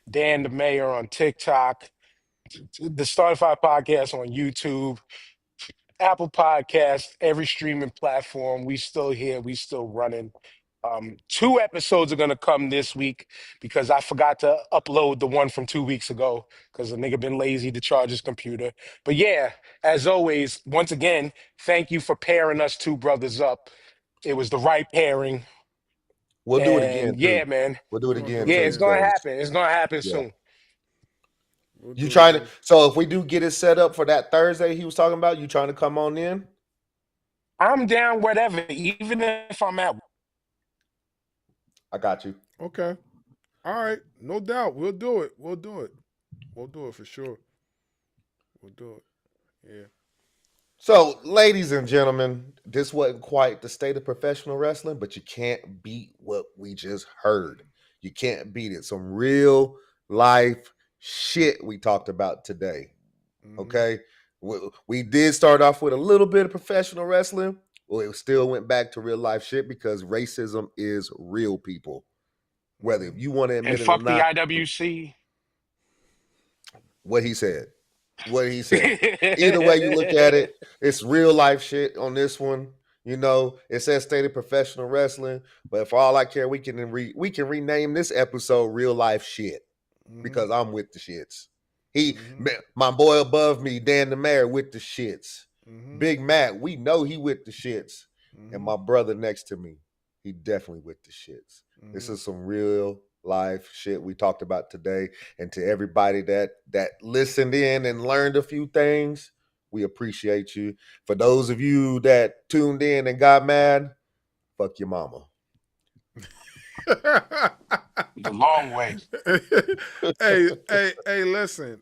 Dan the Mayor on TikTok, the Star5 podcast on YouTube, Apple Podcast, every streaming platform. We still here. We still running. 2 episodes are gonna come this week because I forgot to upload the one from 2 weeks ago because the nigga been lazy to charge his computer. But yeah, as always, once again, thank you for pairing us 2 brothers up. It was the right pairing. We'll do it again And yeah, too. man. We'll do it We're gonna again do Yeah, it too it's again. gonna because happen. It's gonna happen yeah. soon. We'll You do it trying to again. so if we do get it set up for that Thursday he was talking about, you trying to come on in? I'm down whatever, even if I'm at. I got you. Okay. All right. No doubt. We'll do it. We'll do it. We'll do it for sure. We'll do it. Yeah. So, ladies and gentlemen, this wasn't quite the state of professional wrestling, but you can't beat what we just heard. You can't beat it. Some real life shit we talked about today. Okay. We did start off with a little bit of professional wrestling. Well, it still went back to real life shit because racism is real, people. Whether if you want to And admit it or fuck the not, IWC. what he said. What he said. Either way you look at it, it's real life shit on this one. It says stated professional wrestling, but for all I care, we can rename this episode real life shit because I'm with the shits. My boy above me, Dan the Mayor, with the shits. Big Matt, we know he with the shits. And my brother next to me, he definitely with the shits. This is some real life shit we talked about today. And to everybody that listened in and learned a few things, we appreciate you. For those of you that tuned in and got mad, fuck your mama. The long way. hey, listen.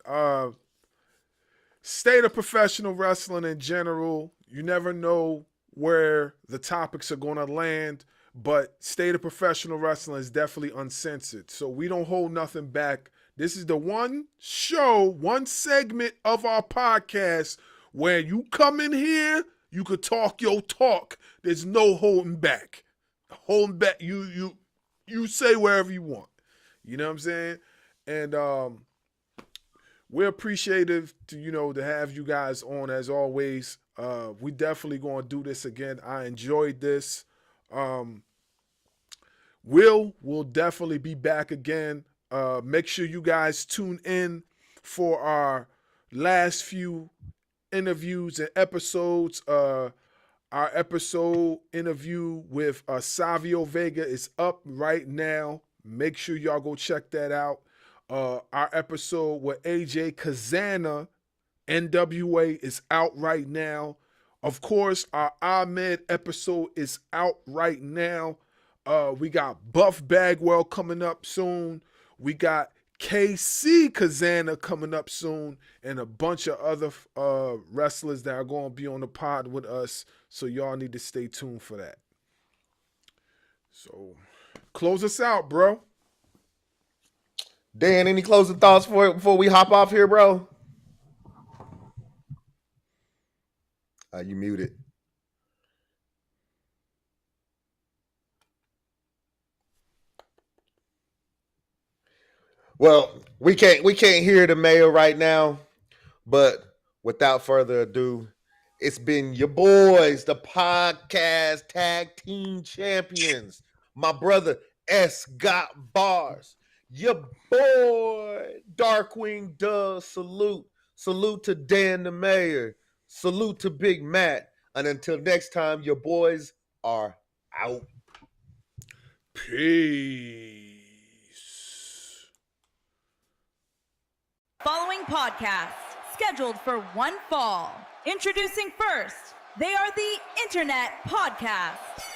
State of professional wrestling in general, you never know where the topics are going to land, but state of professional wrestling is definitely uncensored. So we don't hold nothing back. This is the one show, one segment of our podcast where you come in here, you could talk your talk. There's no holding back. Holding back, you say wherever you want. You know what I'm saying? And we're appreciative to have you guys on as always. We definitely gonna do this again. I enjoyed this. We'll definitely be back again. Make sure you guys tune in for our last few interviews and episodes. Our episode interview with Savio Vega is up right now. Make sure y'all go check that out. Our episode with AJ Kazana, NWA, is out right now. Of course, our Ahmed episode is out right now. We got Buff Bagwell coming up soon. We got KC Kazana coming up soon, and a bunch of other wrestlers that are going to be on the pod with us. So y'all need to stay tuned for that. So close us out, bro. Dan, any closing thoughts before we hop off here, bro? You muted. Well, we can't hear the mayor right now, but without further ado, it's been your boys, the podcast tag team champions. My brother S got bars. Your boy Darkwing does salute. Salute to Dan the Mayor. Salute to Big Matt. And until next time, your boys are out. Peace. Following podcast scheduled for one fall. Introducing first, they are the Internet Podcast.